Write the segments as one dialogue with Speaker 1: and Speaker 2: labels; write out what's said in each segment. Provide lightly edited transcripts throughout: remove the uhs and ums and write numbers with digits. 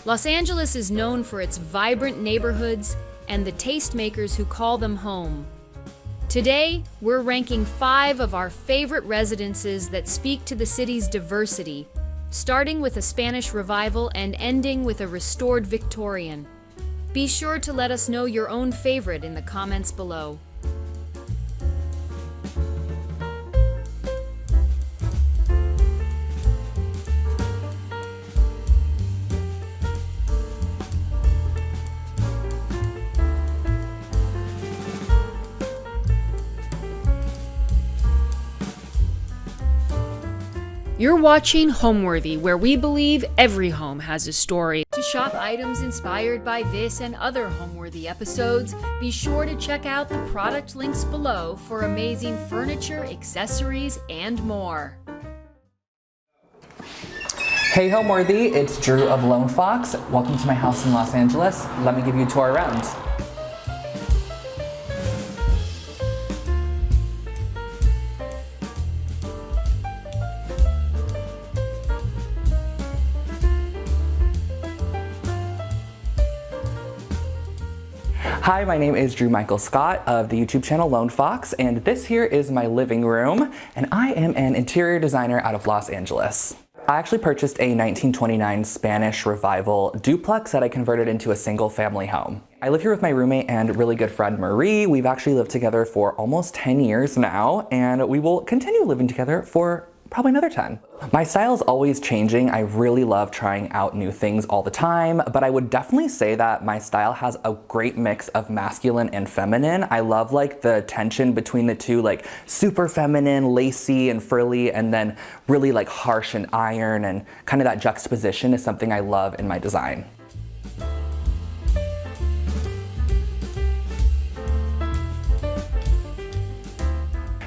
Speaker 1: Los Angeles is known for its vibrant neighborhoods and the tastemakers who call them home. Today, we're ranking 5 of our favorite residences that speak to the city's diversity, starting with a Spanish revival and ending with a restored Victorian. Be sure to let us know your own favorite in the comments below. You're watching Homeworthy, where we believe every home has a story. To shop items inspired by this and other Homeworthy episodes, be sure to check out the product links below for amazing furniture, accessories, and more.
Speaker 2: Hey Homeworthy, it's Drew of Lone Fox. Welcome to my house in Los Angeles. Let me give you a tour around. Hi, my name is Drew Michael Scott of the YouTube channel Lone Fox, and this here is my living room, and I am an interior designer out of Los Angeles. I actually purchased a 1929 Spanish Revival duplex that I converted into a single family home. I live here with my roommate and really good friend Marie. We've actually lived together for almost 10 years now, and we will continue living together for probably another 10. My style is always changing. I really love trying out new things all the time, but I would definitely say that my style has a great mix of masculine and feminine. I love like the tension between the two, like super feminine, lacy and frilly, and then really like harsh and iron, and kind of that juxtaposition is something I love in my design.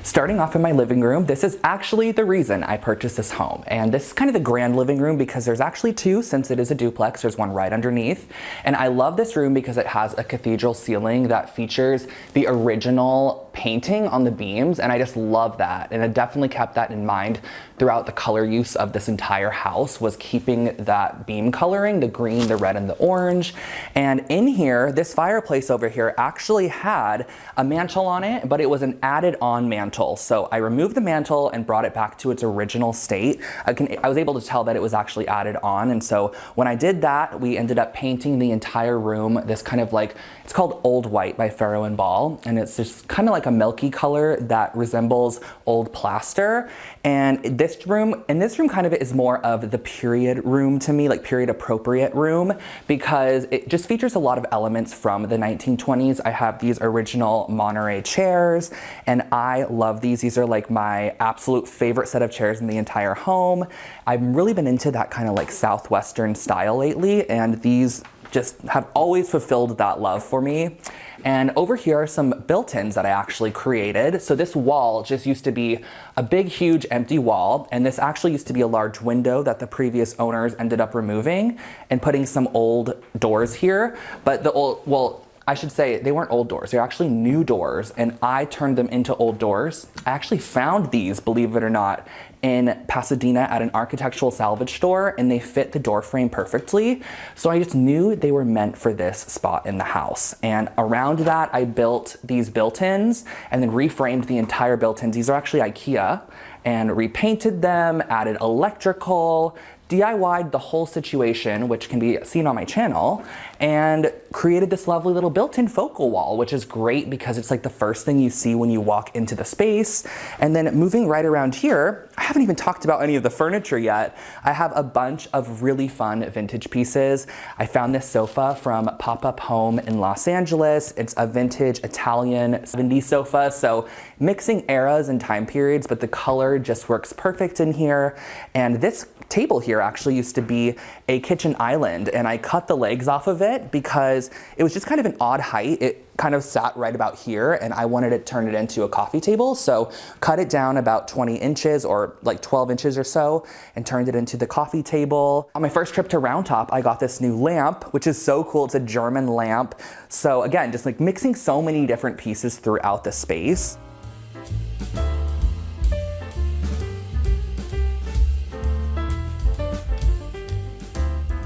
Speaker 2: Starting off in my living room, this is actually the reason I purchased this home. And this is kind of the grand living room because there's actually 2 since it is a duplex. There's one right underneath. And I love this room because it has a cathedral ceiling that features the original painting on the beams, and I just love that. And I definitely kept that in mind throughout the color use of this entire house, was keeping that beam coloring, the green, the red, and the orange. And in here, this fireplace over here actually had a mantle on it, but it was an added on mantle. So I removed the mantle and brought it back to its original state. I was able to tell that it was actually added on. And so when I did that, we ended up painting the entire room this kind of like, it's called Old White by Farrow and Ball. And it's just kind of like a milky color that resembles old plaster. And in this room kind of is more of the period room to me, like period appropriate room, because it just features a lot of elements from the 1920s. I have these original Monterey chairs, and I love these. These are like my absolute favorite set of chairs in the entire home. I've really been into that kind of like Southwestern style lately, and these just have always fulfilled that love for me. And over here are some built-ins that I actually created. So this wall just used to be a big, huge empty wall. And this actually used to be a large window that the previous owners ended up removing and putting some old doors here. But the old, well, I should say they weren't old doors, they're actually new doors, and I turned them into old doors. I actually found these, believe it or not, in Pasadena at an architectural salvage store, and they fit the door frame perfectly. So I just knew they were meant for this spot in the house. And around that, I built these built-ins and then reframed the entire built-ins. These are actually IKEA, and repainted them, added electrical, DIY'd the whole situation, which can be seen on my channel, and created this lovely little built-in focal wall, which is great because it's like the first thing you see when you walk into the space. And then moving right around here, I haven't even talked about any of the furniture yet. I have a bunch of really fun vintage pieces. I found this sofa from Pop-Up Home in Los Angeles. It's a vintage Italian 70s sofa, so mixing eras and time periods, but the color just works perfect in here. And this table here actually used to be a kitchen island, and I cut the legs off of it because it was just kind of an odd height. It kind of sat right about here, and I wanted to turn it into a coffee table, so cut it down about 20 inches or like 12 inches or so and turned it into the coffee table. On my first trip to Round Top, I got this new lamp, which is so cool. It's a German lamp. So again, just like mixing so many different pieces throughout the space.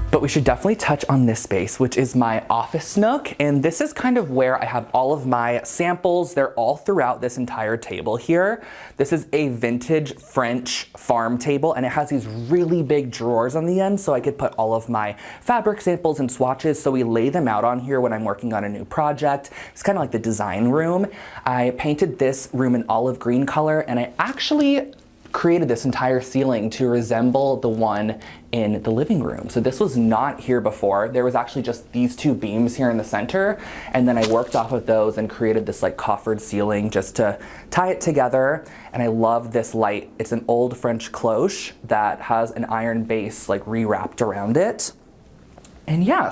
Speaker 2: But we should definitely touch on this space, which is my office nook. And this is kind of where I have all of my samples. They're all throughout this entire table here. This is a vintage French farm table, and it has these really big drawers on the end, so I could put all of my fabric samples and swatches. So we lay them out on here when I'm working on a new project. It's kind of like the design room. I painted this room in olive green color, and I actually created this entire ceiling to resemble the one in the living room. So this was not here before. There was actually just these two beams here in the center, and then I worked off of those and created this like coffered ceiling just to tie it together. And I love this light. It's an old French cloche that has an iron base like re-wrapped around it. And yeah,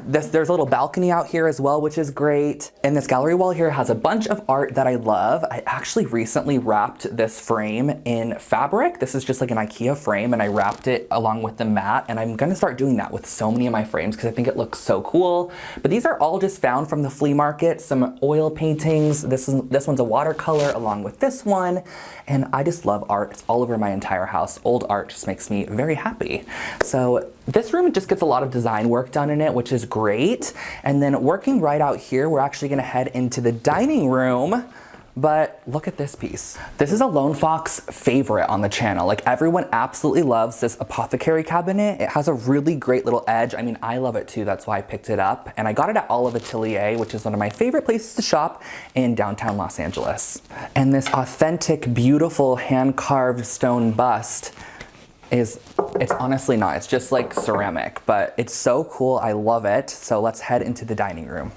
Speaker 2: there's a little balcony out here as well, which is great. And this gallery wall here has a bunch of art that I love. I actually recently wrapped this frame in fabric. This is just like an IKEA frame, and I wrapped it along with the mat. And I'm gonna start doing that with so many of my frames because I think it looks so cool. But these are all just found from the flea market, some oil paintings. This one's a watercolor along with this one. And I just love art. It's all over my entire house. Old art just makes me very happy. So this room just gets a lot of design work done in it, which is great. And then working right out here, we're actually gonna head into the dining room. But look at this piece. This is a Lone Fox favorite on the channel. Like, everyone absolutely loves this apothecary cabinet. It has a really great little edge. I mean, I love it too. That's why I picked it up. And I got it at Olive Atelier, which is one of my favorite places to shop in downtown Los Angeles. And this authentic, beautiful hand-carved stone bust it's honestly not. It's just like ceramic, but it's so cool. I love it. So let's head into the dining room.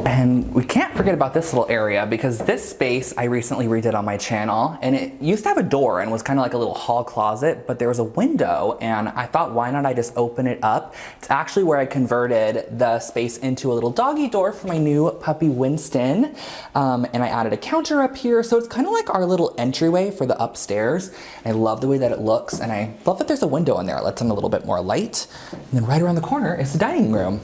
Speaker 2: And we can't forget about this little area because this space I recently redid on my channel, and it used to have a door and was kind of like a little hall closet, but there was a window, and I thought, why not I just open it up? It's actually where I converted the space into a little doggy door for my new puppy Winston. And I added a counter up here, so it's kind of like our little entryway for the upstairs. I love the way that it looks, and I love that there's a window in there. It lets in a little bit more light. And then right around the corner is the dining room.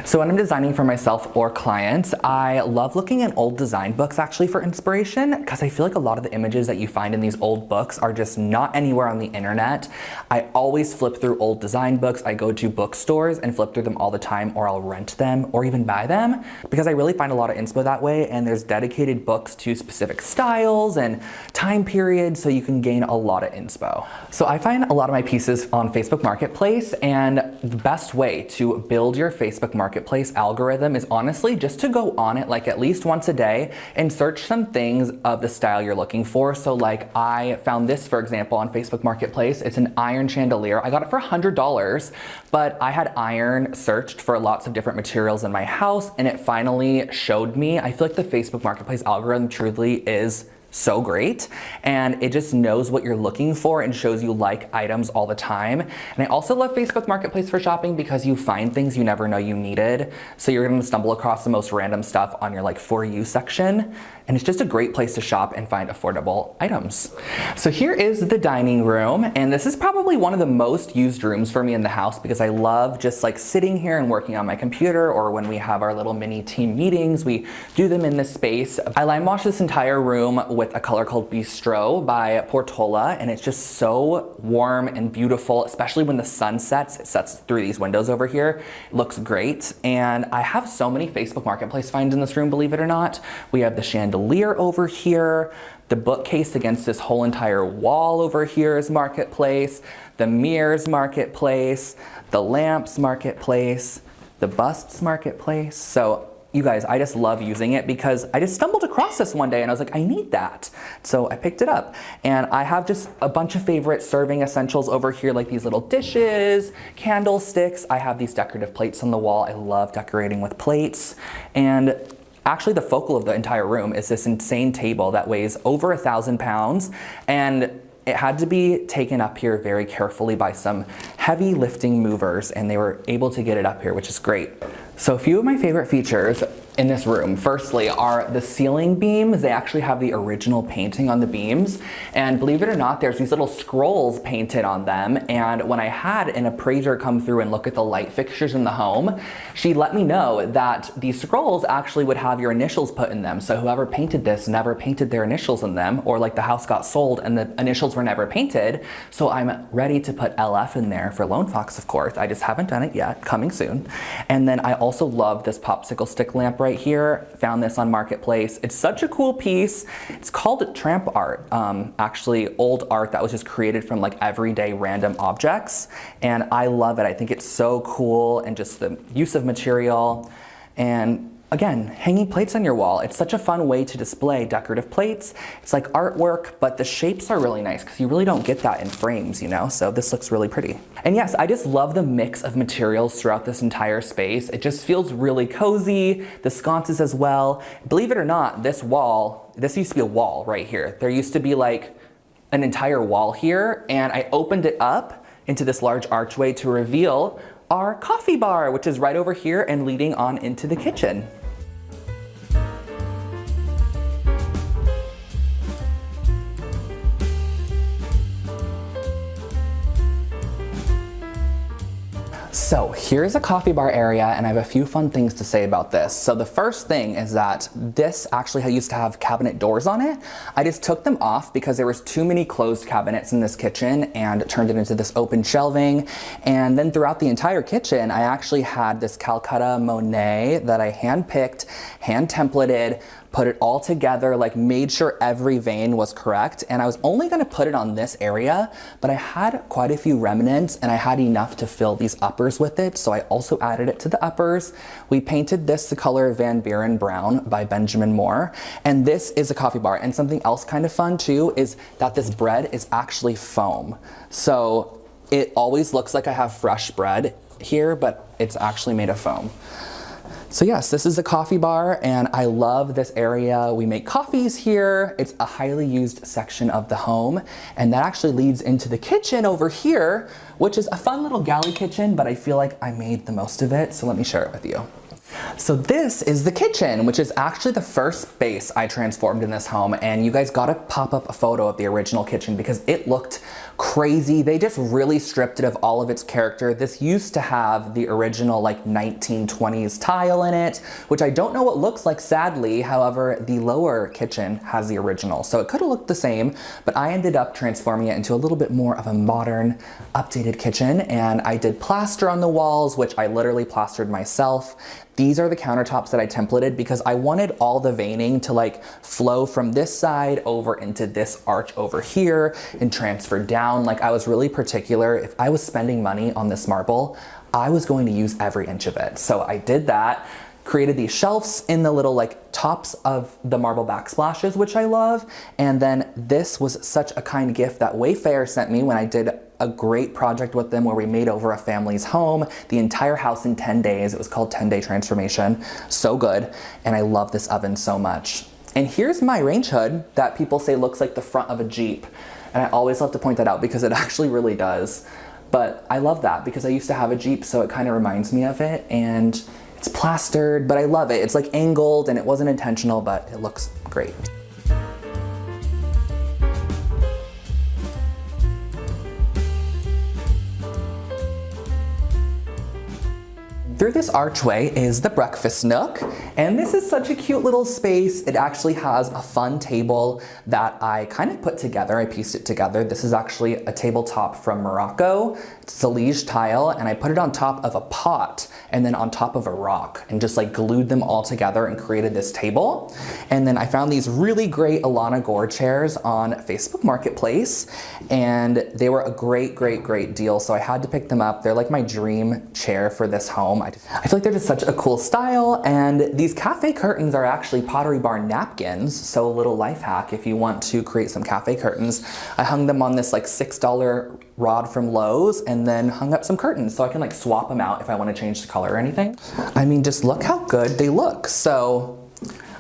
Speaker 2: So when I'm designing for myself or clients, I love looking at old design books actually for inspiration, because I feel like a lot of the images that you find in these old books are just not anywhere on the internet. I always flip through old design books. I go to bookstores and flip through them all the time, or I'll rent them or even buy them, because I really find a lot of inspo that way, and there's dedicated books to specific styles and time periods, so you can gain a lot of inspo. So I find a lot of my pieces on Facebook Marketplace, and the best way to build your Facebook Marketplace algorithm is honestly just to go on it like at least once a day and search some things of the style you're looking for. So like I found this, for example, on Facebook Marketplace. It's an iron chandelier. I got it for $100, but I had iron searched for lots of different materials in my house, and it finally showed me. I feel like the Facebook Marketplace algorithm truly is so great, and it just knows what you're looking for and shows you like items all the time. And I also love Facebook Marketplace for shopping because you find things you never know you needed. So you're gonna stumble across the most random stuff on your like For You section, and it's just a great place to shop and find affordable items. So here is the dining room, and this is probably one of the most used rooms for me in the house because I love just like sitting here and working on my computer, or when we have our little mini team meetings, we do them in this space. I lime washed this entire room with a color called Bistro by Portola, and it's just so warm and beautiful, especially when the sun sets. It sets through these windows over here. It looks great, and I have so many Facebook Marketplace finds in this room, believe it or not. We have the chandelier over here, the bookcase against this whole entire wall over here is Marketplace, the mirrors Marketplace, the lamps Marketplace, the busts Marketplace. So you guys, I just love using it because I just stumbled across this one day and I was like, I need that. So I picked it up, and I have just a bunch of favorite serving essentials over here, like these little dishes, candlesticks. I have these decorative plates on the wall. I love decorating with plates. And actually, the focal of the entire room is this insane table that weighs over 1,000 pounds, and it had to be taken up here very carefully by some heavy lifting movers, and they were able to get it up here, which is great. So a few of my favorite features in this room, firstly, are the ceiling beams. They actually have the original painting on the beams. And believe it or not, there's these little scrolls painted on them. And when I had an appraiser come through and look at the light fixtures in the home, she let me know that these scrolls actually would have your initials put in them. So whoever painted this never painted their initials in them, or like the house got sold and the initials were never painted. So I'm ready to put LF in there for Lone Fox, of course. I just haven't done it yet, coming soon. And then I also love this popsicle stick lamp right here. Found this on Marketplace. It's such a cool piece. It's called tramp art, actually old art that was just created from like everyday random objects. And I love it. I think it's so cool, and just the use of material. And again, hanging plates on your wall. It's such a fun way to display decorative plates. It's like artwork, but the shapes are really nice because you really don't get that in frames, you know? So this looks really pretty. And yes, I just love the mix of materials throughout this entire space. It just feels really cozy. The sconces as well. Believe it or not, this wall, this used to be a wall right here. There used to be like an entire wall here, and I opened it up into this large archway to reveal our coffee bar, which is right over here and leading on into the kitchen. So here's a coffee bar area, and I have a few fun things to say about this. So the first thing is that this actually used to have cabinet doors on it. I just took them off because there was too many closed cabinets in this kitchen and turned it into this open shelving. And then throughout the entire kitchen, I actually had this Calcutta Monet that I hand-picked, hand-templated, put it all together, like made sure every vein was correct. And I was only gonna put it on this area, but I had quite a few remnants and I had enough to fill these uppers with it. So I also added it to the uppers. We painted this the color Van Buren Brown by Benjamin Moore. And this is a coffee bar. And something else kind of fun too is that this bread is actually foam. So it always looks like I have fresh bread here, but it's actually made of foam. So yes, this is a coffee bar, and I love this area. We make coffees here. It's a highly used section of the home, and that actually leads into the kitchen over here, which is a fun little galley kitchen, but I feel like I made the most of it, so let me share it with you. So this is the kitchen, which is actually the first space I transformed in this home, and you guys gotta pop up a photo of the original kitchen because it looked crazy. They just really stripped it of all of its character. This used to have the original like 1920s tile in it, which I don't know what looks like, sadly. However, the lower kitchen has the original, so it could have looked the same, but I ended up transforming it into a little bit more of a modern, updated kitchen, and I did plaster on the walls, which I literally plastered myself. These are the countertops that I templated because I wanted all the veining to like flow from this side over into this arch over here and transfer down. Like I was really particular. If I was spending money on this marble, I was going to use every inch of it. So I did that, created these shelves in the little like tops of the marble backsplashes, which I love. And then this was such a kind gift that Wayfair sent me when I did a great project with them where we made over a family's home, the entire house in 10 days. It was called 10-Day Transformation. So good. And I love this oven so much. And here's my range hood that people say looks like the front of a Jeep. And I always love to point that out because it actually really does. But I love that because I used to have a Jeep, so it kind of reminds me of it. And it's plastered, but I love it. It's like angled and it wasn't intentional, but it looks great. Through this archway is the breakfast nook, and this is such a cute little space. It actually has a fun table that I kind of put together. I pieced it together. This is actually a tabletop from Morocco. It's a liege tile, and I put it on top of a pot and then on top of a rock and just like glued them all together and created this table. And then I found these really great Alana Gore chairs on Facebook Marketplace, and they were a great deal, so I had to pick them up. They're like my dream chair for this home. I feel like they're just such a cool style, and these cafe curtains are actually Pottery Barn napkins, so a little life hack if you want to create some cafe curtains. I hung them on this like $6 rod from Lowe's and then hung up some curtains so I can like swap them out if I want to change the color or anything. I mean, just look how good they look. So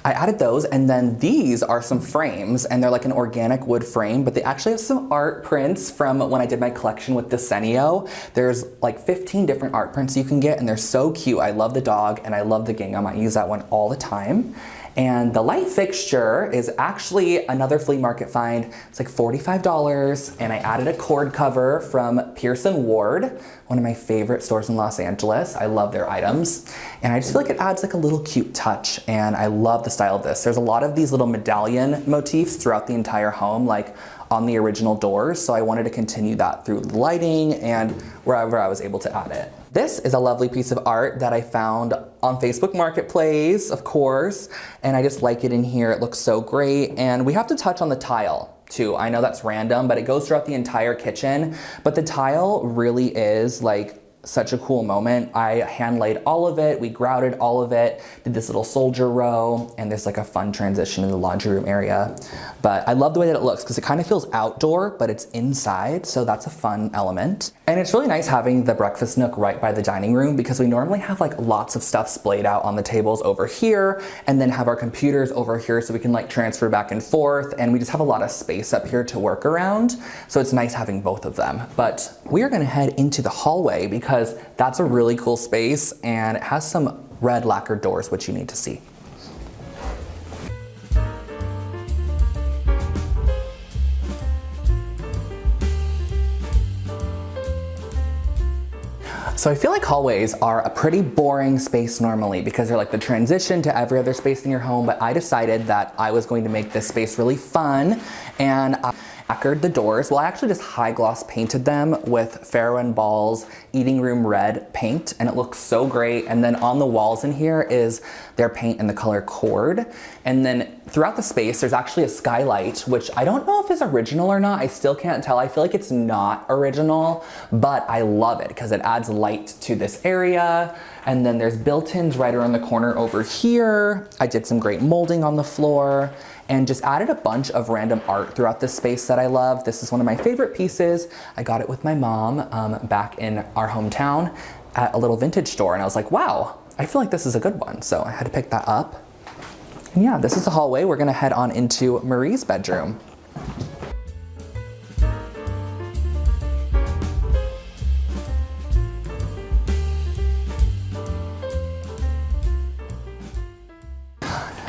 Speaker 2: I added those, and then these are some frames, and they're like an organic wood frame, but they actually have some art prints from when I did my collection with Desenio. There's like 15 different art prints you can get, and they're so cute. I love the dog, and I love the gingham. I use that one all the time. And the light fixture is actually another flea market find. It's like $45, and I added a cord cover from Pearson Ward, one of my favorite stores in Los Angeles. I love their items. And I just feel like it adds like a little cute touch, and I love the style of this. There's a lot of these little medallion motifs throughout the entire home, like on the original doors, so I wanted to continue that through the lighting and wherever I was able to add it. This is a lovely piece of art that I found on Facebook Marketplace, of course, and I just like it in here. It looks so great, and we have to touch on the tile too. I know that's random, but it goes throughout the entire kitchen, but the tile really is like such a cool moment. I hand laid all of it, we grouted all of it, did this little soldier row, and there's like a fun transition in the laundry room area. But I love the way that it looks because it kind of feels outdoor, but it's inside, so that's a fun element. And it's really nice having the breakfast nook right by the dining room because we normally have like lots of stuff splayed out on the tables over here and then have our computers over here so we can like transfer back and forth, and we just have a lot of space up here to work around. So it's nice having both of them. But we are gonna head into the hallway because that's a really cool space and it has some red lacquered doors, which you need to see. So I feel like hallways are a pretty boring space normally because they're like the transition to every other space in your home, but I decided that I was going to make this space really fun, and I lacquered the doors. Well, I actually just high gloss painted them with Farrow and Ball's Eating Room Red paint, and it looks so great. And then on the walls in here is their paint in the color Cord. And then throughout the space, there's actually a skylight, which I don't know if is original or not. I still can't tell. I feel like it's not original, but I love it because it adds light to this area. And then there's built-ins right around the corner over here. I did some great molding on the floor and just added a bunch of random art throughout this space that I love. This is one of my favorite pieces. I got it with my mom back in our hometown at a little vintage store, and I was like, wow, I feel like this is a good one. So I had to pick that up. And yeah, this is the hallway. We're gonna head on into Marie's bedroom.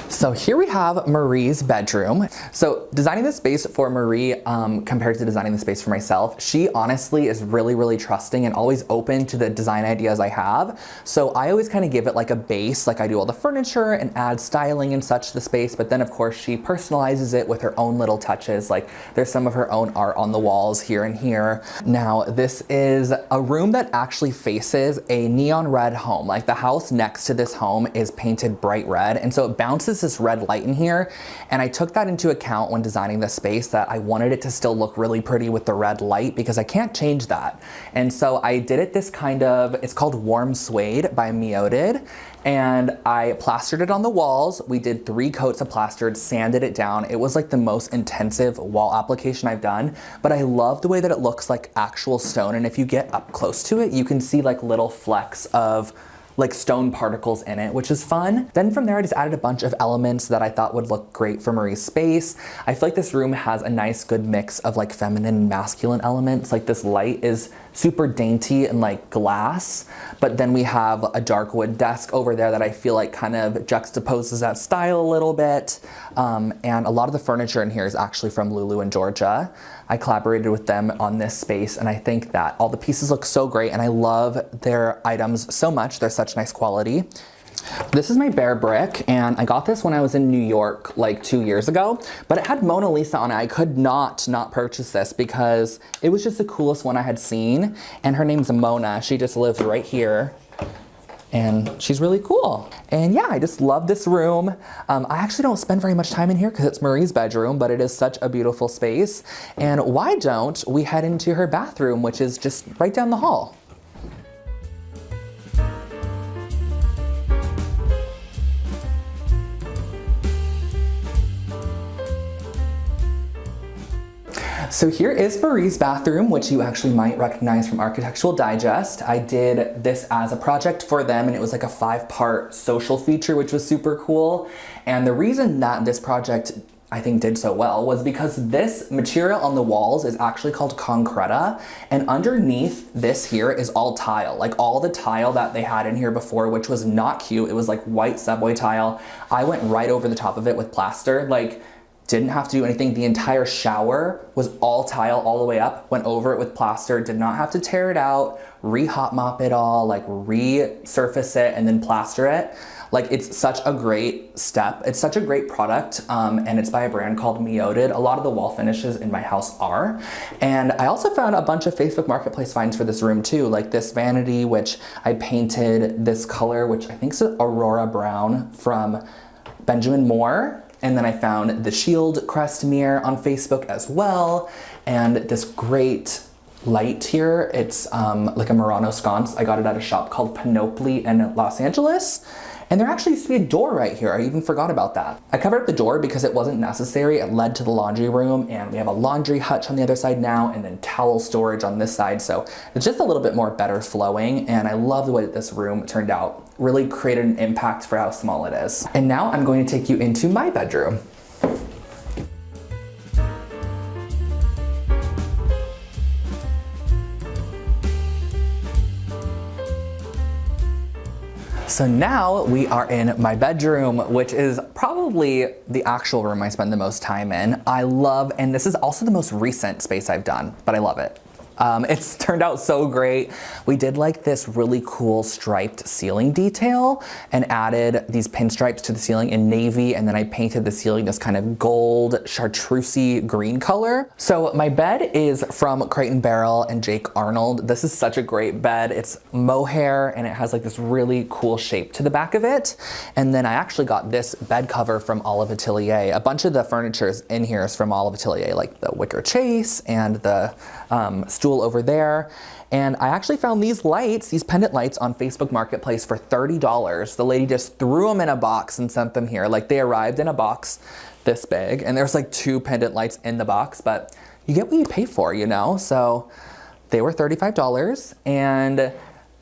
Speaker 2: So here we have Marie's bedroom. So designing the space for Marie compared to designing the space for myself, she honestly is really, really trusting and always open to the design ideas I have. So I always kind of give it like a base, like I do all the furniture and add styling and such to the space, but then of course she personalizes it with her own little touches. Like there's some of her own art on the walls here and here. Now this is a room that actually faces a neon red home. Like the house next to this home is painted bright red, and so it bounces this red light in here, and I took that into account when designing the space, that I wanted it to still look really pretty with the red light because I can't change that. And so I did it this kind of, it's called Warm Suede by Meoded, and I plastered it on the walls. We did 3 coats of plastered, sanded it down. It was like the most intensive wall application I've done, but I love the way that it looks like actual stone, and if you get up close to it, you can see like little flecks of like stone particles in it, which is fun. Then from there, I just added a bunch of elements that I thought would look great for Marie's space. I feel like this room has a nice, good mix of like feminine and masculine elements. Like this light is super dainty and like glass, but then we have a dark wood desk over there that I feel like kind of juxtaposes that style a little bit. And a lot of the furniture in here is actually from Lulu in Georgia. I collaborated with them on this space, and I think that all the pieces look so great, and I love their items so much. They're such nice quality. This is my Bear brick, and I got this when I was in New York like 2 years ago, but it had Mona Lisa on it. I could not purchase this because it was just the coolest one I had seen, and her name's Mona. She just lives right here, and she's really cool. And yeah, I just love this room. I actually don't spend very much time in here because it's Marie's bedroom, but it is such a beautiful space. And why don't we head into her bathroom, which is just right down the hall. So here is Marie's bathroom, which you actually might recognize from Architectural Digest. I did this as a project for them, and it was like a 5-part social feature, which was super cool. And the reason that this project I think did so well was because this material on the walls is actually called concreta, and underneath this here is all tile. Like all the tile that they had in here before, which was not cute. It was like white subway tile. I went right over the top of it with plaster. Like, didn't have to do anything. The entire shower was all tile all the way up, went over it with plaster, did not have to tear it out, re-hot mop it all, like resurface it and then plaster it. Like, it's such a great step. It's such a great product, and it's by a brand called Meoded. A lot of the wall finishes in my house are. And I also found a bunch of Facebook Marketplace finds for this room too, like this vanity, which I painted this color, which I think is Aurora Brown from Benjamin Moore. And then I found the shield crest mirror on Facebook as well. And this great light here, it's like a Murano sconce. I got it at a shop called Panoply in Los Angeles. And there actually used to be a door right here. I even forgot about that. I covered up the door because it wasn't necessary. It led to the laundry room, and we have a laundry hutch on the other side now, and then towel storage on this side. So it's just a little bit more better flowing, and I love the way that this room turned out. Really created an impact for how small it is. And now I'm going to take you into my bedroom. So now we are in my bedroom, which is probably the actual room I spend the most time in. I love, and this is also the most recent space I've done, but I love it. It's turned out so great. We did like this really cool striped ceiling detail and added these pinstripes to the ceiling in navy, and then I painted the ceiling this kind of gold chartreusey green color. So my bed is from Crate & Barrel and Jake Arnold. This is such a great bed. It's mohair and it has like this really cool shape to the back of it. And then I actually got this bed cover from Olive Atelier. A bunch of the furniture in here is from Olive Atelier, like the wicker chase and the stool over there. And I actually found these lights, these pendant lights on Facebook Marketplace for $30. The lady just threw them in a box and sent them here. Like, they arrived in a box this big, and there's like 2 pendant lights in the box, but you get what you pay for, you know? So they were $35. And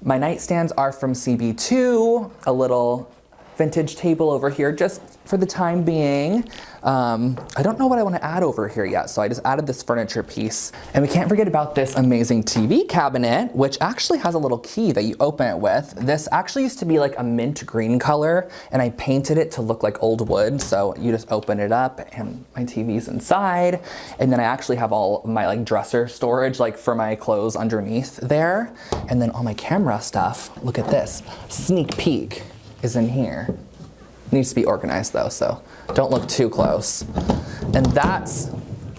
Speaker 2: my nightstands are from CB2, a little vintage table over here just for the time being. I don't know what I want to add over here yet, so I just added this furniture piece. And we can't forget about this amazing TV cabinet, which actually has a little key that you open it with. This actually used to be like a mint green color, and I painted it to look like old wood, so you just open it up and my TV's inside. And then I actually have all my like dresser storage, like for my clothes underneath there. And then all my camera stuff, look at this, sneak peek is in here. Needs to be organized though, so don't look too close. And that's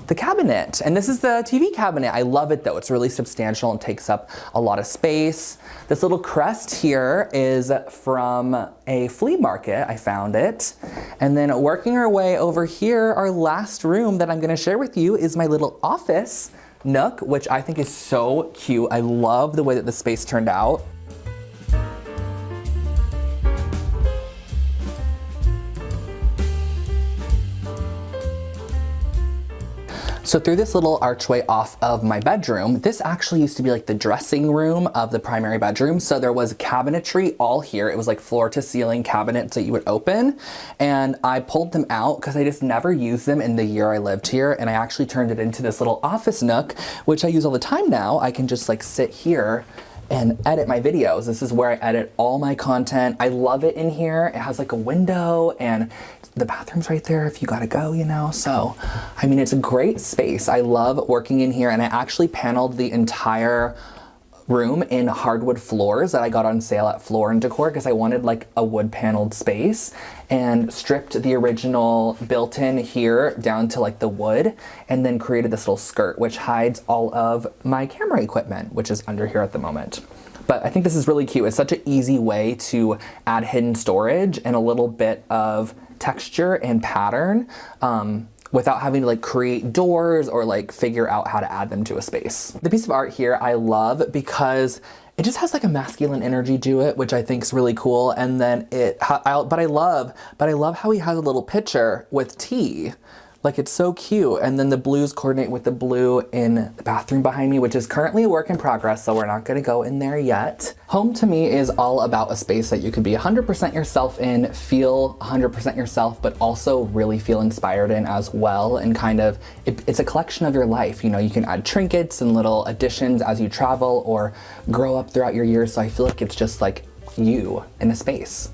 Speaker 2: the cabinet. And this is the TV cabinet. I love it though. It's really substantial and takes up a lot of space. This little crest here is from a flea market. I found it. And then working our way over here, our last room that I'm gonna share with you is my little office nook, which I think is so cute. I love the way that the space turned out. So through this little archway off of my bedroom, this actually used to be like the dressing room of the primary bedroom. So there was cabinetry all here. It was like floor to ceiling cabinets that you would open. And I pulled them out because I just never used them in the year I lived here. And I actually turned it into this little office nook, which I use all the time now. I can just like sit here and edit my videos. This is where I edit all my content. I love it in here. It has like a window and the bathroom's right there if you gotta go, you know? So, I mean, it's a great space. I love working in here, and I actually paneled the entire room in hardwood floors that I got on sale at Floor & Decor because I wanted like a wood paneled space, and stripped the original built-in here down to like the wood, and then created this little skirt which hides all of my camera equipment, which is under here at the moment. But I think this is really cute. It's such an easy way to add hidden storage and a little bit of texture and pattern without having to like create doors or like figure out how to add them to a space. The piece of art here I love because it just has like a masculine energy to it, which I think is really cool. And then but I love how he has a little picture with tea. Like, it's so cute. And then the blues coordinate with the blue in the bathroom behind me, which is currently a work in progress, so we're not gonna go in there yet. Home to me is all about a space that you can be 100% yourself in, feel 100% yourself, but also really feel inspired in as well. And kind of, it's a collection of your life. You know, you can add trinkets and little additions as you travel or grow up throughout your years. So I feel like it's just like you in a space.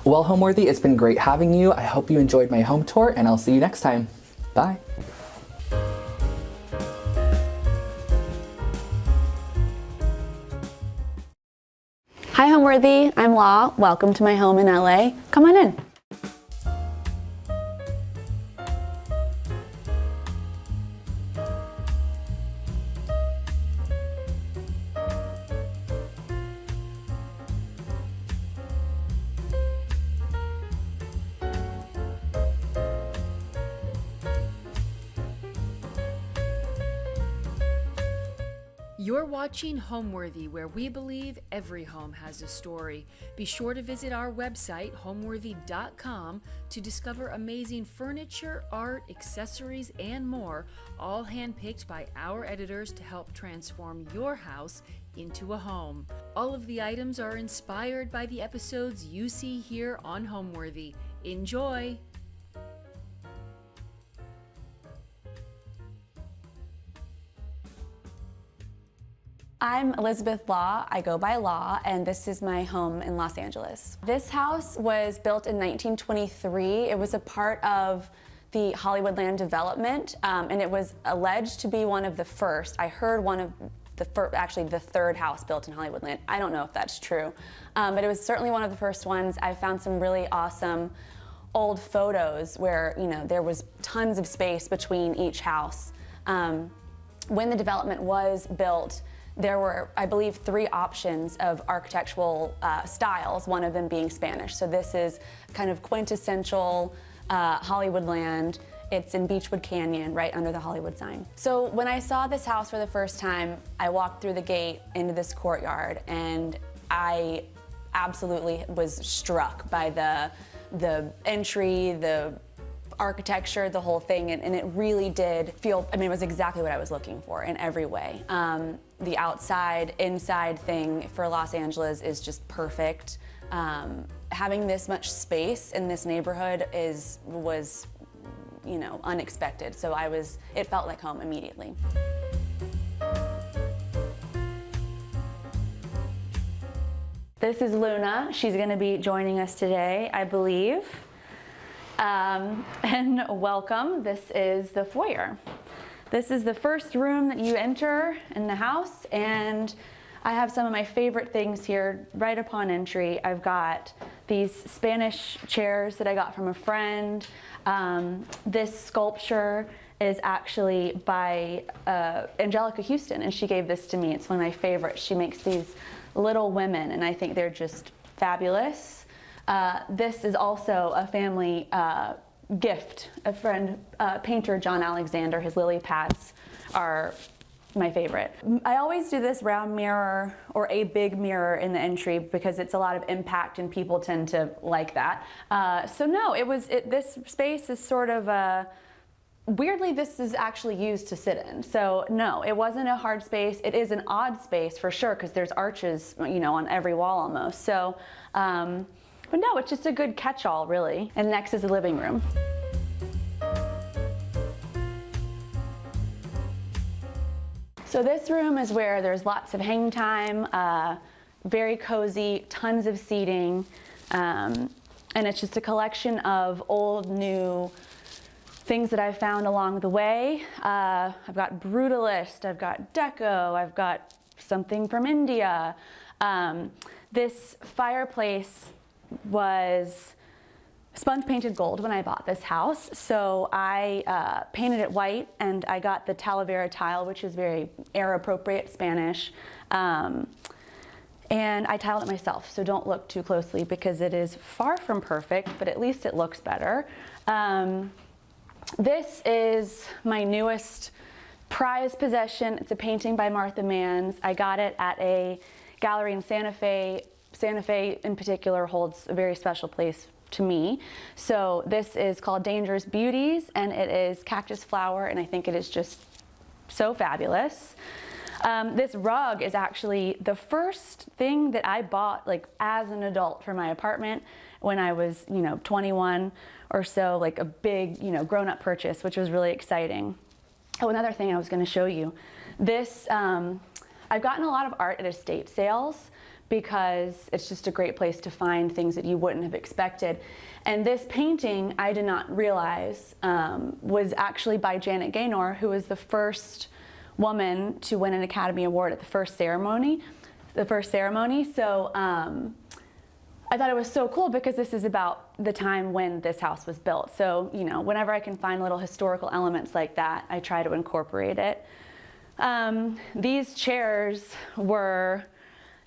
Speaker 2: Well, Homeworthy, it's been great having you. I hope you enjoyed my home tour, and I'll see you next time. Bye.
Speaker 3: Hi Homeworthy, I'm Law. Welcome to my home in LA. Come on in.
Speaker 1: You're watching Homeworthy, where we believe every home has a story. Be sure to visit our website, homeworthy.com, to discover amazing furniture, art, accessories, and more, all handpicked by our editors to help transform your house into a home. All of the items are inspired by the episodes you see here on Homeworthy. Enjoy!
Speaker 3: I'm Elizabeth Law. I go by Law, and this is my home in Los Angeles. This house was built in 1923. It was a part of the Hollywoodland development, and it was alleged to be one of the first. I heard one of actually the third house built in Hollywoodland. I don't know if that's true, but it was certainly one of the first ones. I found some really awesome old photos where, you know, there was tons of space between each house. When the development was built, there were, I believe, 3 options of architectural styles, one of them being Spanish. So this is kind of quintessential Hollywoodland. It's in Beechwood Canyon, right under the Hollywood sign. So when I saw this house for the first time, I walked through the gate into this courtyard, and I absolutely was struck by the entry, the architecture, the whole thing, and it really did feel, I mean, it was exactly what I was looking for in every way. The outside, inside thing for Los Angeles is just perfect. Having this much space in this neighborhood was, you know, unexpected. So it felt like home immediately. This is Luna. She's gonna be joining us today, I believe. And welcome. This is the foyer. This is the first room that you enter in the house, and I have some of my favorite things here right upon entry. I've got these Spanish chairs that I got from a friend. This sculpture is actually by Angelica Houston, and she gave this to me. It's one of my favorites. She makes these little women, and I think they're just fabulous. This is also a family gift. A friend, painter John Alexander, his lily pads are my favorite. I always do this round mirror or a big mirror in the entry because it's a lot of impact and people tend to like that. So no, this space is sort of weirdly, this is actually used to sit in. So no, it wasn't a hard space. It is an odd space for sure because there's arches, you know, on every wall almost. So. But no, it's just a good catch-all, really. And next is the living room. So this room is where there's lots of hang time, very cozy, tons of seating, and it's just a collection of old, new things that I've found along the way. I've got Brutalist, I've got Deco, I've got something from India. This fireplace was sponge painted gold when I bought this house. So I painted it white, and I got the Talavera tile, which is very era appropriate Spanish. And I tiled it myself, so don't look too closely because it is far from perfect, but at least it looks better. This is my newest prized possession. It's a painting by Martha Manns. I got it at a gallery in Santa Fe. Santa Fe in particular holds a very special place to me. So this is called Dangerous Beauties, and it is cactus flower, and I think it is just so fabulous. This rug is actually the first thing that I bought like as an adult for my apartment when I was, 21 or so, like a big, grown-up purchase, which was really exciting. Oh, another thing I was going to show you. This, I've gotten a lot of art at estate sales because it's just a great place to find things that you wouldn't have expected. And this painting, I did not realize, was actually by Janet Gaynor, who was the first woman to win an Academy Award at the first ceremony. So I thought it was so cool because this is about the time when this house was built. So, whenever I can find little historical elements like that, I try to incorporate it. These chairs were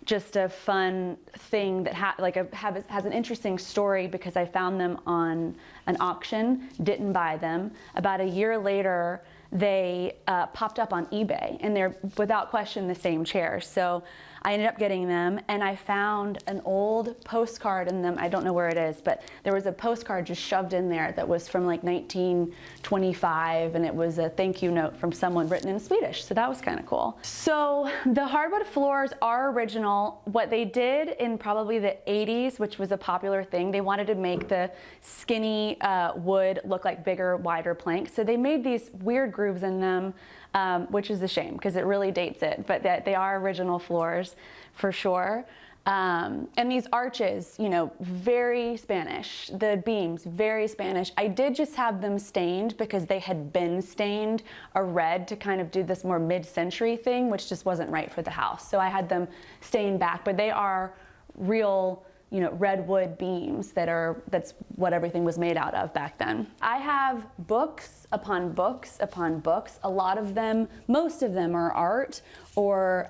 Speaker 3: just a fun thing that has an interesting story because I found them on an auction, didn't buy them. About a year later, they popped up on eBay, and they're without question the same chairs. So I ended up getting them, and I found an old postcard in them. I don't know where it is, but there was a postcard just shoved in there that was from like 1925, and it was a thank you note from someone written in Swedish. So that was kind of cool. So the hardwood floors are original. What they did in probably the 80s, which was a popular thing, they wanted to make the skinny wood look like bigger, wider planks. So they made these weird grooves in them, which is a shame because it really dates it, but they are original floors for sure. And these arches, very Spanish. The beams, very Spanish. I did just have them stained because they had been stained a red to kind of do this more mid-century thing, which just wasn't right for the house. So I had them stained back, but they are real, redwood beams that's what everything was made out of back then. I have books upon books upon books. A lot of them, most of them are art or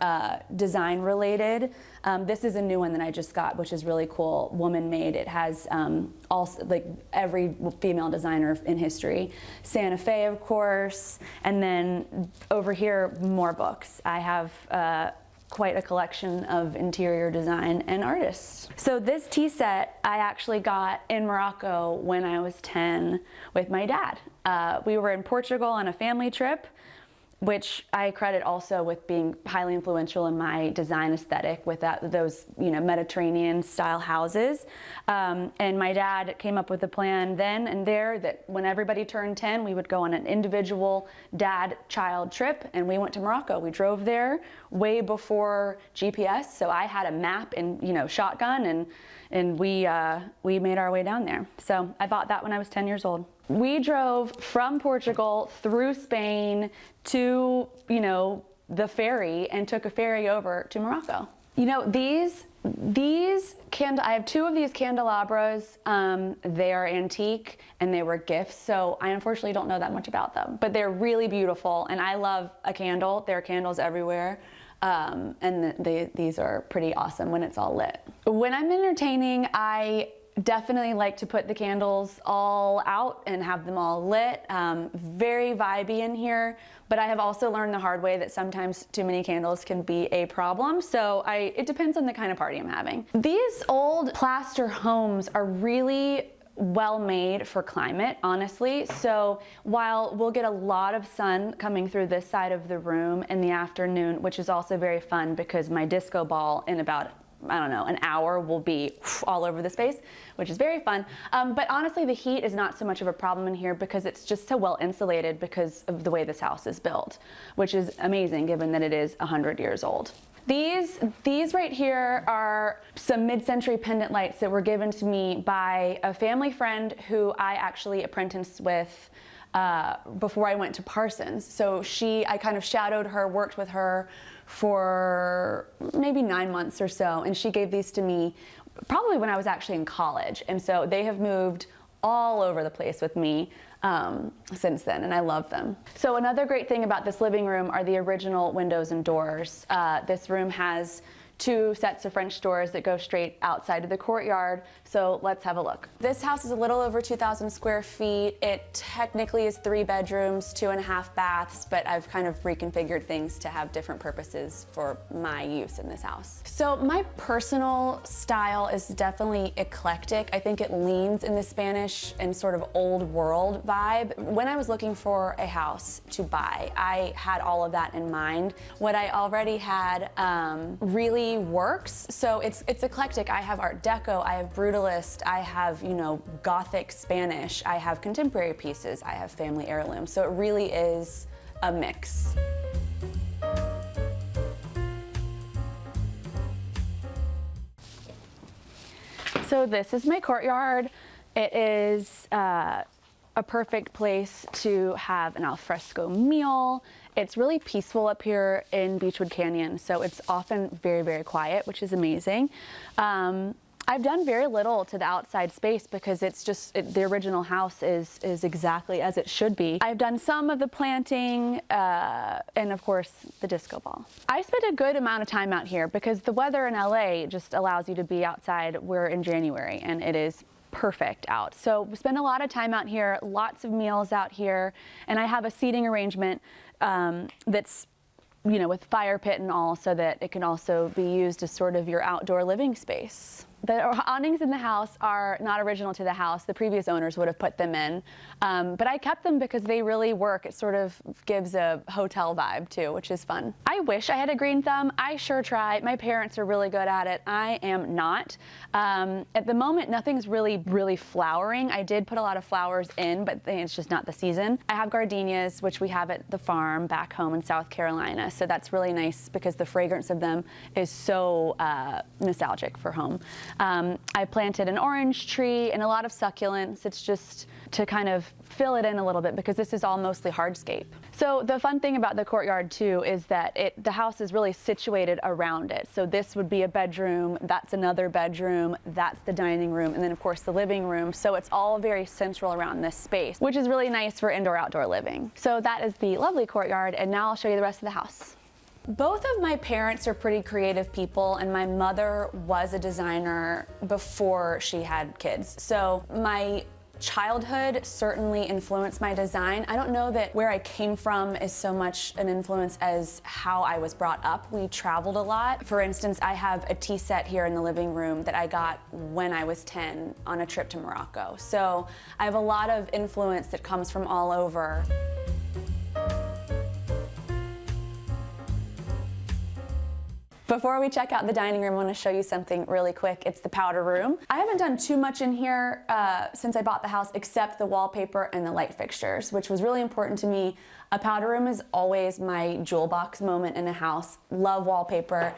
Speaker 3: design related. This is a new one that I just got, which is really cool, woman made. It has also like every female designer in history. Santa Fe, of course, and then over here, more books. I have quite a collection of interior design and artists. So this tea set I actually got in Morocco when I was 10 with my dad. We were in Portugal on a family trip, which I credit also with being highly influential in my design aesthetic with those Mediterranean style houses. And my dad came up with a plan then and there that when everybody turned 10, we would go on an individual dad-child trip, and we went to Morocco. We drove there way before GPS, so I had a map and shotgun, and we made our way down there. So I bought that when I was 10 years old. We drove from Portugal through Spain to, the ferry and took a ferry over to Morocco. These I have two of these candelabras. They are antique and they were gifts, so I unfortunately don't know that much about them, but they're really beautiful, and I love a candle. There are candles everywhere. And these are pretty awesome when it's all lit. When I'm entertaining, I definitely like to put the candles all out and have them all lit. Very vibey in here, but I have also learned the hard way that sometimes too many candles can be a problem. So it depends on the kind of party I'm having. These old plaster homes are really well made for climate, honestly. So while we'll get a lot of sun coming through this side of the room in the afternoon, which is also very fun because my disco ball in about an hour will be all over the space, which is very fun. But honestly, the heat is not so much of a problem in here because it's just so well insulated because of the way this house is built, which is amazing given that it is 100 years old. These right here are some mid-century pendant lights that were given to me by a family friend who I actually apprenticed with before I went to Parsons. So I kind of shadowed her, worked with her for maybe 9 months or so, and she gave these to me probably when I was actually in college. And so they have moved all over the place with me since then, and I love them. So another great thing about this living room are the original windows and doors. This room has 2 sets of French doors that go straight outside of the courtyard. So let's have a look. This house is a little over 2,000 square feet. It technically is 3 bedrooms, 2.5 baths, but I've kind of reconfigured things to have different purposes for my use in this house. So my personal style is definitely eclectic. I think it leans in the Spanish and sort of old world vibe. When I was looking for a house to buy, I had all of that in mind. What I already had really works. So it's eclectic. I have Art Deco, I have Brutalist, I have, you know, Gothic Spanish, I have contemporary pieces, I have family heirlooms. So it really is a mix. So this is my courtyard. It is a perfect place to have an alfresco meal. It's really peaceful up here in Beechwood Canyon, so it's often very, very quiet, which is amazing. I've done very little to the outside space because it's just, the original house is exactly as it should be. I've done some of the planting and of course the disco ball. I spent a good amount of time out here because the weather in LA just allows you to be outside. We're in January and it is perfect out. So we spend a lot of time out here, lots of meals out here, and I have a seating arrangement that's, you know, with fire pit and all, so that it can also be used as sort of your outdoor living space. The awnings in the house are not original to the house. The previous owners would have put them in, but I kept them because they really work. It sort of gives a hotel vibe too, which is fun. I wish I had a green thumb. I sure try. My parents are really good at it. I am not. At the moment, nothing's really flowering. I did put a lot of flowers in, but it's just not the season. I have gardenias, which we have at the farm back home in South Carolina, so that's really nice because the fragrance of them is so nostalgic for home. I planted an orange tree and a lot of succulents. It's just to kind of fill it in a little bit because this is all mostly hardscape. So the fun thing about the courtyard too is that the house is really situated around it. So this would be a bedroom, that's another bedroom, that's the dining room, and then of course the living room. So it's all very central around this space, which is really nice for indoor-outdoor living. So that is the lovely courtyard, and now I'll show you the rest of the house. Both of my parents are pretty creative people, and my mother was a designer before she had kids. So my childhood certainly influenced my design. I don't know that where I came from is so much an influence as how I was brought up. We traveled a lot. For instance, I have a tea set here in the living room that I got when I was 10 on a trip to Morocco. So I have a lot of influence that comes from all over. Before we check out the dining room, I want to show you something really quick. It's the powder room. I haven't done too much in here since I bought the house, except the wallpaper and the light fixtures, which was really important to me. A powder room is always my jewel box moment in a house. Love wallpaper,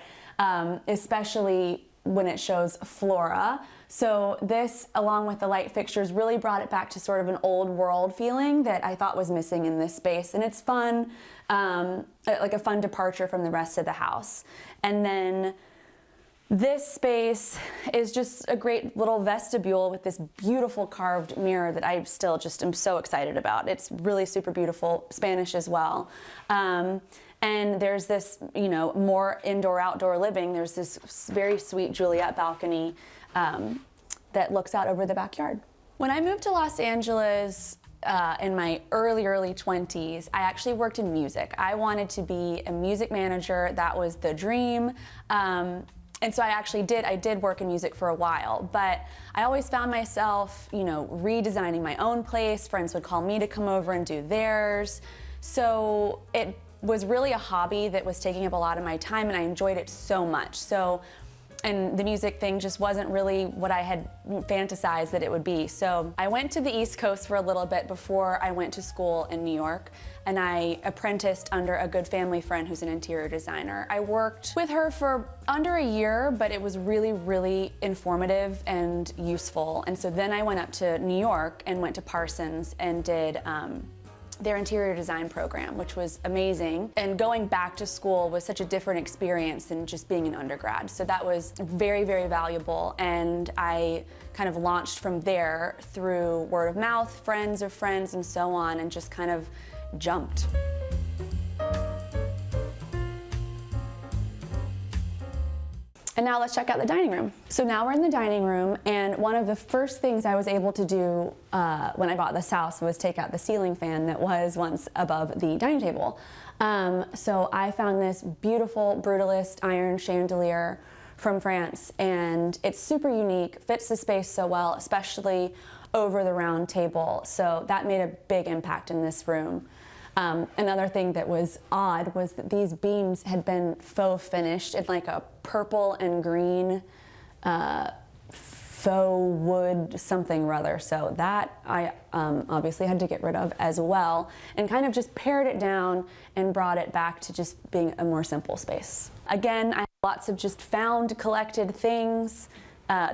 Speaker 3: especially when it shows flora. So this, along with the light fixtures, really brought it back to sort of an old world feeling that I thought was missing in this space. And it's fun, like a fun departure from the rest of the house. And then this space is just a great little vestibule with this beautiful carved mirror that I still just am so excited about. It's really super beautiful, Spanish as well. And there's this, you know, more indoor-outdoor living. There's this very sweet Juliet balcony that looks out over the backyard. When I moved to Los Angeles in my early 20s, I actually worked in music. I wanted to be a music manager. That was the dream. And so I did work in music for a while, but I always found myself, you know, redesigning my own place. Friends would call me to come over and do theirs. So it was really a hobby that was taking up a lot of my time, and I enjoyed it so much. And the music thing just wasn't really what I had fantasized that it would be. So I went to the East Coast for a little bit before I went to school in New York, and I apprenticed under a good family friend who's an interior designer. I worked with her for under a year, but it was really informative and useful. And so then I went up to New York and went to Parsons and did their interior design program, which was amazing. And going back to school was such a different experience than just being an undergrad. So that was very valuable. And I kind of launched from there through word of mouth, friends of friends, and so on, and just kind of jumped. And now let's check out the dining room. So now we're in the dining room, and one of the first things I was able to do when I bought this house was take out the ceiling fan that was once above the dining table. So I found this beautiful Brutalist iron chandelier from France, and it's super unique, fits the space so well, especially over the round table. So that made a big impact in this room. Another thing that was odd was that these beams had been faux finished in like a purple and green faux wood something or other. So that I obviously had to get rid of as well, and kind of just pared it down and brought it back to just being a more simple space. Again, I have lots of just found collected things.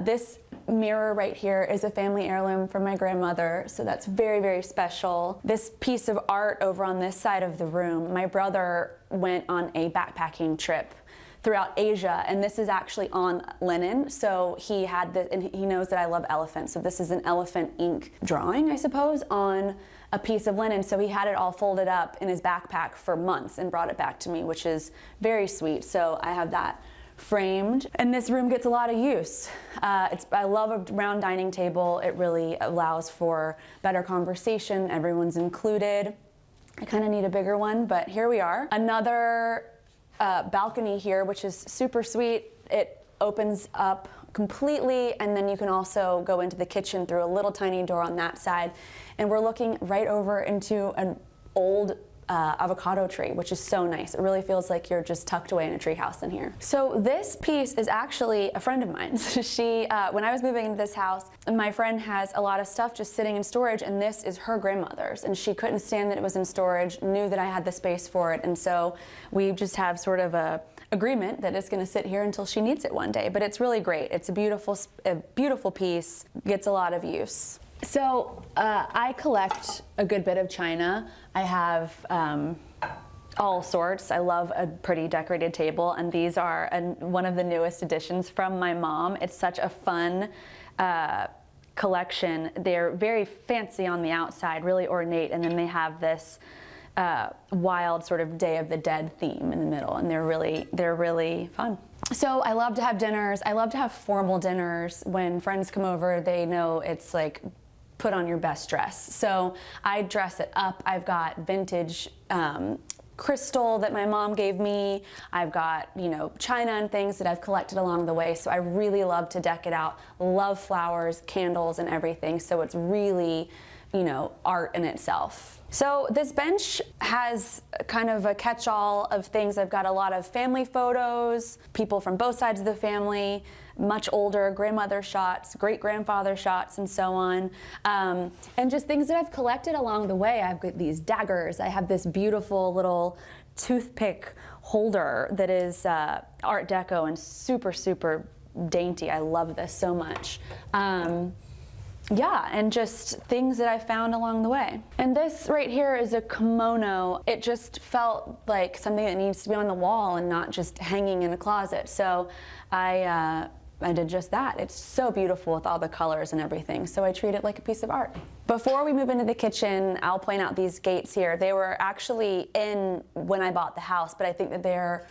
Speaker 3: This mirror right here is a family heirloom from my grandmother, so that's very, very special. This piece of art over on this side of the room, my brother went on a backpacking trip throughout Asia, and this is actually on linen, so he had this, and he knows that I love elephants, so this is an elephant ink drawing, I suppose, on a piece of linen. So he had it all folded up in his backpack for months and brought it back to me, which is very sweet. So I have that framed, and this room gets a lot of use. I love a round dining table. It really allows for better conversation. Everyone's included. I kind of need a bigger one, but here we are. Another balcony here, which is super sweet. It opens up completely, and then you can also go into the kitchen through a little tiny door on that side. And we're looking right over into an old avocado tree, which is so nice. It really feels like you're just tucked away in a tree house in here. So this piece is actually a friend of mine. She, when I was moving into this house, my friend has a lot of stuff just sitting in storage, and this is her grandmother's, and she couldn't stand that it was in storage, knew that I had the space for it, and so we just have sort of a agreement that it's going to sit here until she needs it one day. But it's really great. It's a beautiful piece, gets a lot of use. So I collect a good bit of china. I have all sorts. I love a pretty decorated table, and these are one of the newest additions from my mom. It's such a fun collection. They're very fancy on the outside, really ornate, and then they have this wild sort of Day of the Dead theme in the middle, and they're really fun. So I love to have dinners. I love to have formal dinners. When friends come over, they know it's like put on your best dress. So I dress it up. I've got vintage crystal that my mom gave me. I've got, you know, china and things that I've collected along the way. So I really love to deck it out. Love flowers, candles, and everything. So it's really, you know, art in itself. So this bench has kind of a catch-all of things. I've got a lot of family photos, people from both sides of the family, much older, grandmother shots, great-grandfather shots, and so on. And just things that I've collected along the way. I've got these daggers. I have this beautiful little toothpick holder that is Art Deco and super, super dainty. I love this so much. Yeah, and just things that I found along the way. And this right here is a kimono. It just felt like something that needs to be on the wall and not just hanging in a closet. So I did just that. It's so beautiful with all the colors and everything. So I treat it like a piece of art. Before we move into the kitchen, I'll point out these gates here. They were actually in when I bought the house, but I think that they're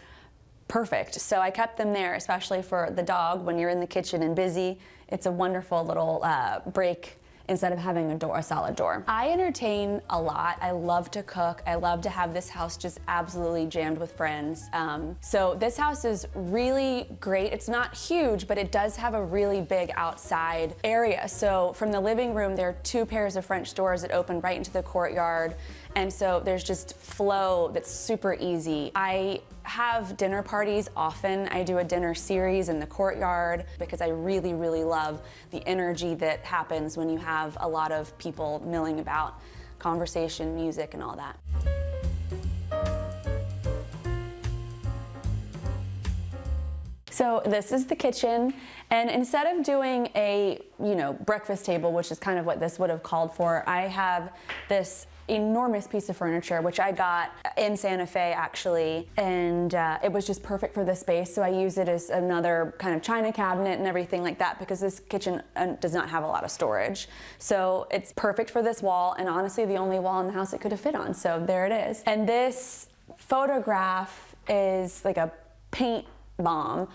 Speaker 3: perfect. So I kept them there, especially for the dog when you're in the kitchen and busy. It's a wonderful little break instead of having a solid door. I entertain a lot. I love to cook. I love to have this house just absolutely jammed with friends. So this house is really great. It's not huge, but it does have a really big outside area. So from the living room, there are 2 pairs of French doors that open right into the courtyard. And so there's just flow that's super easy. I have dinner parties often. I do a dinner series in the courtyard because I really, really love the energy that happens when you have a lot of people milling about, conversation, music, and all that. So this is the kitchen, and instead of doing a, breakfast table, which is kind of what this would have called for, I have this enormous piece of furniture, which I got in Santa Fe actually, and it was just perfect for this space. So I use it as another kind of china cabinet and everything like that because this kitchen does not have a lot of storage. So it's perfect for this wall, and honestly the only wall in the house it could have fit on. So there it is. And this photograph is like a paint bomb,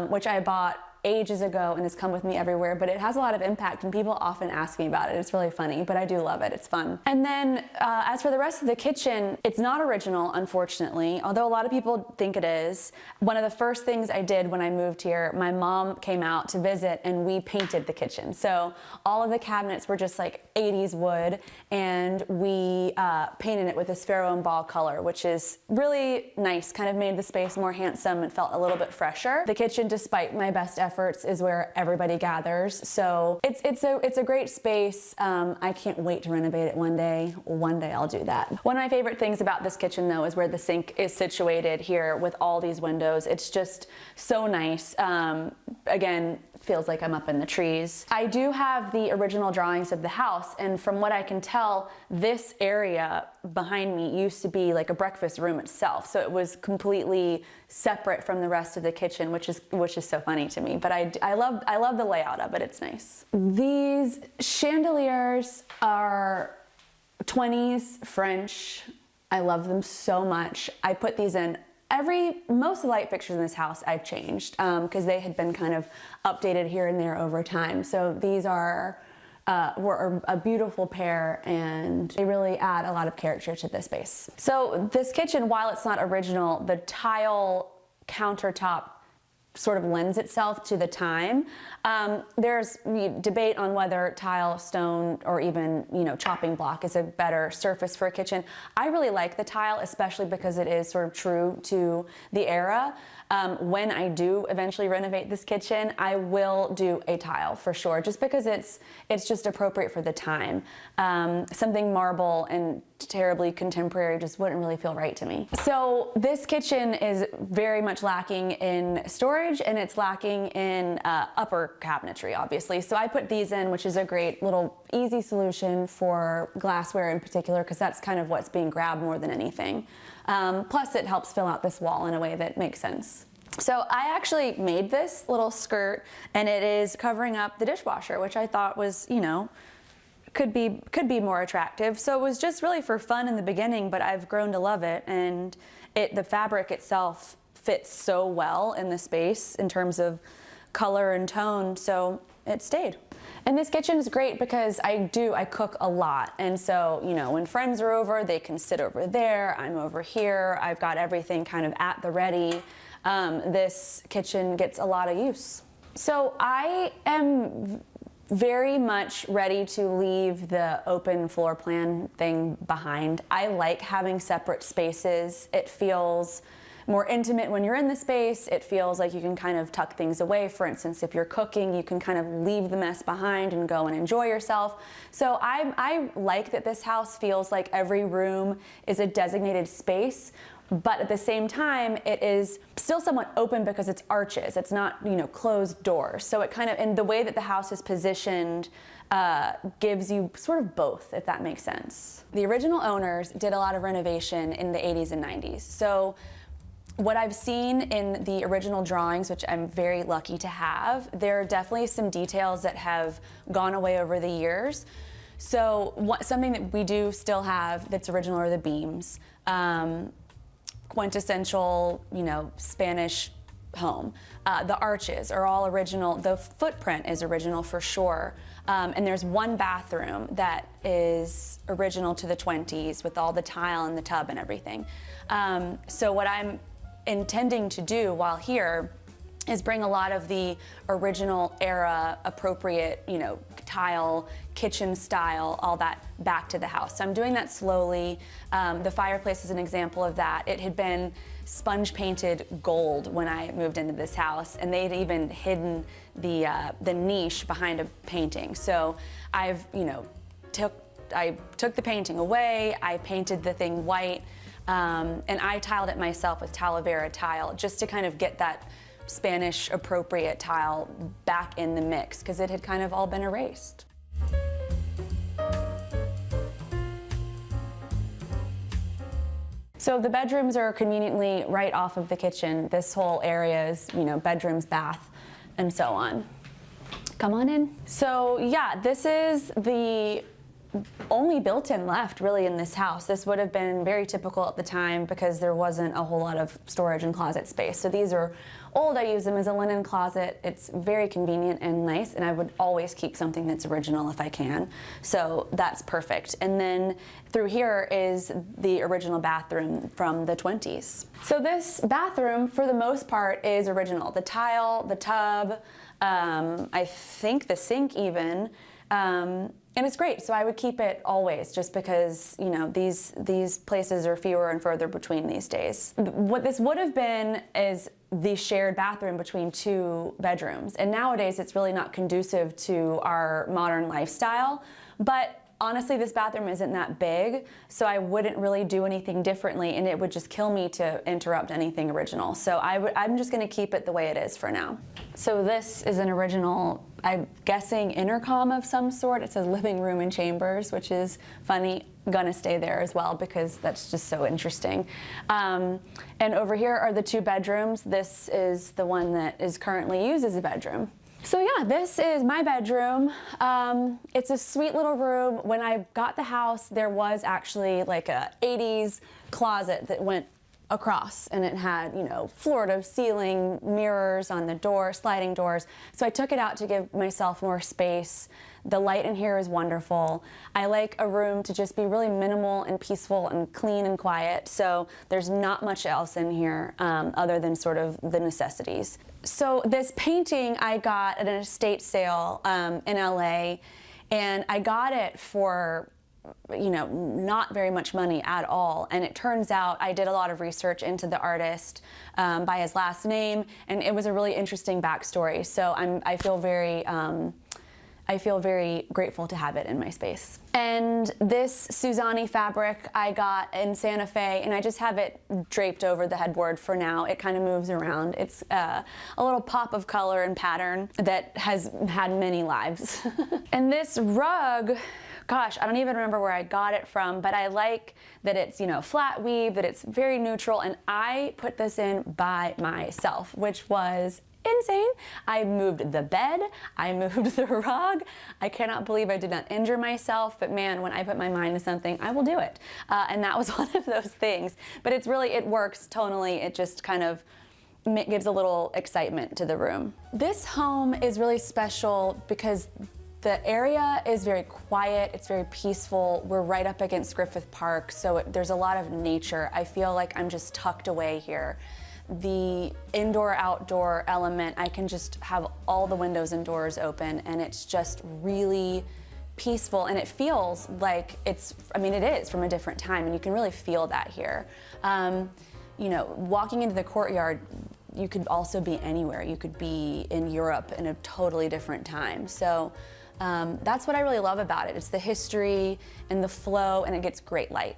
Speaker 3: which I bought ages ago and has come with me everywhere, but it has a lot of impact and people often ask me about it. It's really funny, but I do love it. It's fun. And then as for the rest of the kitchen, it's not original, unfortunately, although a lot of people think it is. One of the first things I did when I moved here, my mom came out to visit and we painted the kitchen. So all of the cabinets were just like 80s wood, and we painted it with this Pharaoh and Ball color, which is really nice, kind of made the space more handsome and felt a little bit fresher. The kitchen, despite my best efforts, is where everybody gathers. So it's a great space. I can't wait to renovate it one day. One day I'll do that. One of my favorite things about this kitchen though is where the sink is situated here with all these windows. It's just so nice. Again, feels like I'm up in the trees. I do have the original drawings of the house, and from what I can tell, this area behind me used to be like a breakfast room itself. So it was completely separate from the rest of the kitchen, which is so funny to me. But I love the layout of it. It's nice. These chandeliers are 20s French. I love them so much. I put these in most of the light fixtures in this house I've changed because they had been kind of updated here and there over time. So these were a beautiful pair, and they really add a lot of character to this space. So this kitchen, while it's not original, the tile countertop sort of lends itself to the time. There's debate on whether tile, stone, or even chopping block is a better surface for a kitchen. I really like the tile, especially because it is sort of true to the era. When I do eventually renovate this kitchen, I will do a tile for sure, just because it's just appropriate for the time. Something marble and terribly contemporary just wouldn't really feel right to me. So this kitchen is very much lacking in storage, and it's lacking in upper cabinetry, obviously. So I put these in, which is a great little easy solution for glassware in particular, because that's kind of what's being grabbed more than anything. Plus it helps fill out this wall in a way that makes sense. So I actually made this little skirt, and it is covering up the dishwasher, which I thought was, could be more attractive. So it was just really for fun in the beginning, but I've grown to love it, and the fabric itself fits so well in the space in terms of color and tone, so it stayed. And this kitchen is great because I cook a lot, and so when friends are over, they can sit over there, I'm over here, I've got everything kind of at the ready. This kitchen gets a lot of use. So I am very much ready to leave the open floor plan thing behind. I like having separate spaces. It feels more intimate when you're in the space. It feels like you can kind of tuck things away. For instance, if you're cooking, you can kind of leave the mess behind and go and enjoy yourself. So I like that this house feels like every room is a designated space, but at the same time, it is still somewhat open because it's arches. It's not, closed doors. So it kind of, and the way that the house is positioned gives you sort of both, if that makes sense. The original owners did a lot of renovation in the 80s and 90s. So what I've seen in the original drawings, which I'm very lucky to have, there are definitely some details that have gone away over the years. So something that we do still have that's original are the beams. Quintessential, Spanish home. The arches are all original. The footprint is original for sure. And there's one bathroom that is original to the 20s with all the tile and the tub and everything. So what I'm intending to do while here is bring a lot of the original era appropriate, tile, kitchen style, all that back to the house. So I'm doing that slowly. The fireplace is an example of that. It had been sponge painted gold when I moved into this house, and they'd even hidden the niche behind a painting. So I took the painting away, I painted the thing white, and I tiled it myself with Talavera tile just to kind of get that Spanish appropriate tile back in the mix because it had kind of all been erased. So the bedrooms are conveniently right off of the kitchen. This whole area is, bedrooms, bath, and so on. Come on in. So yeah, this is the only built-in left really in this house. This would have been very typical at the time because there wasn't a whole lot of storage and closet space. So these are old. I use them as a linen closet. It's very convenient and nice, and I would always keep something that's original if I can. So that's perfect. And then through here is the original bathroom from the 20s. So this bathroom, for the most part, is original. The tile, the tub, I think the sink even, and it's great. So I would keep it always, just because, you know, these places are fewer and further between these days. What this would have been is the shared bathroom between 2 bedrooms. And nowadays it's really not conducive to our modern lifestyle. But honestly, this bathroom isn't that big, so I wouldn't really do anything differently, and it would just kill me to interrupt anything original. So I'm just gonna keep it the way it is for now. So this is an original, I'm guessing, intercom of some sort. It says living room and chambers, which is funny. Gonna stay there as well because that's just so interesting. And over here are the 2 bedrooms. This is the one that is currently used as a bedroom. So yeah, this is my bedroom. It's a sweet little room. When I got the house, there was actually like a 80s closet that went across, and it had, you know, floor to ceiling mirrors on the door, sliding doors. So I took it out to give myself more space. The light in here is wonderful. I like a room to just be really minimal and peaceful and clean and quiet. So there's not much else in here other than sort of the necessities. So this painting I got at an estate sale in LA, and I got it for, you know, not very much money at all. And it turns out I did a lot of research into the artist by his last name, and it was a really interesting backstory. So I feel very grateful to have it in my space. And this Suzani fabric I got in Santa Fe, and I just have it draped over the headboard for now. It kind of moves around. It's a little pop of color and pattern that has had many lives. And this rug, gosh, I don't even remember where I got it from, but I like that it's, you know, flat weave, that it's very neutral, and I put this in by myself, which was insane. I moved the bed, I moved the rug. I cannot believe I did not injure myself, but man, when I put my mind to something, I will do it. And that was one of those things. But it's really, it works tonally. It just kind of gives a little excitement to the room. This home is really special because the area is very quiet, it's very peaceful. We're right up against Griffith Park, so there's a lot of nature. I feel like I'm just tucked away here. The indoor-outdoor element, I can just have all the windows and doors open, and it's just really peaceful, and it feels like it's, I mean, it is from a different time, and you can really feel that here. You know, walking into the courtyard, you could also be anywhere. You could be in Europe in a totally different time. So that's what I really love about it. It's the history and the flow, and it gets great light.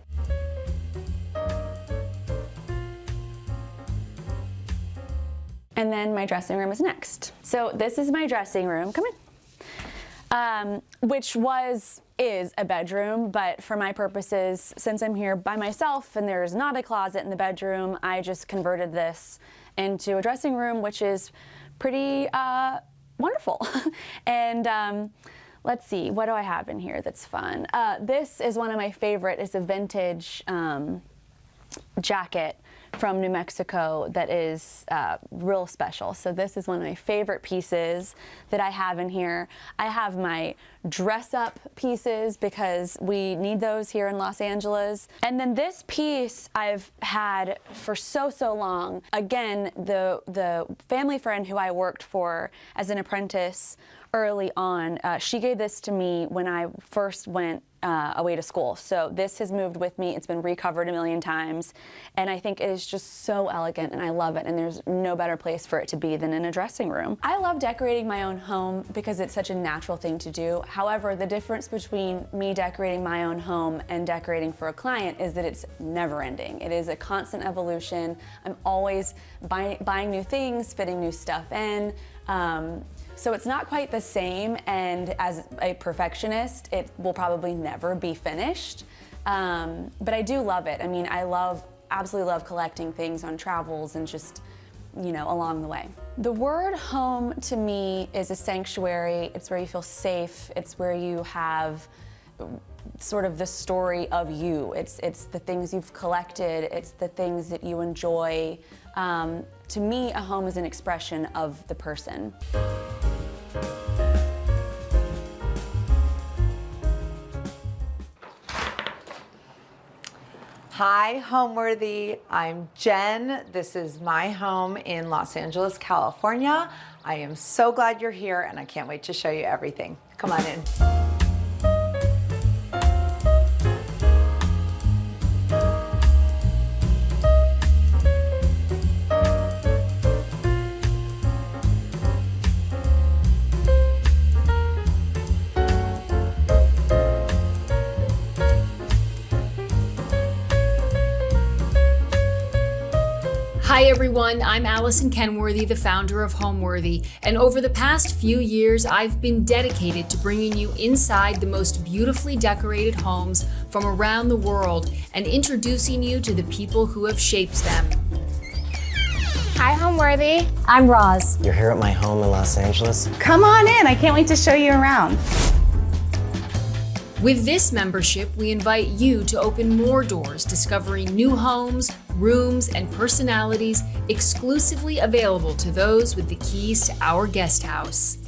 Speaker 3: And then my dressing room is next. So this is my dressing room, come in, which is a bedroom, but for my purposes, since I'm here by myself and there's not a closet in the bedroom, I just converted this into a dressing room, which is pretty wonderful. And let's see, what do I have in here that's fun? This is one of my favorite. It's a vintage jacket from New Mexico that is real special. So this is one of my favorite pieces that I have in here. I have my dress up pieces because we need those here in Los Angeles. And then this piece I've had for so long. Again, the family friend who I worked for as an apprentice early on, she gave this to me when I first went away to school. So this has moved with me. It's been recovered a million times, and I think it is just so elegant, and I love it, and there's no better place for it to be than in a dressing room. I love decorating my own home because it's such a natural thing to do. However, the difference between me decorating my own home and decorating for a client is that it's never ending. It is a constant evolution. I'm always buying new things, fitting new stuff in. So it's not quite the same, and as a perfectionist, it will probably never be finished. But I do love it. I mean, I absolutely love collecting things on travels and just, you know, along the way. The word home to me is a sanctuary. It's where you feel safe. It's where you have sort of the story of you. It's the things you've collected, it's the things that you enjoy. To me, a home is an expression of the person.
Speaker 4: Hi, Homeworthy. I'm Jen. This is my home in Los Angeles, California. I am so glad you're here, and I can't wait to show you everything. Come on in.
Speaker 1: Hi everyone, I'm Allison Kenworthy, the founder of Homeworthy, and over the past few years, I've been dedicated to bringing you inside the most beautifully decorated homes from around the world and introducing you to the people who have shaped them.
Speaker 5: Hi, Homeworthy. I'm Roz.
Speaker 6: You're here at my home in Los Angeles.
Speaker 5: Come on in. I can't wait to show you around.
Speaker 1: With this membership, we invite you to open more doors, discovering new homes, rooms, and personalities exclusively available to those with the keys to our guest house.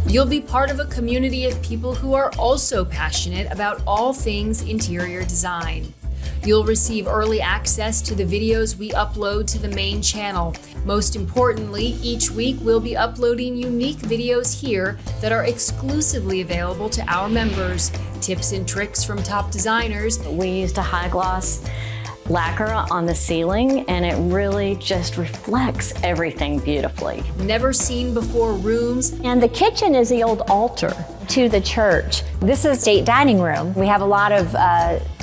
Speaker 1: You'll be part of a community of people who are also passionate about all things interior design. You'll receive early access to the videos we upload to the main channel. Most importantly, each week we'll be uploading unique videos here that are exclusively available to our members. Tips and tricks from top designers.
Speaker 7: We used a high gloss lacquer on the ceiling, and it really just reflects everything beautifully.
Speaker 1: Never seen before rooms.
Speaker 8: And the kitchen is the old altar to the church. This is state dining room. We have a lot of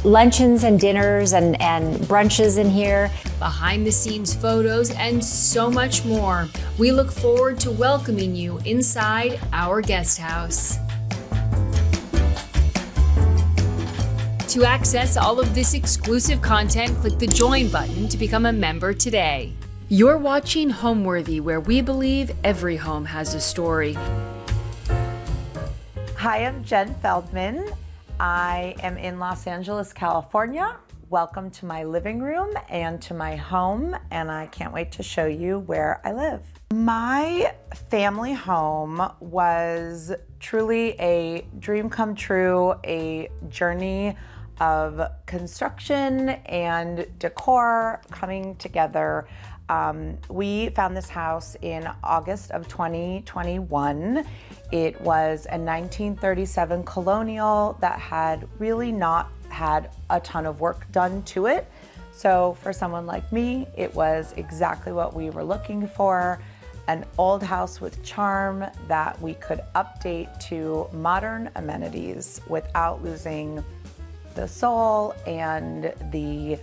Speaker 8: luncheons and dinners and brunches in here.
Speaker 1: Behind the scenes photos and so much more. We look forward to welcoming you inside our guest house. To access all of this exclusive content, click the join button to become a member today. You're watching Homeworthy, where we believe every home has a story.
Speaker 4: Hi, I'm Jenn Feldman. I am in Los Angeles, California. Welcome to my living room and to my home, and I can't wait to show you where I live. My family home was truly a dream come true, a journey of construction and decor coming together. We found this house in August of 2021. It was a 1937 colonial that had really not had a ton of work done to it. So for someone like me, it was exactly what we were looking for. An old house with charm that we could update to modern amenities without losing the soul and the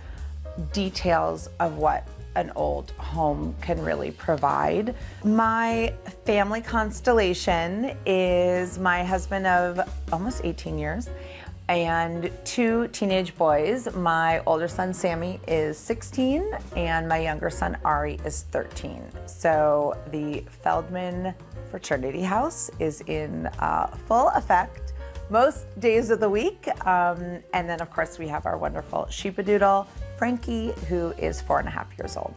Speaker 4: details of what an old home can really provide. My family constellation is my husband of almost 18 years and two teenage boys. My older son Sammy is 16 and my younger son Ari is 13. So the Feldman fraternity house is in full effect most days of the week. And then of course we have our wonderful sheepadoodle, Frankie, who is 4.5 years old.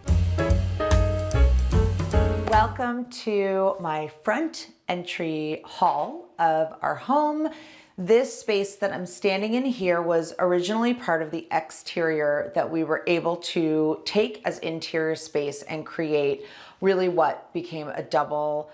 Speaker 4: Welcome to my front entry hall of our home. This space that I'm standing in here was originally part of the exterior that we were able to take as interior space and create really what became a double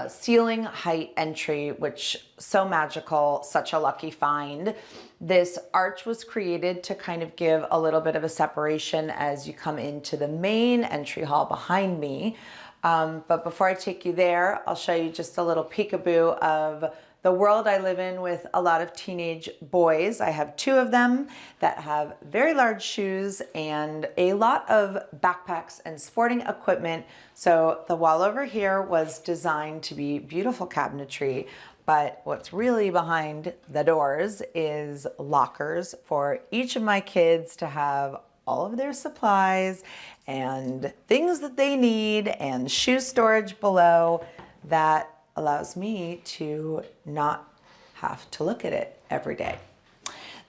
Speaker 4: ceiling height entry, which so magical, such a lucky find. This arch was created to kind of give a little bit of a separation as you come into the main entry hall behind me. But before I take you there, I'll show you just a little peekaboo of the world I live in with a lot of teenage boys. I have two of them that have very large shoes and a lot of backpacks and sporting equipment. So the wall over here was designed to be beautiful cabinetry, but what's really behind the doors is lockers for each of my kids to have all of their supplies and things that they need, and shoe storage below that allows me to not have to look at it every day.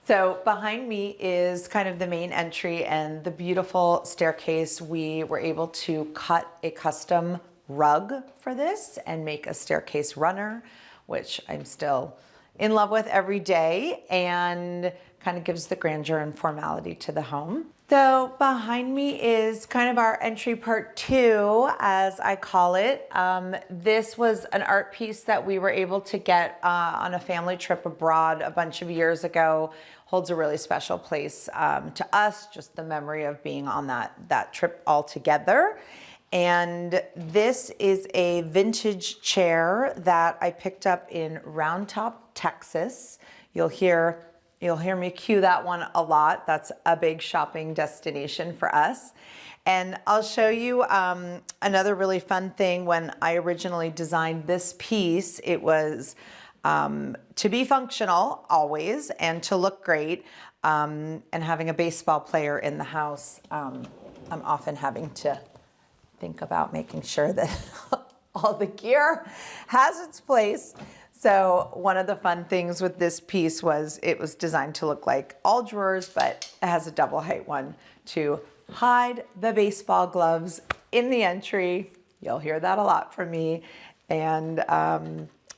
Speaker 4: So behind me is kind of the main entry and the beautiful staircase. We were able to cut a custom rug for this and make a staircase runner, which I'm still in love with every day, and kind of gives the grandeur and formality to the home. So behind me is kind of our entry part 2, as I call it. This was an art piece that we were able to get on a family trip abroad a bunch of years ago. Holds a really special place to us, just the memory of being on that trip all together. And this is a vintage chair that I picked up in Round Top, Texas. You'll hear me cue that one a lot. That's a big shopping destination for us. And I'll show you another really fun thing. When I originally designed this piece, it was to be functional always and to look great. And having a baseball player in the house, I'm often having to think about making sure that all the gear has its place. So one of the fun things with this piece was it was designed to look like all drawers, but it has a double height one to hide the baseball gloves in the entry. You'll hear that a lot from me. And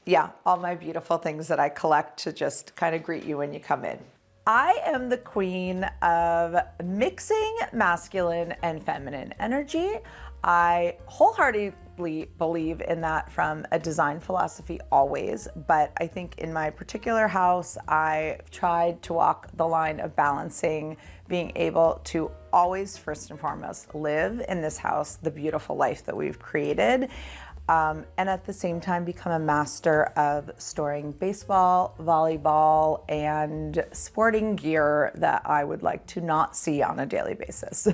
Speaker 4: yeah, all my beautiful things that I collect to just kind of greet you when you come in. I am the queen of mixing masculine and feminine energy. I wholeheartedly believe in that from a design philosophy always, but I think in my particular house, I tried to walk the line of balancing being able to always, first and foremost, live in this house the beautiful life that we've created, and at the same time become a master of storing baseball, volleyball, and sporting gear that I would like to not see on a daily basis.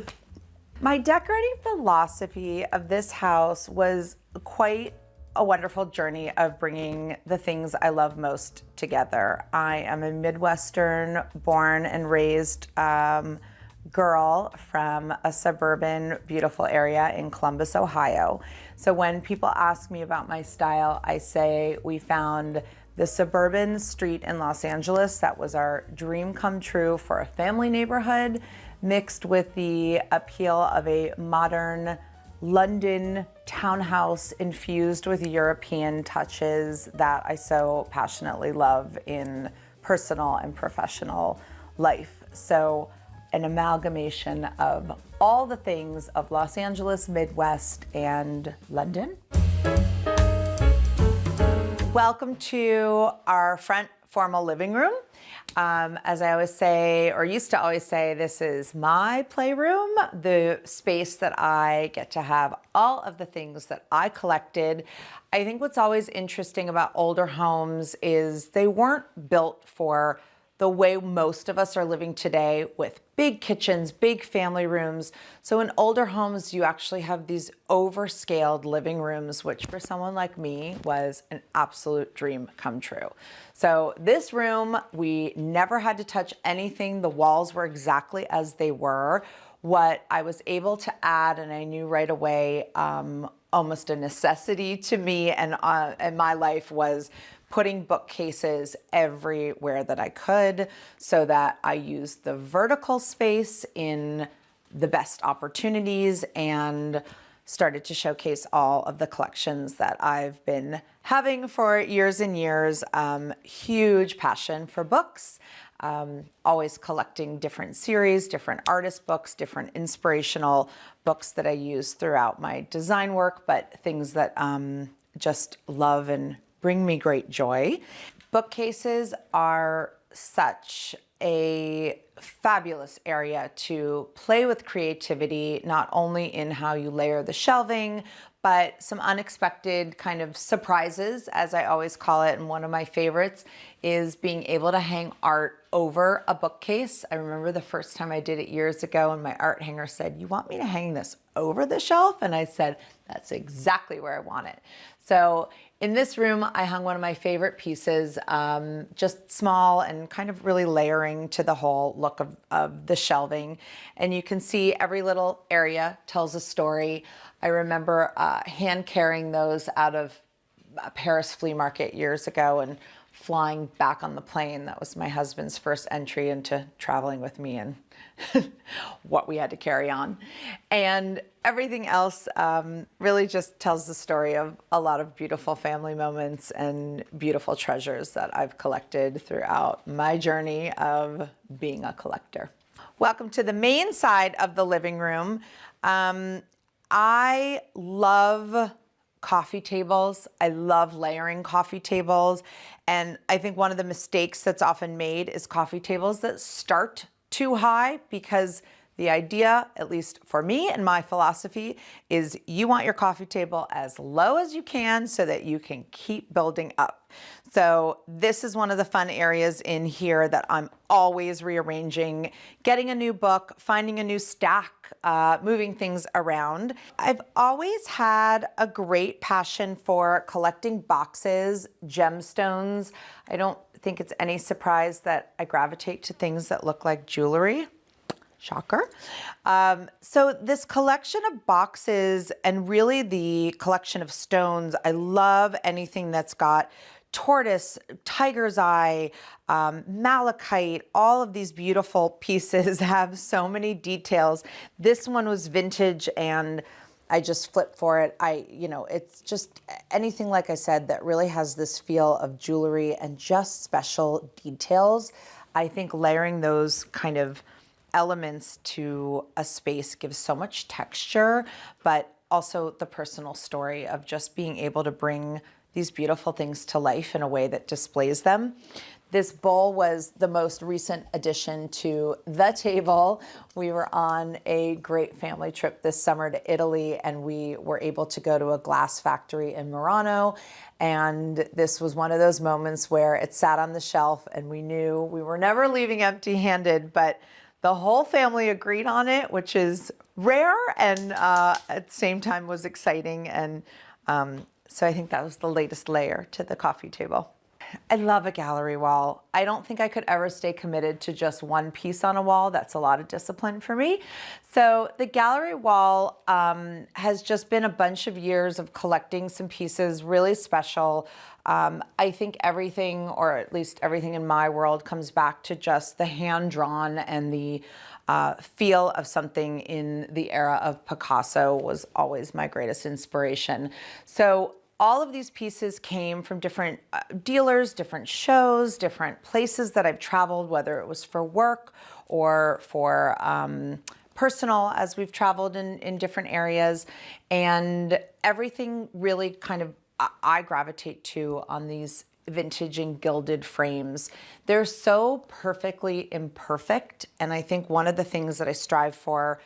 Speaker 4: My decorating philosophy of this house was quite a wonderful journey of bringing the things I love most together. I am a Midwestern born and raised girl from a suburban, beautiful area in Columbus, Ohio. So when people ask me about my style, I say we found the suburban street in Los Angeles that was our dream come true for a family neighborhood, mixed with the appeal of a modern London townhouse infused with European touches that I so passionately love in personal and professional life. So an amalgamation of all the things of Los Angeles, Midwest, and London. Welcome to our front formal living room. As I always say, or used to always say, this is my playroom, the space that I get to have all of the things that I collected. I think what's always interesting about older homes is they weren't built for the way most of us are living today, with big kitchens, big family rooms. So in older homes, you actually have these overscaled living rooms, which for someone like me was an absolute dream come true. So this room, we never had to touch anything. The walls were exactly as they were. What I was able to add, and I knew right away, almost a necessity to me and my life, was putting bookcases everywhere that I could so that I used the vertical space in the best opportunities and started to showcase all of the collections that I've been having for years and years. Huge passion for books, always collecting different series, different artist books, different inspirational books that I use throughout my design work, but things that just love and bring me great joy. Bookcases are such a fabulous area to play with creativity, not only in how you layer the shelving, but some unexpected kind of surprises, as I always call it. And one of my favorites is being able to hang art over a bookcase. I remember the first time I did it years ago, and my art hanger said, "You want me to hang this over the shelf?" And I said, "That's exactly where I want it." So in this room, I hung one of my favorite pieces, just small and kind of really layering to the whole look of the shelving. And you can see every little area tells a story. I remember hand carrying those out of a Paris flea market years ago and flying back on the plane. That was my husband's first entry into traveling with me and what we had to carry on. And everything else really just tells the story of a lot of beautiful family moments and beautiful treasures that I've collected throughout my journey of being a collector. Welcome to the main side of the living room. I love coffee tables. I love layering coffee tables. And I think one of the mistakes that's often made is coffee tables that start too high, because the idea, at least for me and my philosophy, is you want your coffee table as low as you can so that you can keep building up. So this is one of the fun areas in here that I'm always rearranging, getting a new book, finding a new stack, moving things around. I've always had a great passion for collecting boxes, gemstones. I don't think it's any surprise that I gravitate to things that look like jewelry. Shocker. So this collection of boxes and really the collection of stones, I love anything that's got tortoise, tiger's eye, malachite, all of these beautiful pieces have so many details. This one was vintage and I just flipped for it. It's just anything, like I said, that really has this feel of jewelry and just special details. I think layering those kind of elements to a space gives so much texture, but also the personal story of just being able to bring these beautiful things to life in a way that displays them. This bowl was the most recent addition to the table. We were on a great family trip this summer to Italy, and we were able to go to a glass factory in Murano. And this was one of those moments where it sat on the shelf and we knew we were never leaving empty-handed, but the whole family agreed on it, which is rare and at the same time was exciting. And so I think that was the latest layer to the coffee table. I love a gallery wall. I don't think I could ever stay committed to just one piece on a wall. That's a lot of discipline for me. So the gallery wall has just been a bunch of years of collecting some pieces really special. I think everything, or at least everything in my world, comes back to just the hand-drawn and the feel of something in the era of Picasso was always my greatest inspiration. So all of these pieces came from different dealers, different shows, different places that I've traveled, whether it was for work or for personal, as we've traveled in different areas. And everything really kind of I gravitate to on these vintage and gilded frames. They're so perfectly imperfect. And I think one of the things that I strive for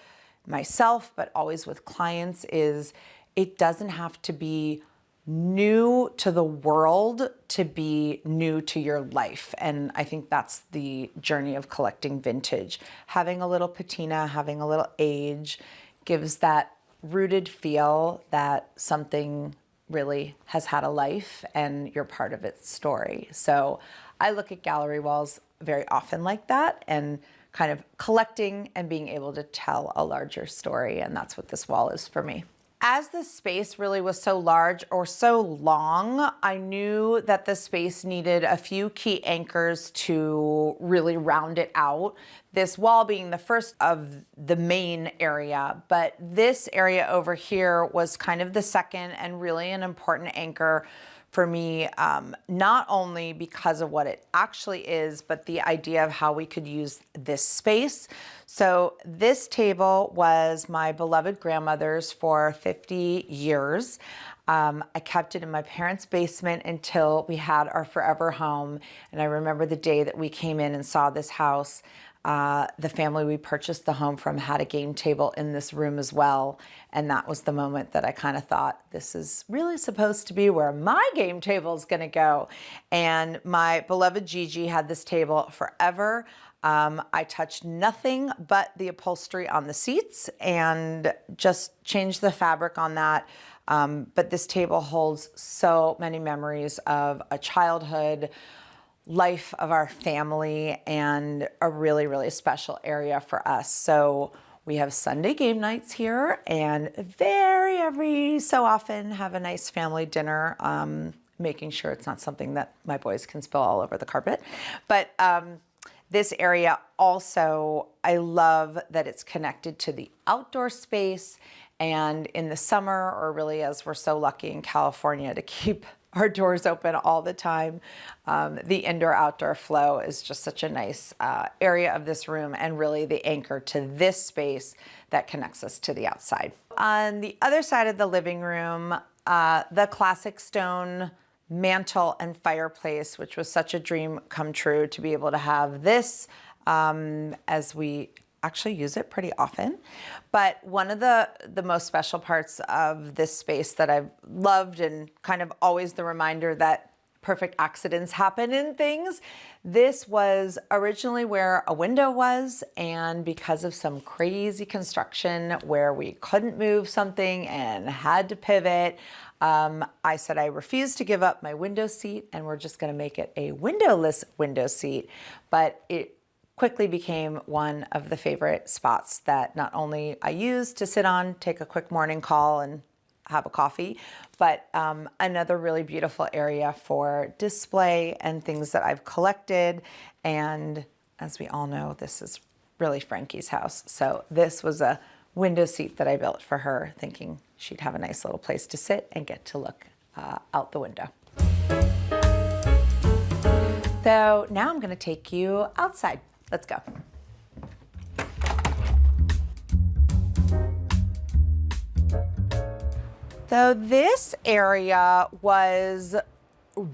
Speaker 4: myself, but always with clients, is it doesn't have to be new to the world to be new to your life. And I think that's the journey of collecting vintage. Having a little patina, having a little age gives that rooted feel that something really has had a life and you're part of its story. So I look at gallery walls very often like that, and kind of collecting and being able to tell a larger story. And that's what this wall is for me. As the space really was so large or so long, I knew that the space needed a few key anchors to really round it out. This wall being the first of the main area, but this area over here was kind of the second and really an important anchor for me, not only because of what it actually is, but the idea of how we could use this space. So this table was my beloved grandmother's for 50 years. I kept it in my parents' basement until we had our forever home. And I remember the day that we came in and saw this house. The family we purchased the home from had a game table in this room as well. And that was the moment that I kind of thought, this is really supposed to be where my game table is going to go. And my beloved Gigi had this table forever. I touched nothing but the upholstery on the seats and just changed the fabric on that. But this table holds so many memories of a childhood, life of our family, and a really, really special area for us. So we have Sunday game nights here, and every so often have a nice family dinner. making sure it's not something that my boys can spill all over the carpet. But this area also, I love that it's connected to the outdoor space. And in the summer, or really as we're so lucky in California to keep our doors open all the time, the indoor-outdoor flow is just such a nice area of this room, and really the anchor to this space that connects us to the outside. On the other side of the living room, the classic stone mantle and fireplace, which was such a dream come true to be able to have this, as we actually use it pretty often. But one of the most special parts of this space that I've loved, and kind of always the reminder that perfect accidents happen in things, this was originally where a window was, and because of some crazy construction where we couldn't move something and had to pivot, I said I refuse to give up my window seat, and we're just gonna make it a windowless window seat. But it quickly became one of the favorite spots that not only I use to sit on, take a quick morning call and have a coffee, but another really beautiful area for display and things that I've collected. And as we all know, this is really Frankie's house. So this was a window seat that I built for her, thinking she'd have a nice little place to sit and get to look out the window. So now I'm gonna take you outside. Let's go. So this area was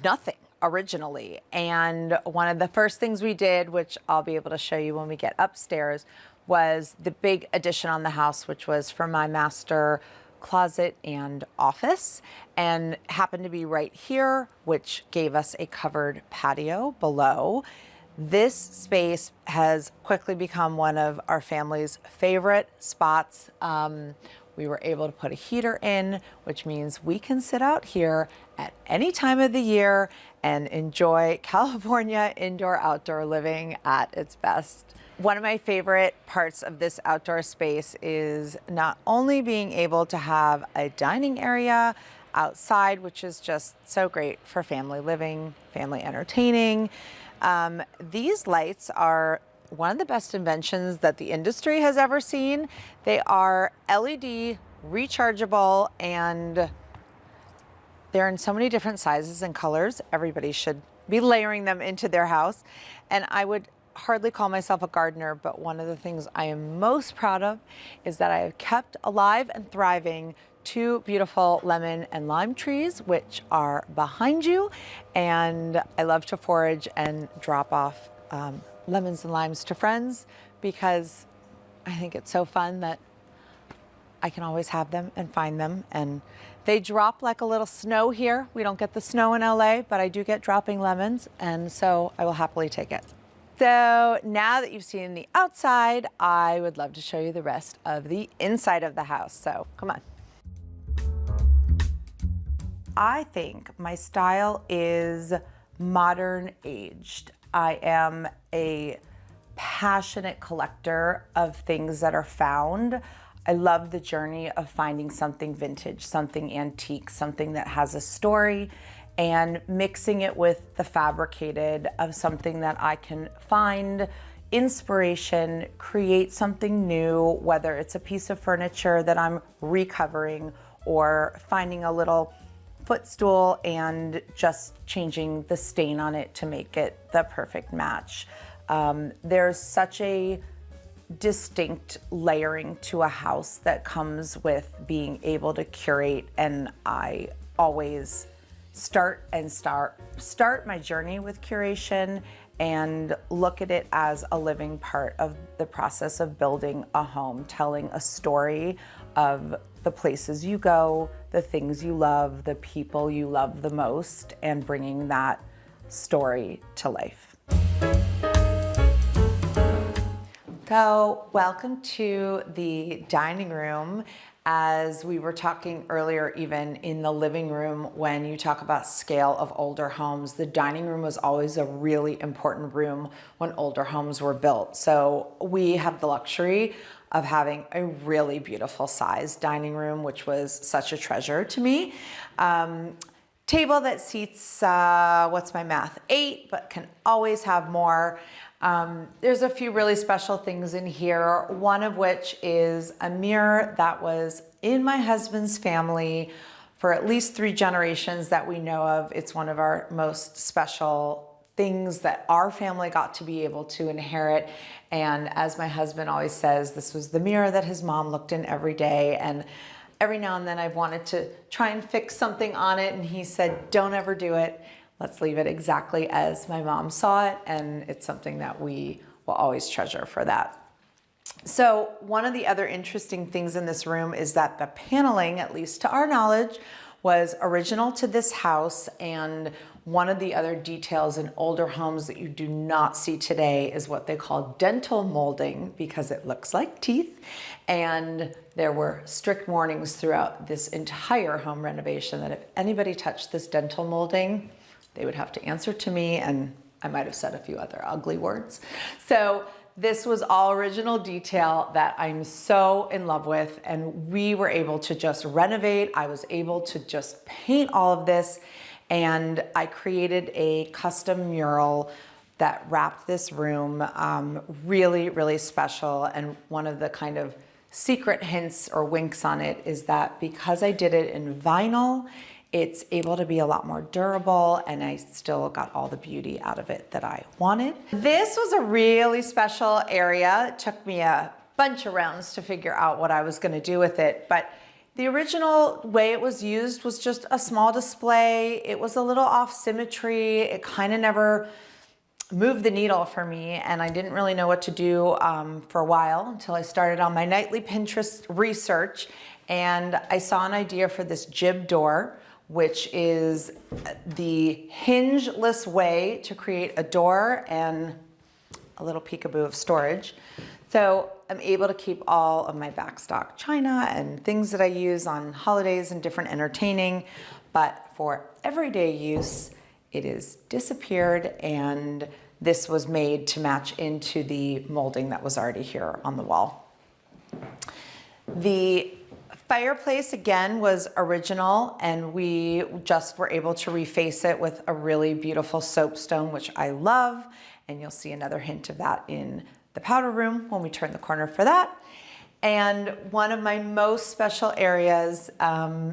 Speaker 4: nothing originally. And one of the first things we did, which I'll be able to show you when we get upstairs, was the big addition on the house, which was for my master closet and office, and happened to be right here, which gave us a covered patio below. This space has quickly become one of our family's favorite spots. We were able to put a heater in, which means we can sit out here at any time of the year and enjoy California indoor-outdoor living at its best. One of my favorite parts of this outdoor space is not only being able to have a dining area outside, which is just so great for family living, family entertaining. These lights are one of the best inventions that the industry has ever seen. They are LED, rechargeable, and they're in so many different sizes and colors. Everybody should be layering them into their house. And I would hardly call myself a gardener, but one of the things I am most proud of is that I have kept alive and thriving 2 beautiful lemon and lime trees, which are behind you. And I love to forage and drop off lemons and limes to friends, because I think it's so fun that I can always have them and find them. And they drop like a little snow here. We don't get the snow in LA, but I do get dropping lemons, and so I will happily take it. So now that you've seen the outside, I would love to show you the rest of the inside of the house. So come on. I think my style is modern aged. I am a passionate collector of things that are found. I love the journey of finding something vintage, something antique, something that has a story, and mixing it with the fabricated of something that I can find inspiration, create something new, whether it's a piece of furniture that I'm recovering or finding a little footstool and just changing the stain on it to make it the perfect match. There's such a distinct layering to a house that comes with being able to curate, and I always start my journey with curation and look at it as a living part of the process of building a home, telling a story of the places you go, the things you love, the people you love the most, and bringing that story to life. So, welcome to the dining room. As we were talking earlier, even in the living room, when you talk about scale of older homes, the dining room was always a really important room when older homes were built. So we have the luxury of having a really beautiful sized dining room, which was such a treasure to me. table that seats, what's my math, 8, but can always have more. There's a few really special things in here, one of which is a mirror that was in my husband's family for at least 3 generations that we know of. It's one of our most special things that our family got to be able to inherit. And as my husband always says, this was the mirror that his mom looked in every day. And every now and then I've wanted to try and fix something on it, and he said, don't ever do it. Let's leave it exactly as my mom saw it, and it's something that we will always treasure for that. So one of the other interesting things in this room is that the paneling, at least to our knowledge, was original to this house, and one of the other details in older homes that you do not see today is what they call dental molding, because it looks like teeth. And there were strict warnings throughout this entire home renovation that if anybody touched this dental molding, they would have to answer to me, and I might have said a few other ugly words. So this was all original detail that I'm so in love with, and we were able to just renovate. I was able to just paint all of this, and I created a custom mural that wrapped this room really, really special. And one of the kind of secret hints or winks on it is that because I did it in vinyl, it's able to be a lot more durable, and I still got all the beauty out of it that I wanted. This was a really special area. It took me a bunch of rounds to figure out what I was going to do with it, but the original way it was used was just a small display. It was a little off symmetry. It kind of never moved the needle for me, and I didn't really know what to do for a while until I started on my nightly Pinterest research, and I saw an idea for this jib door, which is the hingeless way to create a door and a little peekaboo of storage. So I'm able to keep all of my backstock china and things that I use on holidays and different entertaining, but for everyday use, it is disappeared, and this was made to match into the molding that was already here on the wall. The fireplace, again, was original, and we just were able to reface it with a really beautiful soapstone, which I love, and you'll see another hint of that in the powder room when we turn the corner for that. And one of my most special areas,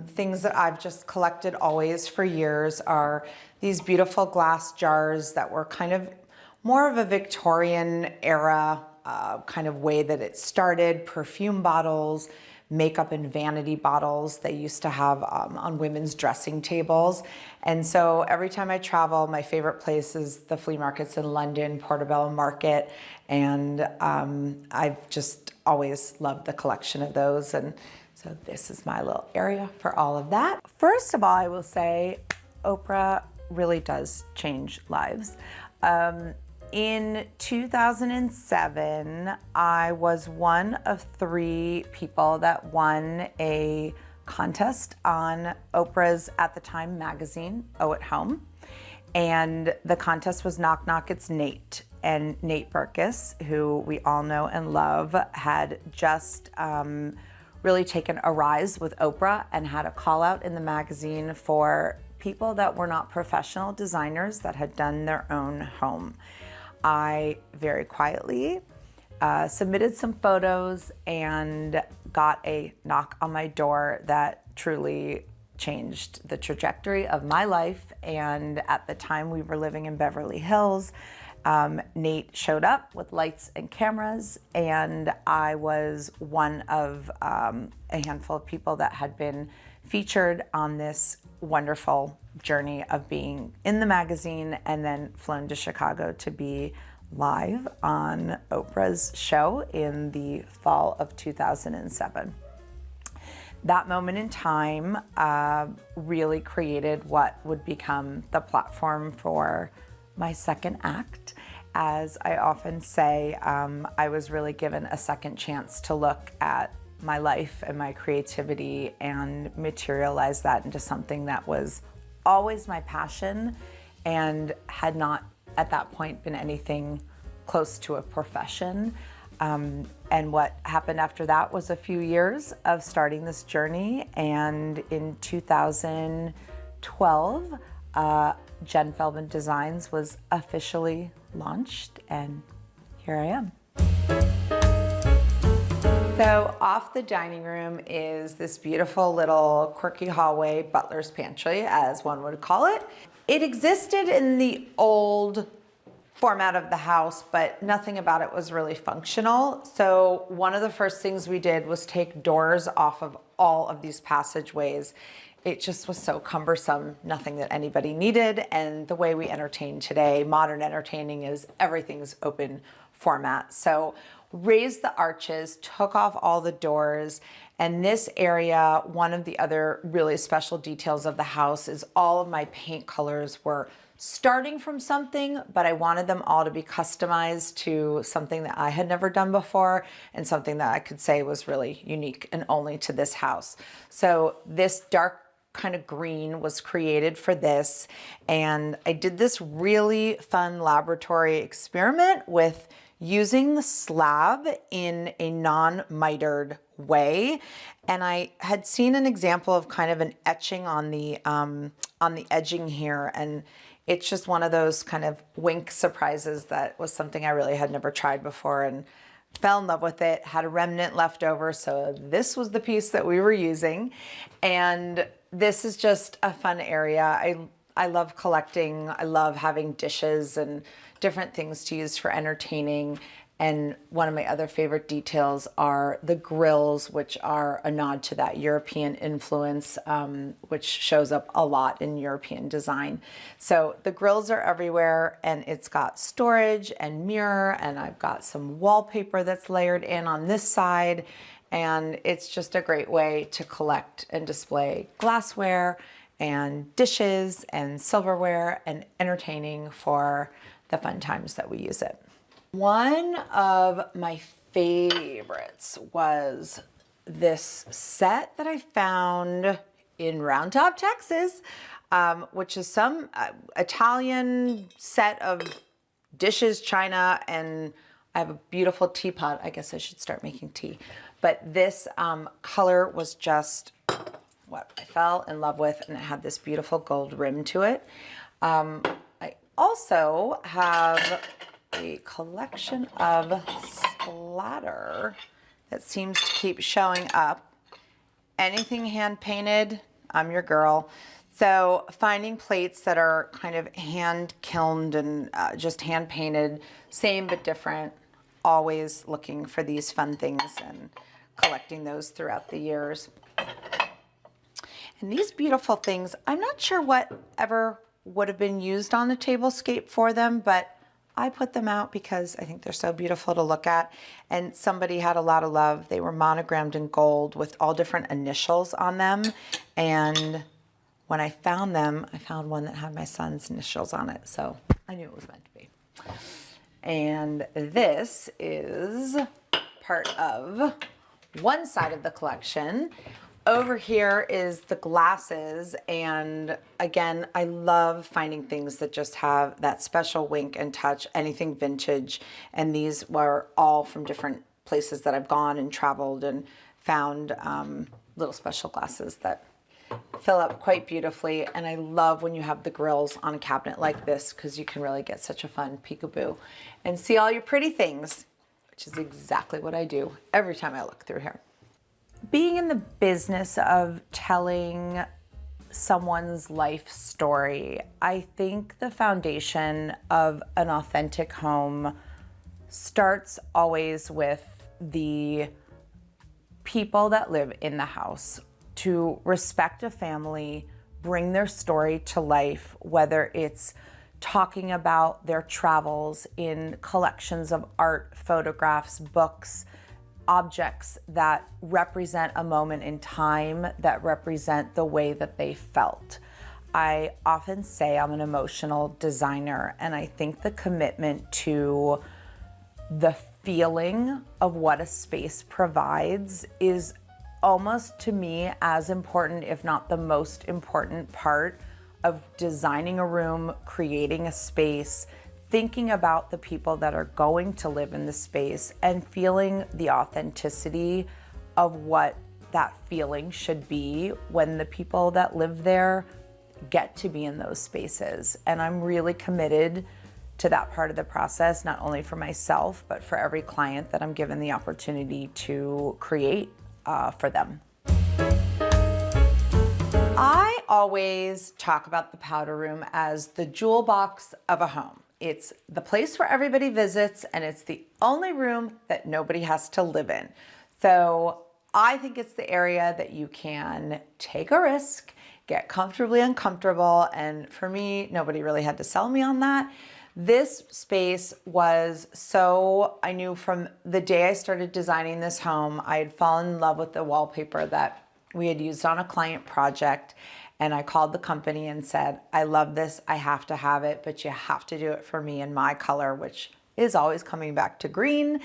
Speaker 4: things that I've just collected always for years, are these beautiful glass jars that were kind of more of a Victorian era kind of way that it started. Perfume bottles, makeup and vanity bottles they used to have on women's dressing tables. And so every time I travel, my favorite place is the flea markets in London, Portobello Market, and I've just always loved the collection of those. And so this is my little area for all of that. First of all, I will say Oprah really does change lives. In 2007, I was one of 3 people that won a contest on Oprah's, at the time, magazine, Oh at Home. And the contest was Knock Knock, It's Nate. And Nate Berkus, who we all know and love, had just really taken a rise with Oprah and had a call out in the magazine for people that were not professional designers that had done their own home. I very quietly submitted some photos and got a knock on my door that truly changed the trajectory of my life. And at the time we were living in Beverly Hills, Nate showed up with lights and cameras, and I was one of a handful of people that had been featured on this wonderful journey of being in the magazine and then flown to Chicago to be live on Oprah's show in the fall of 2007. That moment in time really created what would become the platform for my second act. As I often say, I was really given a second chance to look at my life and my creativity and materialize that into something that was always my passion and had not at that point been anything close to a profession. And what happened after that was a few years of starting this journey. And in 2012, 2012, Jenn Feldman Designs was officially launched, and here I am. So off the dining room is this beautiful little quirky hallway, butler's pantry, as one would call it. It existed in the old format of the house, but nothing about it was really functional. So one of the first things we did was take doors off of all of these passageways. It just was so cumbersome, nothing that anybody needed. And the way we entertain today, modern entertaining, is everything's open format. So raised the arches, took off all the doors, and this area, one of the other really special details of the house is all of my paint colors were starting from something, but I wanted them all to be customized to something that I had never done before and something that I could say was really unique and only to this house. So this dark kind of green was created for this, and I did this really fun laboratory experiment with using the slab in a non-mitered way. And I had seen an example of kind of an etching on the edging here, and it's just one of those kind of wink surprises that was something I really had never tried before and fell in love with it, had a remnant left over, so this was the piece that we were using. And this is just a fun area. I love collecting. I love having dishes and different things to use for entertaining. And one of my other favorite details are the grills, which are a nod to that European influence, which shows up a lot in European design. So the grills are everywhere, and it's got storage and mirror, and I've got some wallpaper that's layered in on this side. And it's just a great way to collect and display glassware and dishes and silverware and entertaining for the fun times that we use it. One of my favorites was this set that I found in Round Top, Texas, which is some Italian set of dishes, china, and I have a beautiful teapot. I guess I should start making tea. But this color was just what I fell in love with, and it had this beautiful gold rim to it. I also have a collection of splatter that seems to keep showing up. Anything hand painted, I'm your girl. So finding plates that are kind of hand kilned and just hand painted, same but different, always looking for these fun things and collecting those throughout the years. And these beautiful things, I'm not sure what ever would have been used on the tablescape for them, but I put them out because I think they're so beautiful to look at. And somebody had a lot of love. They were monogrammed in gold with all different initials on them. And when I found them, I found one that had my son's initials on it. So I knew it was meant to be. And this is part of one side of the collection. Over here is the glasses, and again, I love finding things that just have that special wink and touch, anything vintage, and these were all from different places that I've gone and traveled and found little special glasses that fill up quite beautifully. And I love when you have the grills on a cabinet like this, because you can really get such a fun peekaboo and see all your pretty things, which is exactly what I do every time I look through here. Being in the business of telling someone's life story, I think the foundation of an authentic home starts always with the people that live in the house. To respect a family, bring their story to life, whether it's talking about their travels in collections of art, photographs, books, objects that represent a moment in time, that represent the way that they felt. I often say I'm an emotional designer, and I think the commitment to the feeling of what a space provides is almost, to me, as important, if not the most important part of designing a room, creating a space, thinking about the people that are going to live in the space, and feeling the authenticity of what that feeling should be when the people that live there get to be in those spaces. And I'm really committed to that part of the process, not only for myself, but for every client that I'm given the opportunity to create for them. I always talk about the powder room as the jewel box of a home. It's the place where everybody visits, and it's the only room that nobody has to live in. So I think it's the area that you can take a risk, get comfortably uncomfortable, and for me, nobody really had to sell me on that. This space was so, I knew from the day I started designing this home, I had fallen in love with the wallpaper that we had used on a client project. And I called the company and said, I love this, I have to have it, but you have to do it for me in my color, which is always coming back to green.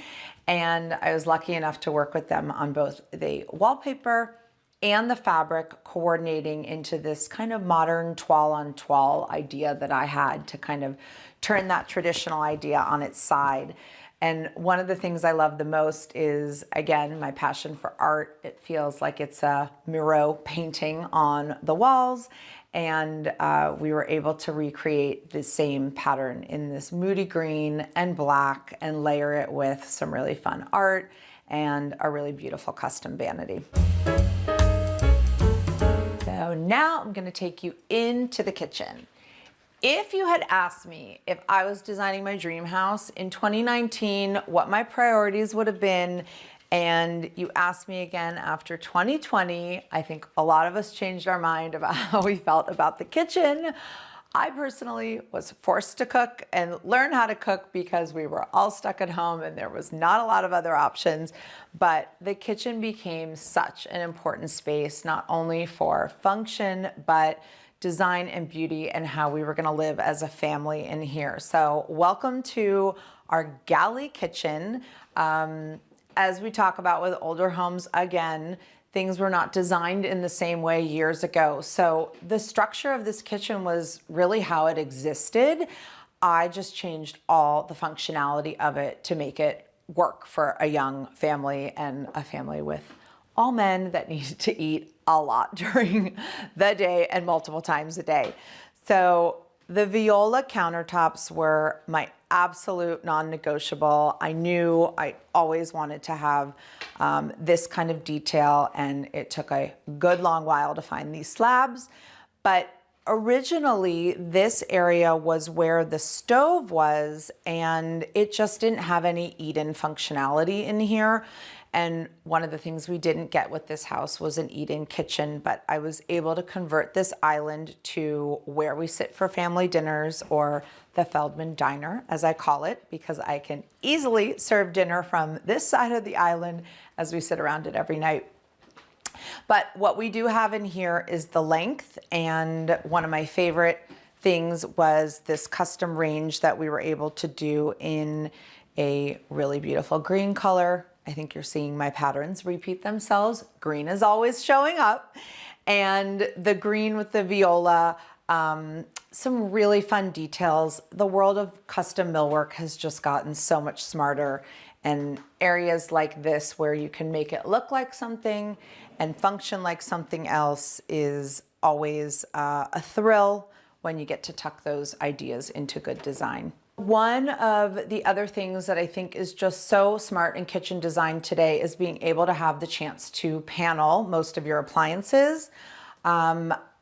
Speaker 4: And I was lucky enough to work with them on both the wallpaper and the fabric, coordinating into this kind of modern toile on toile idea that I had to kind of turn that traditional idea on its side. And one of the things I love the most is, again, my passion for art. It feels like it's a Miro painting on the walls. And we were able to recreate the same pattern in this moody green and black and layer it with some really fun art and a really beautiful custom vanity. So now I'm gonna take you into the kitchen. If you had asked me if I was designing my dream house in 2019, what my priorities would have been, and you asked me again after 2020, I think a lot of us changed our mind about how we felt about the kitchen. I personally was forced to cook and learn how to cook because we were all stuck at home and there was not a lot of other options. But the kitchen became such an important space, not only for function, but design and beauty and how we were gonna live as a family in here. So welcome to our galley kitchen. As we talk about with older homes, again, things were not designed in the same way years ago. So the structure of this kitchen was really how it existed. I just changed all the functionality of it to make it work for a young family and a family with all men that needed to eat a lot during the day and multiple times a day. So the viola countertops were my absolute non-negotiable. I knew I always wanted to have this kind of detail, and it took a good long while to find these slabs. But originally, this area was where the stove was, and it just didn't have any eat-in functionality in here. And one of the things we didn't get with this house was an eat-in kitchen, but I was able to convert this island to where we sit for family dinners, or the Feldman diner, as I call it, because I can easily serve dinner from this side of the island as we sit around it every night. But what we do have in here is the length, and one of my favorite things was this custom range that we were able to do in a really beautiful green color. I think you're seeing my patterns repeat themselves. Green is always showing up. And the green with the viola, some really fun details. The world of custom millwork has just gotten so much smarter, and areas like this where you can make it look like something and function like something else is always a thrill when you get to tuck those ideas into good design. One of the other things that I think is just so smart in kitchen design today is being able to have the chance to panel most of your appliances.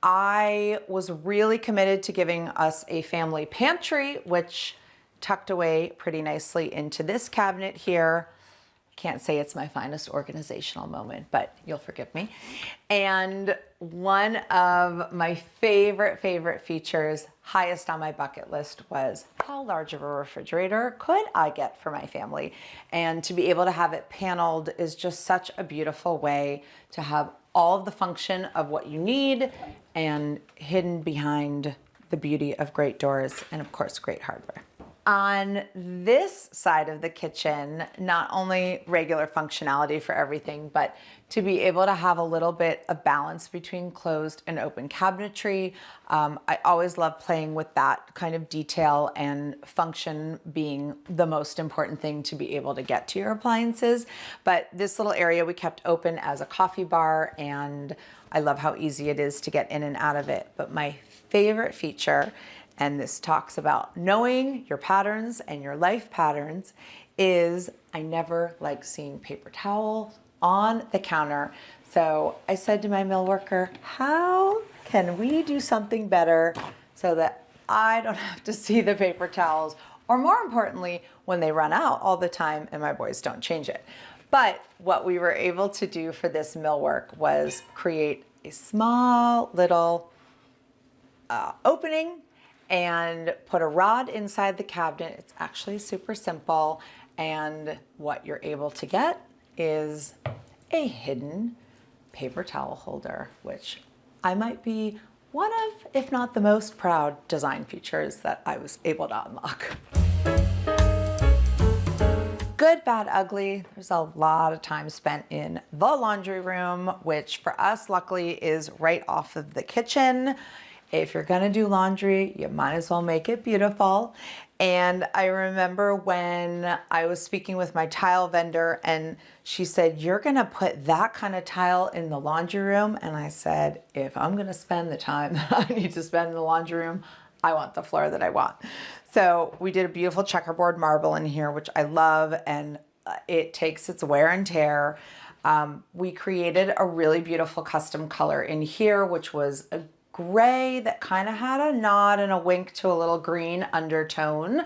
Speaker 4: I was really committed to giving us a family pantry, which tucked away pretty nicely into this cabinet here. Can't say it's my finest organizational moment, but you'll forgive me. And one of my favorite features, highest on my bucket list, was how large of a refrigerator could I get for my family? And to be able to have it paneled is just such a beautiful way to have all of the function of what you need and hidden behind the beauty of great doors and, of course, great hardware. On this side of the kitchen, not only regular functionality for everything, but to be able to have a little bit of balance between closed and open cabinetry. I always love playing with that kind of detail, and function being the most important thing to be able to get to your appliances. But this little area we kept open as a coffee bar, and I love how easy it is to get in and out of it. But my favorite feature, and this talks about knowing your patterns and your life patterns, is I never like seeing paper towels on the counter. So I said to my mill worker, how can we do something better so that I don't have to see the paper towels, or more importantly, when they run out all the time and my boys don't change it. But what we were able to do for this millwork was create a small little opening and put a rod inside the cabinet. It's actually super simple. And what you're able to get is a hidden paper towel holder, which I might be one of, if not the most proud design features that I was able to unlock. Good, bad, ugly. There's a lot of time spent in the laundry room, which for us, luckily, is right off of the kitchen. If you're gonna do laundry, you might as well make it beautiful. And I remember when I was speaking with my tile vendor and she said, you're gonna put that kind of tile in the laundry room? And I said, if I'm gonna spend the time that I need to spend in the laundry room, I want the floor that I want. So we did a beautiful checkerboard marble in here, which I love, and it takes its wear and tear. We created a really beautiful custom color in here, which was a gray that kind of had a nod and a wink to a little green undertone.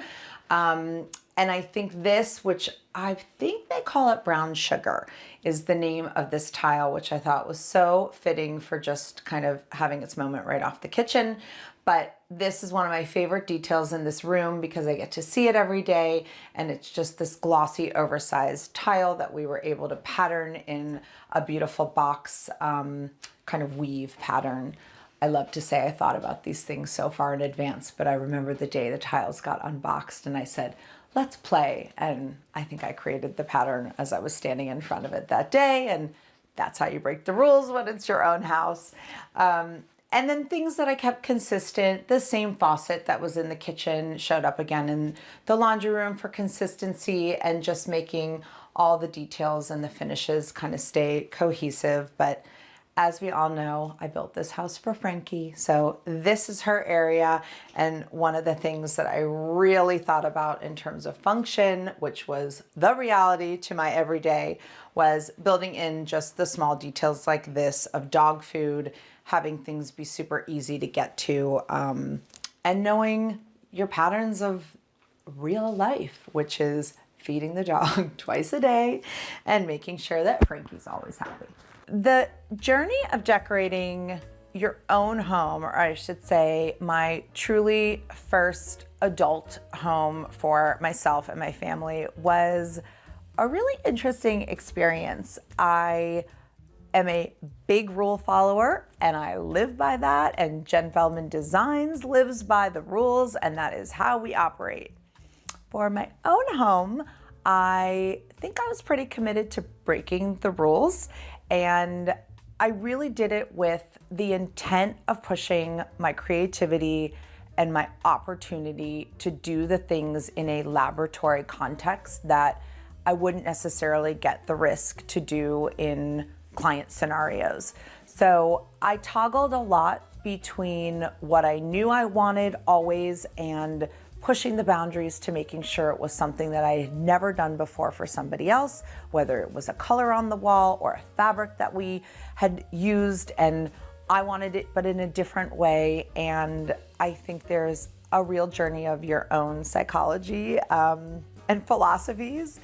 Speaker 4: And I think this, which I think they call it brown sugar, is the name of this tile, which I thought was so fitting for just kind of having its moment right off the kitchen. But this is one of my favorite details in this room because I get to see it every day, and it's just this glossy, oversized tile that we were able to pattern in a beautiful box kind of weave pattern. I love to say I thought about these things so far in advance, but I remember the day the tiles got unboxed and I said, let's play. And I think I created the pattern as I was standing in front of it that day, and that's how you break the rules when it's your own house. And then things that I kept consistent, the same faucet that was in the kitchen showed up again in the laundry room for consistency and just making all the details and the finishes kind of stay cohesive. But as we all know, I built this house for Frankie, so this is her area. And one of the things that I really thought about in terms of function, which was the reality to my everyday, was building in just the small details like this of dog food, having things be super easy to get to, and knowing your patterns of real life, which is feeding the dog twice a day and making sure that Frankie's always happy. The journey of decorating your own home, or I should say my truly first adult home for myself and my family, was a really interesting experience. I am a big rule follower and I live by that, and Jenn Feldman Designs lives by the rules, and that is how we operate. For my own home, I think I was pretty committed to breaking the rules, and I really did it with the intent of pushing my creativity and my opportunity to do the things in a laboratory context that I wouldn't necessarily get the risk to do in client scenarios. So I toggled a lot between what I knew I wanted always and pushing the boundaries to making sure it was something that I had never done before for somebody else, whether it was a color on the wall or a fabric that we had used, and I wanted it but in a different way. And I think there's a real journey of your own psychology and philosophies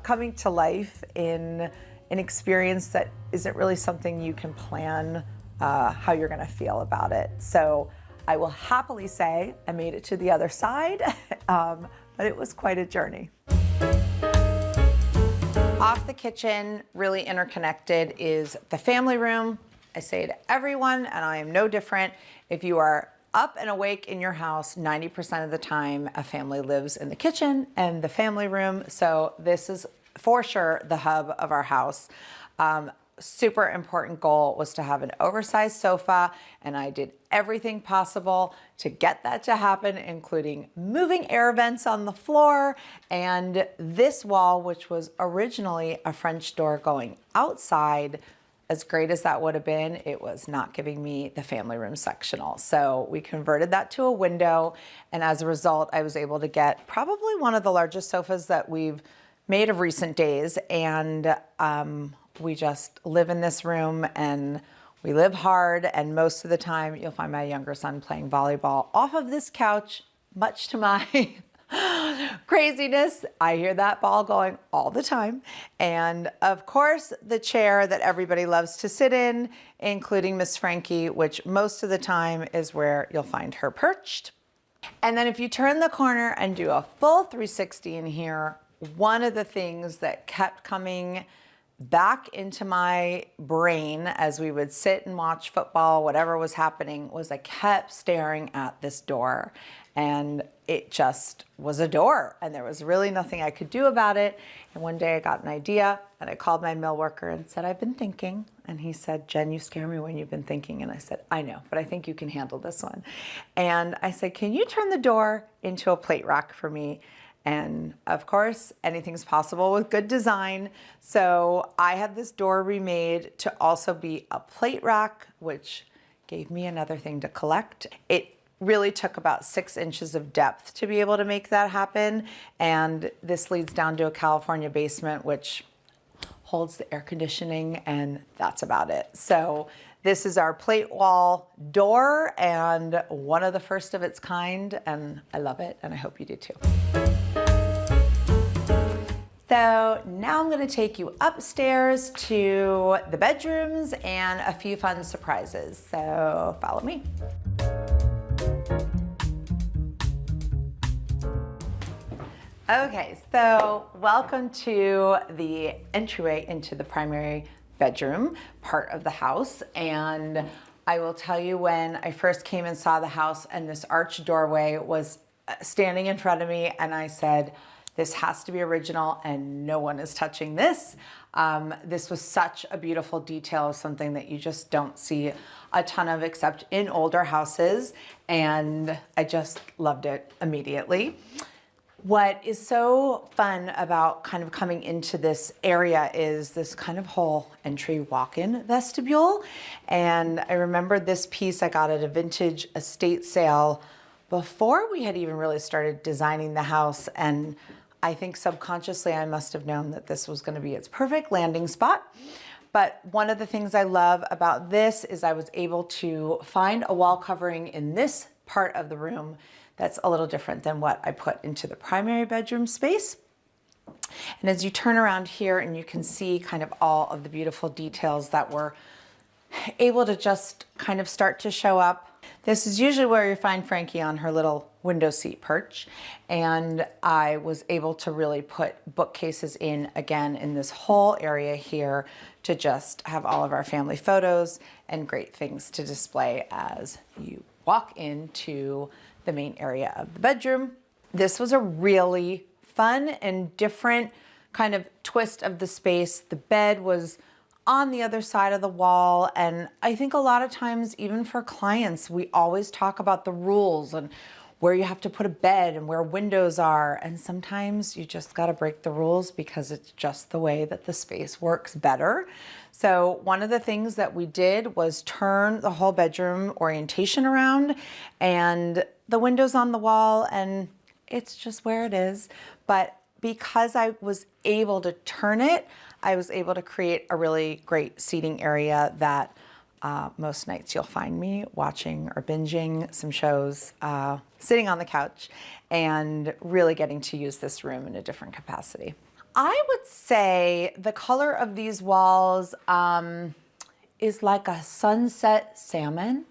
Speaker 4: coming to life in an experience that isn't really something you can plan how you're gonna feel about it. So I will happily say I made it to the other side, but it was quite a journey. Off the kitchen, really interconnected, is the family room. I say to everyone, and I am no different, if you are up and awake in your house, 90% of the time, a family lives in the kitchen and the family room. So this is for sure the hub of our house. Super important goal was to have an oversized sofa, and I did everything possible to get that to happen, including moving air vents on the floor, and this wall, which was originally a French door going outside, as great as that would have been, it was not giving me the family room sectional. So we converted that to a window, and as a result, I was able to get probably one of the largest sofas that we've made of recent days, and we just live in this room, and we live hard, and most of the time you'll find my younger son playing volleyball off of this couch, much to my craziness. I hear that ball going all the time. And of course, the chair that everybody loves to sit in, including Miss Frankie, which most of the time is where you'll find her perched. And then if you turn the corner and do a full 360 in here, one of the things that kept coming back into my brain as we would sit and watch football, whatever was happening, was I kept staring at this door, and it just was a door, and there was really nothing I could do about it. And one day I got an idea, and I called my mill worker and said, I've been thinking. And he said, Jen, you scare me when you've been thinking. And I said, I know, but I think you can handle this one. And I said, can you turn the door into a plate rack for me? And of course, anything's possible with good design. So I had this door remade to also be a plate rack, which gave me another thing to collect. It really took about 6 inches of depth to be able to make that happen. And this leads down to a California basement, which holds the air conditioning, and that's about it. So this is our plate wall door, and one of the first of its kind, and I love it, and I hope you do too. So now I'm going to take you upstairs to the bedrooms and a few fun surprises. So follow me. Okay, so welcome to the entryway into the primary bedroom part of the house. And I will tell you, when I first came and saw the house and this arched doorway was standing in front of me, and I said, this has to be original and no one is touching this. This was such a beautiful detail, something that you just don't see a ton of except in older houses. And I just loved it immediately. What is so fun about kind of coming into this area is this kind of whole entry walk-in vestibule. And I remember this piece I got at a vintage estate sale before we had even really started designing the house. And I think subconsciously I must have known that this was going to be its perfect landing spot. But one of the things I love about this is I was able to find a wall covering in this part of the room that's a little different than what I put into the primary bedroom space. And as you turn around here, and you can see kind of all of the beautiful details that were able to just kind of start to show up. This is usually where you find Frankie on her little window seat perch. And I was able to really put bookcases in again in this whole area here to just have all of our family photos and great things to display as you walk into the main area of the bedroom. This was a really fun and different kind of twist of the space. The bed was on the other side of the wall, and I think a lot of times, even for clients, we always talk about the rules and where you have to put a bed and where windows are, and sometimes you just got to break the rules because it's just the way that the space works better. So one of the things that we did was turn the whole bedroom orientation around, and the windows on the wall, and it's just where it is. But because I was able to turn it, I was able to create a really great seating area that most nights you'll find me watching or binging some shows, sitting on the couch, and really getting to use this room in a different capacity. I would say the color of these walls is like a sunset salmon.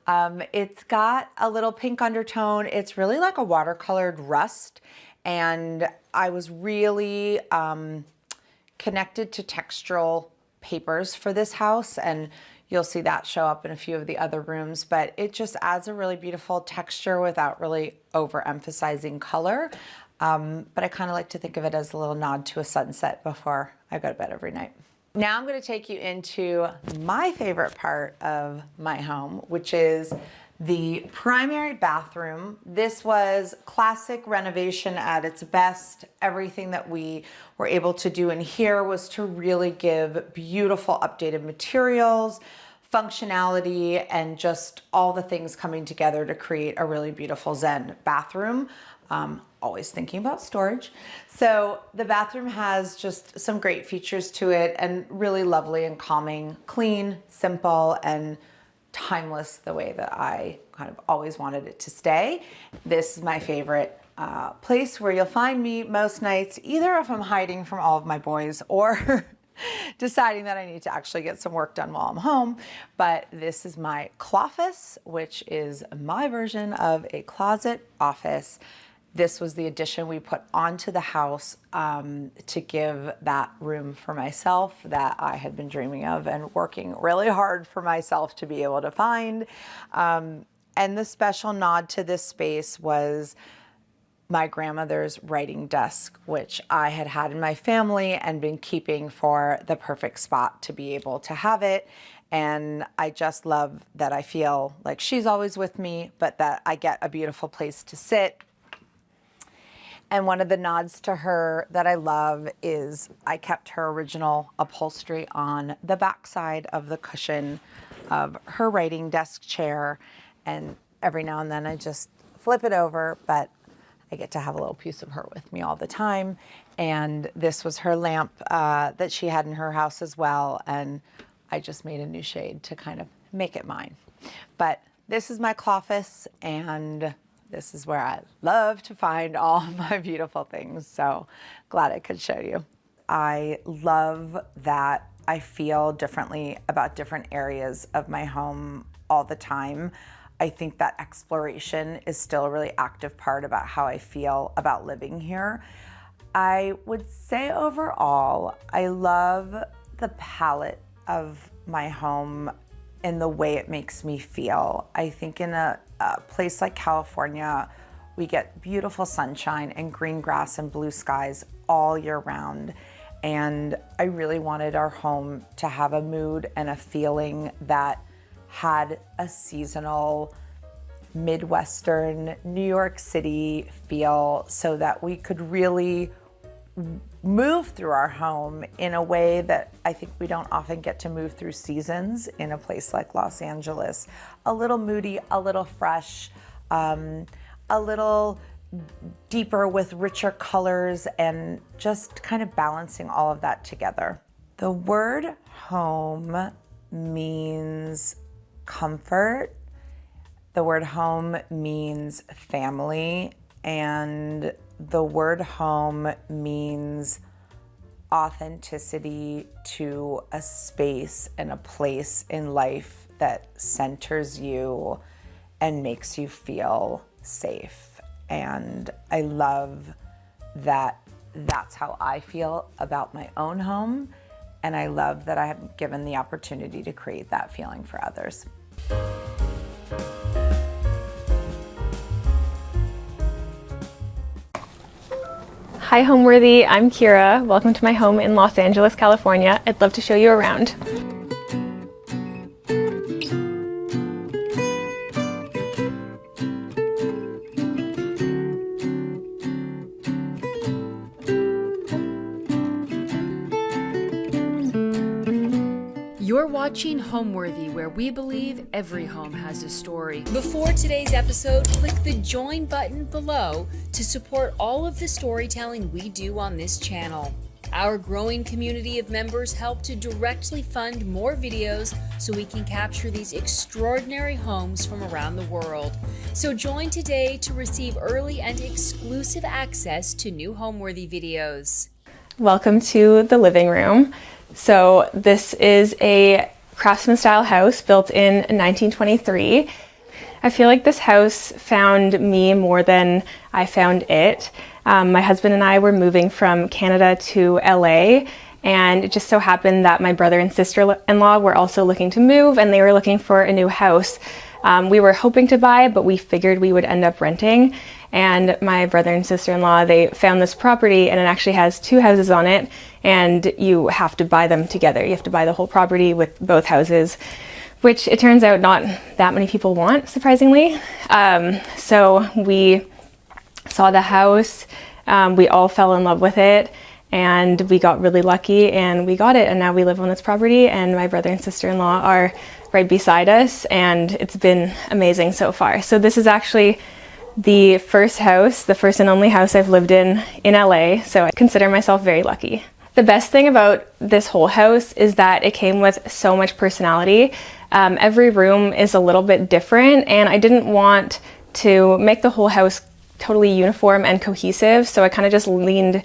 Speaker 4: It's got a little pink undertone. It's really like a watercolored rust. And I was really connected to textural papers for this house. And you'll see that show up in a few of the other rooms, but it just adds a really beautiful texture without really overemphasizing color. But I kind of like to think of it as a little nod to a sunset before I go to bed every night. Now I'm going to take you into my favorite part of my home, which is the primary bathroom. This was classic renovation at its best. Everything that we were able to do in here was to really give beautiful updated materials, functionality, and just all the things coming together to create a really beautiful Zen bathroom. Always thinking about storage. So the bathroom has just some great features to it and really lovely and calming, clean, simple, and timeless the way that I kind of always wanted it to stay. This is my favorite place where you'll find me most nights, either if I'm hiding from all of my boys or deciding that I need to actually get some work done while I'm home. But this is my cloffice, which is my version of a closet office. This was the addition we put onto the house to give that room for myself that I had been dreaming of and working really hard for myself to be able to find. And the special nod to this space was my grandmother's writing desk, which I had had in my family and been keeping for the perfect spot to be able to have it. And I just love that I feel like she's always with me, but that I get a beautiful place to sit. And one of the nods to her that I love is I kept her original upholstery on the backside of the cushion of her writing desk chair. And every now and then I just flip it over, but I get to have a little piece of her with me all the time. And this was her lamp that she had in her house as well. And I just made a new shade to kind of make it mine. But this is my cloffice, and this is where I love to find all of my beautiful things. So glad I could show you. I love that I feel differently about different areas of my home all the time. I think that exploration is still a really active part about how I feel about living here. I would say overall, I love the palette of my home and the way it makes me feel. I think in a place like California, we get beautiful sunshine and green grass and blue skies all year round. And I really wanted our home to have a mood and a feeling that had a seasonal Midwestern New York City feel, so that we could really move through our home in a way that I think we don't often get to move through seasons in a place like Los Angeles. A little moody, a little fresh, a little deeper with richer colors, and just kind of balancing all of that together. The word home means comfort. The word home means family, and the word home means authenticity to a space and a place in life that centers you and makes you feel safe. And I love that that's how I feel about my own home. And I love that I have given the opportunity to create that feeling for others.
Speaker 9: Hi Homeworthy, I'm Kyra. Welcome to my home in Los Angeles, California. I'd love to show you around.
Speaker 1: You're watching Homeworthy, where we believe every home has a story. Before today's episode, click the join button below to support all of the storytelling we do on this channel. Our growing community of members help to directly fund more videos so we can capture these extraordinary homes from around the world. So join today to receive early and exclusive access to new Homeworthy videos.
Speaker 9: Welcome to the living room. So this is a craftsman style house built in 1923. I feel like this house found me more than I found it. My husband and I were moving from Canada to LA, and it just so happened that my brother and sister-in-law were also looking to move, and they were looking for a new house. We were hoping to buy, but we figured we would end up renting. And my brother and sister-in-law, they found this property, and it actually has two houses on it, and you have to buy them together. You have to buy the whole property with both houses. which it turns out not that many people want, surprisingly. So we saw the house, we all fell in love with it, and we got really lucky and we got it, and now we live on this property, and my brother and sister-in-law are right beside us, and it's been amazing so far. So this is actually the first house, the first and only house I've lived in LA, so I consider myself very lucky. The best thing about this whole house is that it came with so much personality. Every room is a little bit different, and I didn't want to make the whole house totally uniform and cohesive, so I kind of just leaned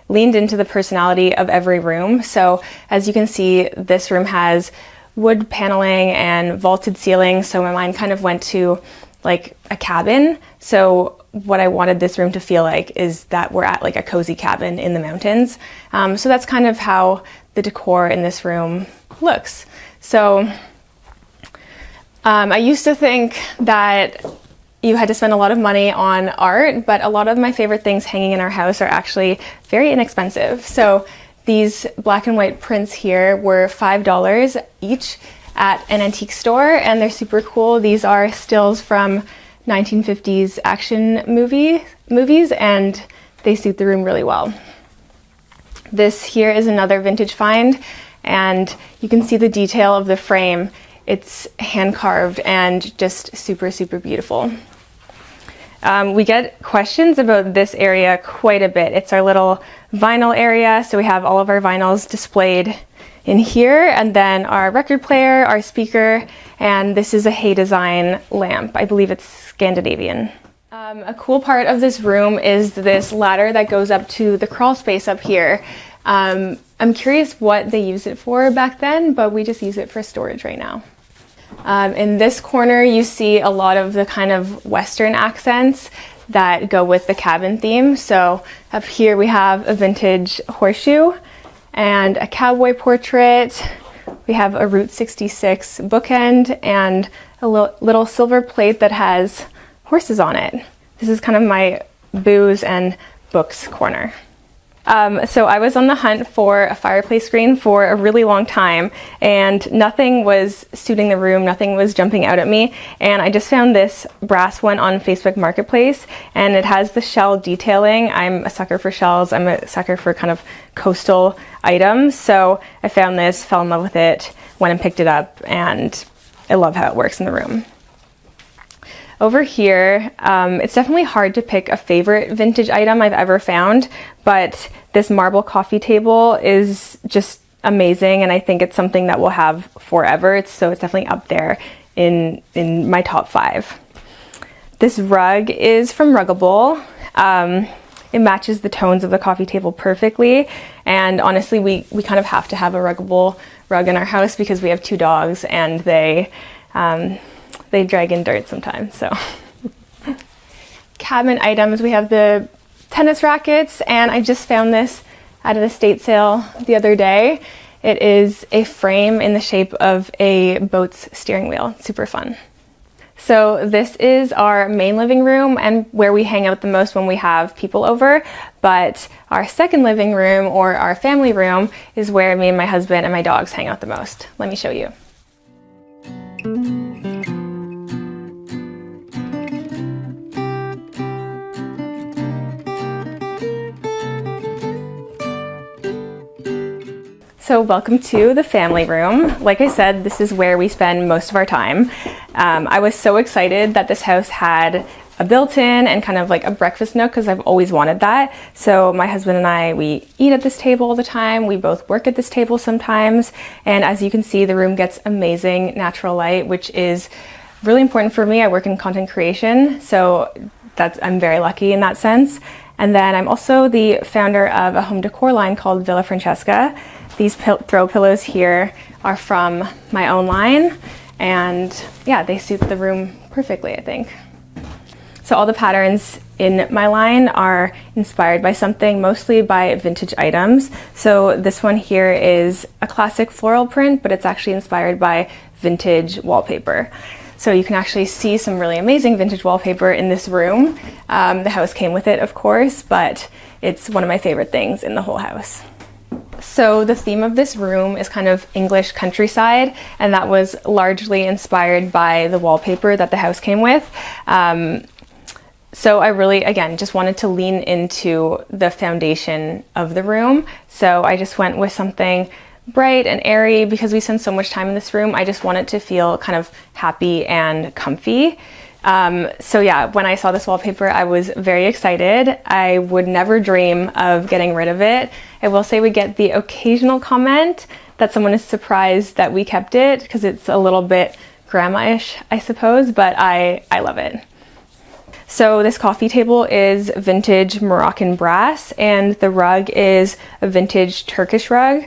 Speaker 9: into the personality of every room. So as you can see, this room has wood paneling and vaulted ceilings, so my mind kind of went to like a cabin. So what I wanted this room to feel like is that we're at like a cozy cabin in the mountains. So that's kind of how the decor in this room looks. So I used to think that you had to spend a lot of money on art, but a lot of my favorite things hanging in our house are actually very inexpensive. So these black and white prints here were $5 each at an antique store, and they're super cool. These are stills from 1950s action movies, and they suit the room really well. This here is another vintage find, and you can see the detail of the frame. It's hand carved and just super, super beautiful. We get questions about this area quite a bit. It's our little vinyl area, so we have all of our vinyls displayed in here, and then our record player, our speaker, and this is a Hay design lamp. I believe it's Scandinavian. A cool part of this room is this ladder that goes up to the crawl space up here. I'm curious what they used it for back then, but we just use it for storage right now. In this corner, you see a lot of the kind of Western accents that go with the cabin theme. So up here we have a vintage horseshoe and a cowboy portrait. We have a Route 66 bookend and a little silver plate that has horses on it. This is kind of my booze and books corner. So I was on the hunt for a fireplace screen for a really long time, and nothing was suiting the room, nothing was jumping out at me, and I just found this brass one on Facebook Marketplace, and it has the shell detailing. I'm a sucker for shells, I'm a sucker for kind of coastal items, so I found this, fell in love with it, went and picked it up, and I love how it works in the room. Over here, it's definitely hard to pick a favorite vintage item I've ever found, but this marble coffee table is just amazing, and I think it's something that we'll have forever. So it's definitely up there in my top 5. This rug is from Ruggable. It matches the tones of the coffee table perfectly, and honestly, we kind of have to have a Ruggable rug in our house because we have 2 dogs, and they drag in dirt sometimes, so. Cabinet items, we have the tennis rackets, and I just found this at an estate sale the other day. It is a frame in the shape of a boat's steering wheel. It's super fun. So this is our main living room and where we hang out the most when we have people over, but our second living room, or our family room, is where me and my husband and my dogs hang out the most. Let me show you. So welcome to the family room. Like I said, this is where we spend most of our time. I was so excited that this house had a built-in and kind of like a breakfast nook because I've always wanted that. So my husband and I, we eat at this table all the time. We both work at this table sometimes. And as you can see, the room gets amazing natural light, which is really important for me. I work in content creation, so I'm very lucky in that sense. And then I'm also the founder of a home decor line called Villa Francesca. These throw pillows here are from my own line, and yeah, they suit the room perfectly, I think. So all the patterns in my line are inspired by something, mostly by vintage items. So this one here is a classic floral print, but it's actually inspired by vintage wallpaper. So you can actually see some really amazing vintage wallpaper in this room. The house came with it, of course, but it's one of my favorite things in the whole house. So the theme of this room is kind of English countryside, and that was largely inspired by the wallpaper that the house came with. So I really, again, just wanted to lean into the foundation of the room. So I just went with something bright and airy because we spend so much time in this room. I just want it to feel kind of happy and comfy. So yeah, when I saw this wallpaper, I was very excited. I would never dream of getting rid of it. I will say we get the occasional comment that someone is surprised that we kept it because it's a little bit grandma-ish, I suppose, but I love it. So this coffee table is vintage Moroccan brass, and the rug is a vintage Turkish rug.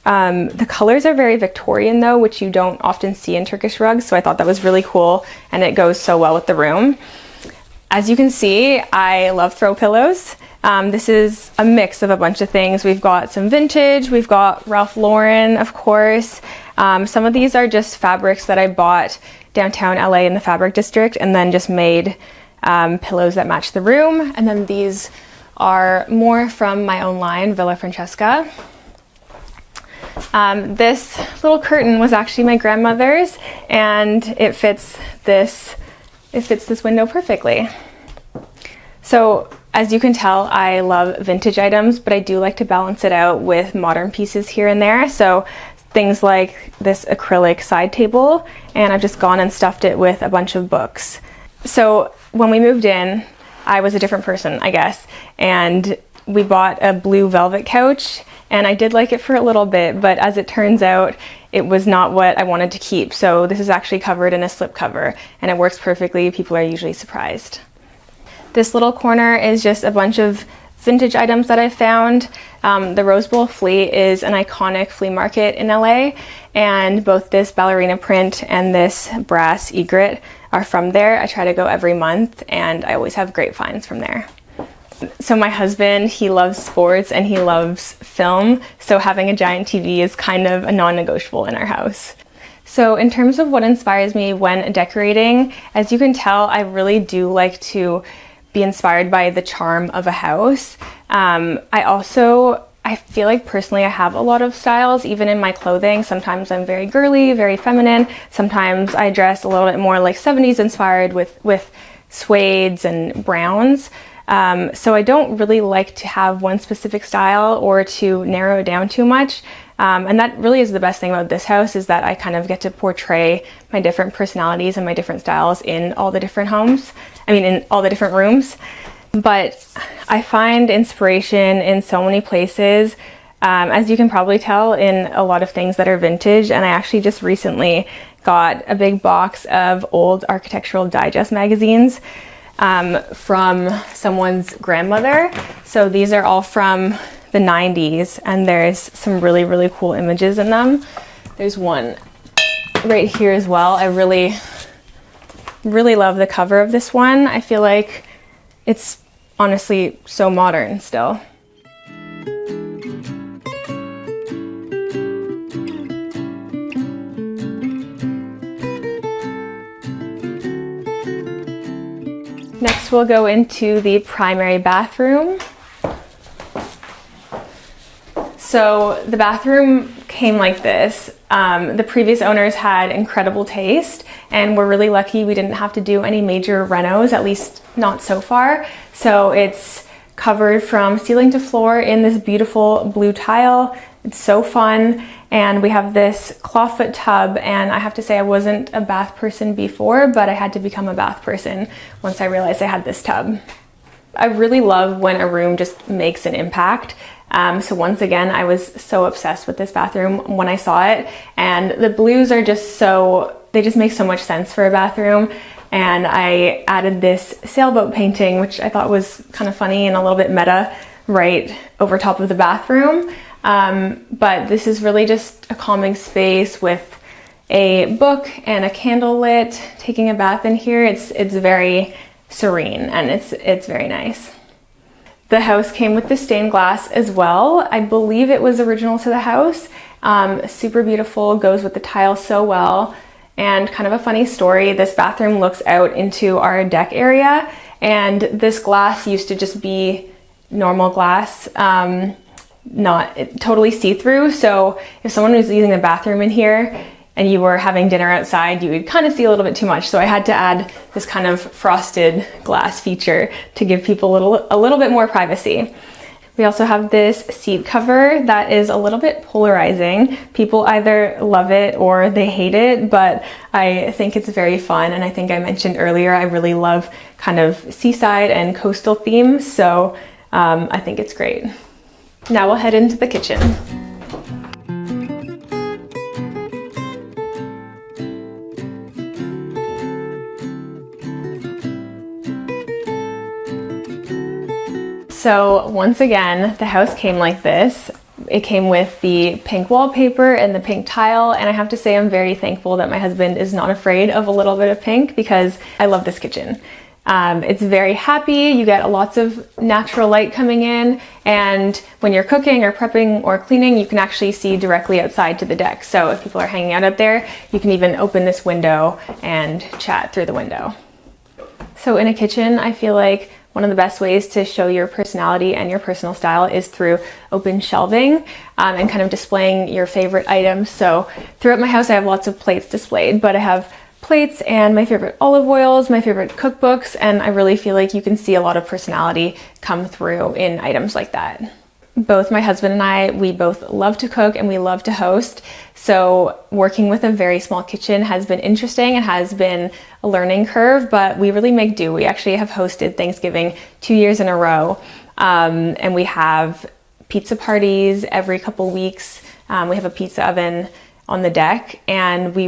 Speaker 9: The colors are very Victorian though, which you don't often see in Turkish rugs, so I thought that was really cool, and it goes so well with the room. As you can see, I love throw pillows. This is a mix of a bunch of things. We've got some vintage, we've got Ralph Lauren, of course. Some of these are just fabrics that I bought downtown LA in the fabric district and then just made pillows that match the room. And then these are more from my own line, Villa Francesca. This little curtain was actually my grandmother's, and it fits this window perfectly. So as you can tell, I love vintage items, but I do like to balance it out with modern pieces here and there. So things like this acrylic side table, and I've just gone and stuffed it with a bunch of books. So when we moved in, I was a different person, I guess, and we bought a blue velvet couch, and I did like it for a little bit, but as it turns out, it was not what I wanted to keep. So this is actually covered in a slip cover, and it works perfectly. People are usually surprised. This little corner is just a bunch of vintage items that I found. The Rose Bowl Flea is an iconic flea market in LA, and both this ballerina print and this brass egret are from there. I try to go every month, and I always have great finds from there. So my husband, he loves sports and he loves film, so having a giant TV is kind of a non-negotiable in our house. So in terms of what inspires me when decorating, as you can tell, I really do like to be inspired by the charm of a house. I feel like personally I have a lot of styles, even in my clothing. Sometimes I'm very girly, very feminine. Sometimes I dress a little bit more like 70s inspired with suedes and browns. So I don't really like to have one specific style or to narrow it down too much. And that really is the best thing about this house, is that I kind of get to portray my different personalities and my different styles in all the different in all the different rooms. But I find inspiration in so many places, as you can probably tell, in a lot of things that are vintage. And I actually just recently got a big box of old Architectural Digest magazines from someone's grandmother. So these are all from the 90s, and there's some really, really cool images in them. There's one right here as well. I really, really love the cover of this one. I feel like it's honestly so modern still. Next, we'll go into the primary bathroom. So the bathroom came like this. The previous owners had incredible taste, and we're really lucky we didn't have to do any major renos, at least not so far. So it's covered from ceiling to floor in this beautiful blue tile. It's so fun. And we have this clawfoot tub, and I have to say I wasn't a bath person before, but I had to become a bath person once I realized I had this tub. I really love when a room just makes an impact. So once again, I was so obsessed with this bathroom when I saw it, and the blues are they just make so much sense for a bathroom. And I added this sailboat painting, which I thought was kind of funny and a little bit meta, right over top of the bathroom. But this is really just a calming space with a book and a candle lit. Taking a bath in here, it's very serene, and it's very nice. The house came with the stained glass as well. I believe it was original to the house. Super beautiful, goes with the tile so well. And kind of a funny story, this bathroom looks out into our deck area, and this glass used to just be normal glass. not totally see-through. So if someone was using the bathroom in here and you were having dinner outside, you would kind of see a little bit too much. So I had to add this kind of frosted glass feature to give people a little bit more privacy. We also have this seat cover that is a little bit polarizing. People either love it or they hate it, but I think it's very fun. And I think I mentioned earlier, I really love kind of seaside and coastal themes. So I think it's great. Now we'll head into the kitchen. So once again, the house came like this. It came with the pink wallpaper and the pink tile, and I have to say I'm very thankful that my husband is not afraid of a little bit of pink because I love this kitchen. It's very happy, you get lots of natural light coming in, and when you're cooking or prepping or cleaning, you can actually see directly outside to the deck. So if people are hanging out there, you can even open this window and chat through the window. So in a kitchen, I feel like one of the best ways to show your personality and your personal style is through open shelving and kind of displaying your favorite items. So throughout my house, I have lots of plates displayed, but I have plates and my favorite olive oils, my favorite cookbooks, and I really feel like you can see a lot of personality come through in items like that. Both my husband and I, we both love to cook and we love to host. So working with a very small kitchen has been interesting. It has been a learning curve, but we really make do. We actually have hosted Thanksgiving 2 years in a row. And we have pizza parties every couple weeks. We have a pizza oven on the deck, and we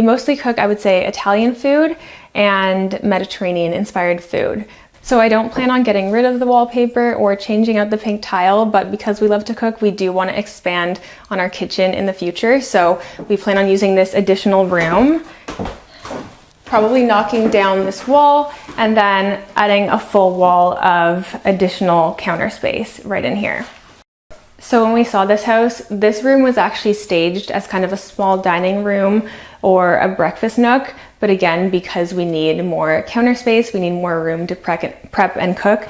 Speaker 9: mostly cook, I would say, Italian food and Mediterranean inspired food. So I don't plan on getting rid of the wallpaper or changing out the pink tile, but because we love to cook, we do want to expand on our kitchen in the future. So we plan on using this additional room, probably knocking down this wall and then adding a full wall of additional counter space right in here. So when we saw this house, this room was actually staged as kind of a small dining room or a breakfast nook. But again, because we need more counter space, we need more room to prep and cook,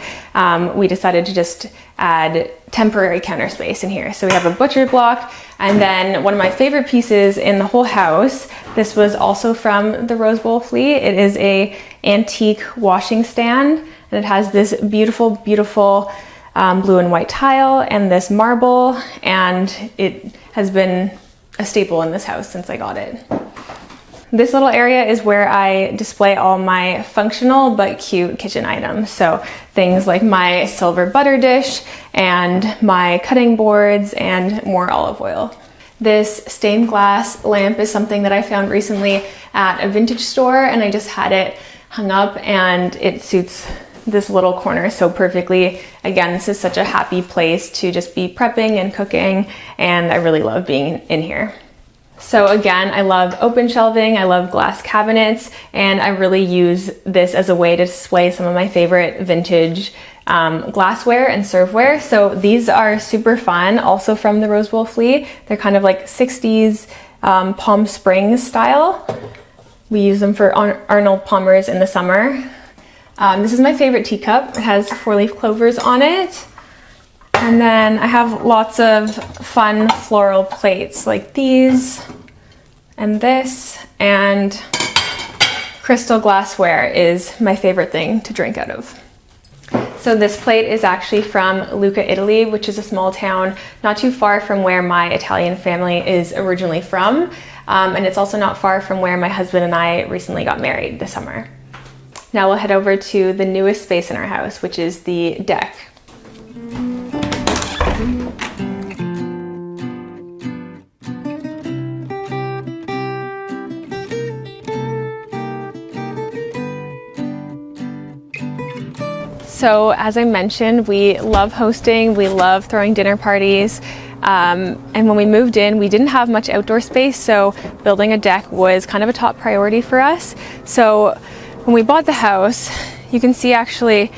Speaker 9: we decided to just add temporary counter space in here. So we have a butcher block, and then one of my favorite pieces in the whole house, this was also from the Rose Bowl Flea. It is a antique washing stand, and it has this beautiful, beautiful blue and white tile and this marble, and it has been a staple in this house since I got it. This little area is where I display all my functional but cute kitchen items. So things like my silver butter dish and my cutting boards and more olive oil. This stained glass lamp is something that I found recently at a vintage store, and I just had it hung up, and it suits this little corner so perfectly. Again, this is such a happy place to just be prepping and cooking, and I really love being in here. So again, I love open shelving, I love glass cabinets, and I really use this as a way to display some of my favorite vintage glassware and serveware. So these are super fun, also from the Rose Bowl Flea. They're kind of like 60s Palm Springs style. We use them for Arnold Palmers in the summer. This is my favorite teacup. It has 4-leaf clovers on it. And then I have lots of fun floral plates like these and this, and crystal glassware is my favorite thing to drink out of. So this plate is actually from Lucca, Italy, which is a small town not too far from where my Italian family is originally from. And it's also not far from where my husband and I recently got married this summer. Now we'll head over to the newest space in our house, which is the deck. So as I mentioned, we love hosting, we love throwing dinner parties. And when we moved in, we didn't have much outdoor space, so building a deck was kind of a top priority for us. So when we bought the house, you can see actually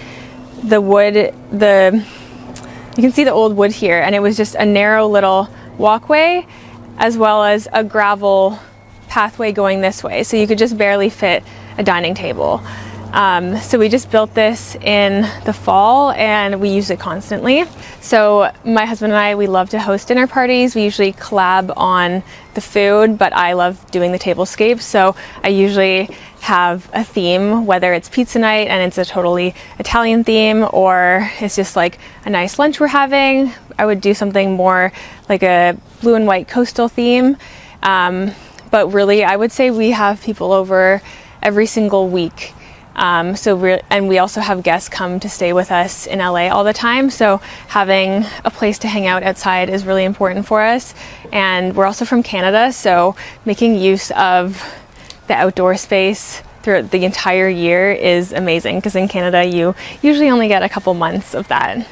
Speaker 9: the wood, you can see the old wood here, and it was just a narrow little walkway as well as a gravel pathway going this way. So you could just barely fit a dining table. So we just built this in the fall and we use it constantly. So my husband and I, we love to host dinner parties. We usually collab on the food, but I love doing the tablescapes. So I usually have a theme, whether it's pizza night and it's a totally Italian theme, or it's just like a nice lunch we're having. I would do something more like a blue and white coastal theme. But really, I would say we have people over every single week. And we also have guests come to stay with us in LA all the time. So having a place to hang out outside is really important for us. And we're also from Canada, so making use of the outdoor space throughout the entire year is amazing, because in Canada you usually only get a couple months of that.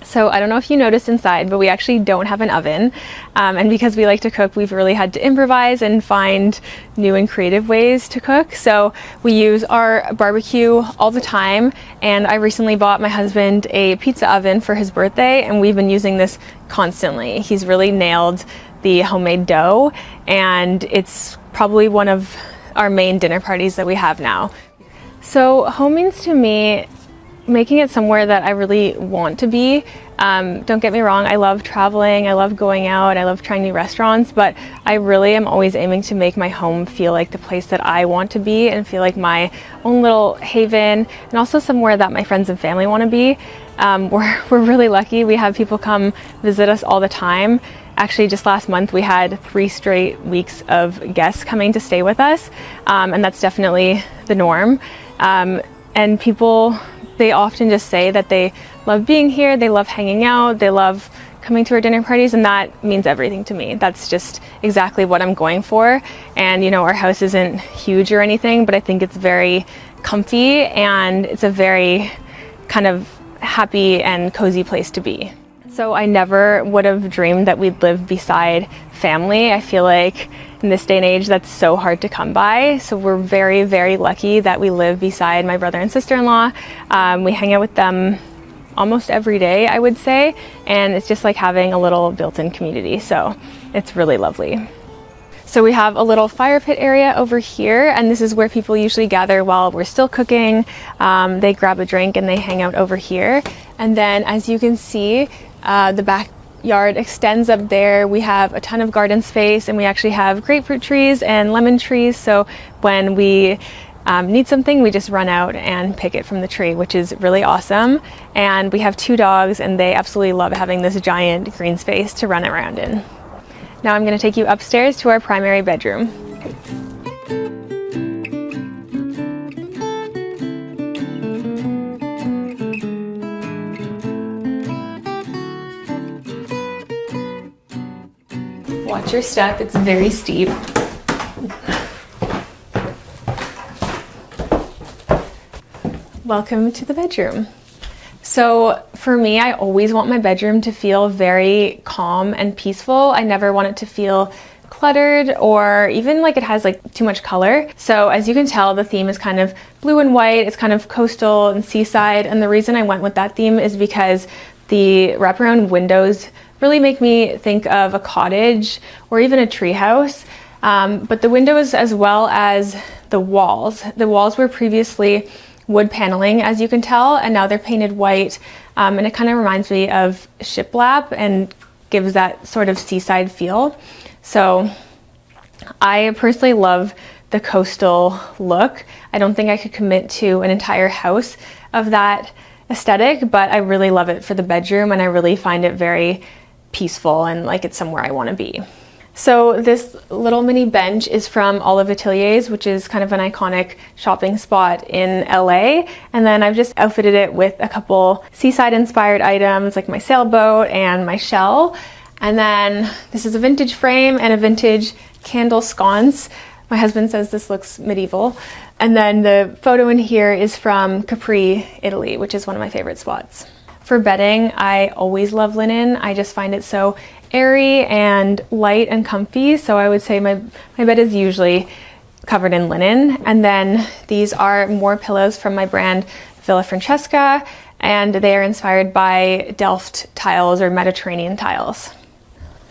Speaker 9: So I don't know if you noticed inside, but we actually don't have an oven. And because we like to cook, we've really had to improvise and find new and creative ways to cook. So we use our barbecue all the time. And I recently bought my husband a pizza oven for his birthday, and we've been using this constantly. He's really nailed the homemade dough, and it's probably one of our main dinner parties that we have now. So home means to me making it somewhere that I really want to be. Don't get me wrong, I love traveling, I love going out, I love trying new restaurants, but I really am always aiming to make my home feel like the place that I want to be and feel like my own little haven, and also somewhere that my friends and family want to be. We're really lucky. We have people come visit us all the time. Actually, just last month we had 3 straight weeks of guests coming to stay with us, and that's definitely the norm. And people, they often just say that they love being here, they love hanging out, they love coming to our dinner parties, and that means everything to me. That's just exactly what I'm going for. And you know, our house isn't huge or anything, but I think it's very comfy and it's a very kind of happy and cozy place to be. So I never would have dreamed that we'd live beside family. I feel like in this day and age, that's so hard to come by. So we're very, very lucky that we live beside my brother and sister-in-law. We hang out with them almost every day, I would say. And it's just like having a little built-in community. So it's really lovely. So we have a little fire pit area over here, and this is where people usually gather while we're still cooking. They grab a drink and they hang out over here. And then as you can see, the backyard extends up there. We have a ton of garden space, and we actually have grapefruit trees and lemon trees. So when we need something, we just run out and pick it from the tree, which is really awesome. And we have 2 dogs, and they absolutely love having this giant green space to run around in. Now I'm going to take you upstairs to our primary bedroom. Watch your step, it's very steep. Welcome to the bedroom. So for me, I always want my bedroom to feel very calm and peaceful. I never want it to feel cluttered or even like it has like too much color. So as you can tell, the theme is kind of blue and white. It's kind of coastal and seaside. And the reason I went with that theme is because the wraparound windows really make me think of a cottage or even a tree house. But the windows, as well as the walls were previously wood paneling, as you can tell, and now they're painted white. And it kind of reminds me of shiplap and gives that sort of seaside feel. So I personally love the coastal look. I don't think I could commit to an entire house of that aesthetic, but I really love it for the bedroom, and I really find it very peaceful and like it's somewhere I want to be. So this little mini bench is from Olive Ateliers, which is kind of an iconic shopping spot in LA. And then I've just outfitted it with a couple seaside inspired items like my sailboat and my shell. And then this is a vintage frame and a vintage candle sconce. My husband says this looks medieval. And then the photo in here is from Capri, Italy, which is one of my favorite spots. For bedding, I always love linen. I just find it so airy and light and comfy. So I would say my bed is usually covered in linen. And then these are more pillows from my brand Villa Francesca, and they are inspired by Delft tiles or Mediterranean tiles.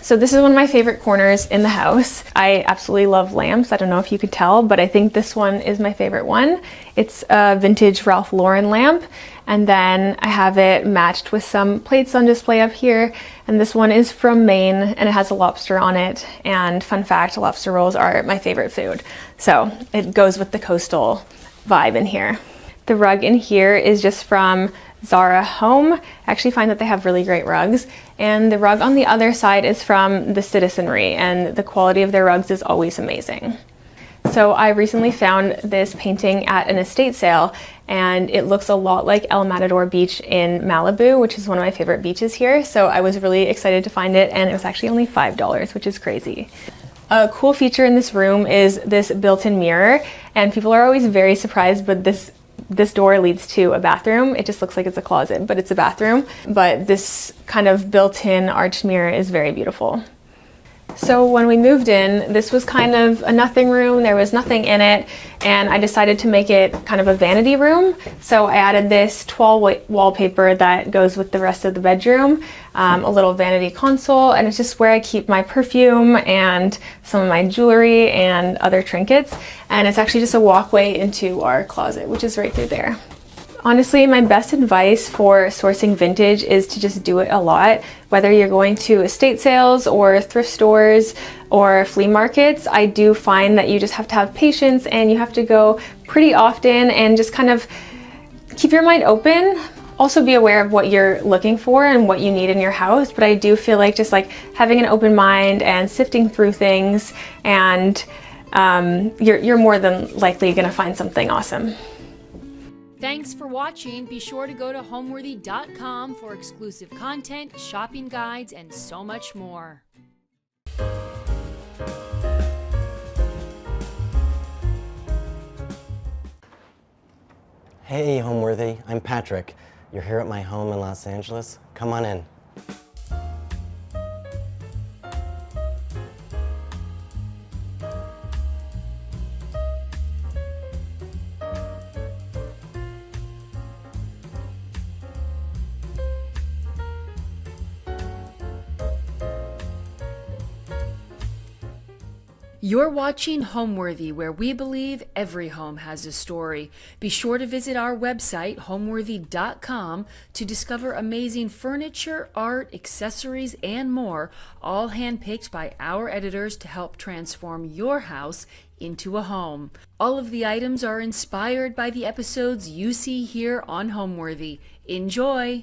Speaker 9: So this is one of my favorite corners in the house. I absolutely love lamps. I don't know if you could tell, but I think this one is my favorite one. It's a vintage Ralph Lauren lamp. And then I have it matched with some plates on display up here. And this one is from Maine and it has a lobster on it. And fun fact, lobster rolls are my favorite food. So it goes with the coastal vibe in here. The rug in here is just from Zara Home. I actually find that they have really great rugs. And the rug on the other side is from the Citizenry, and the quality of their rugs is always amazing. So I recently found this painting at an estate sale, and it looks a lot like El Matador Beach in Malibu, which is one of my favorite beaches here. So I was really excited to find it, and it was actually only $5, which is crazy. A cool feature in this room is this built-in mirror, and people are always very surprised, but this door leads to a bathroom. It just looks like it's a closet, but it's a bathroom. But this kind of built-in arched mirror is very beautiful. So when we moved in, this was kind of a nothing room. There was nothing in it, and I decided to make it kind of a vanity room. So I added this toile wallpaper that goes with the rest of the bedroom, a little vanity console, and it's just where I keep my perfume and some of my jewelry and other trinkets. And it's actually just a walkway into our closet, which is right through there. Honestly, my best advice for sourcing vintage is to just do it a lot. Whether you're going to estate sales or thrift stores or flea markets, I do find that you just have to have patience and you have to go pretty often and just kind of keep your mind open. Also be aware of what you're looking for and what you need in your house, but I do feel like just like having an open mind and sifting through things, and you're more than likely gonna find something awesome.
Speaker 1: Thanks for watching. Be sure to go to homeworthy.com for exclusive content, shopping guides, and so much more.
Speaker 6: Hey, Homeworthy. I'm Patrick. You're here at my home in Los Angeles. Come on in.
Speaker 1: You're watching Homeworthy, where we believe every home has a story. Be sure to visit our website, homeworthy.com, to discover amazing furniture, art, accessories, and more, all handpicked by our editors to help transform your house into a home. All of the items are inspired by the episodes you see here on Homeworthy. Enjoy!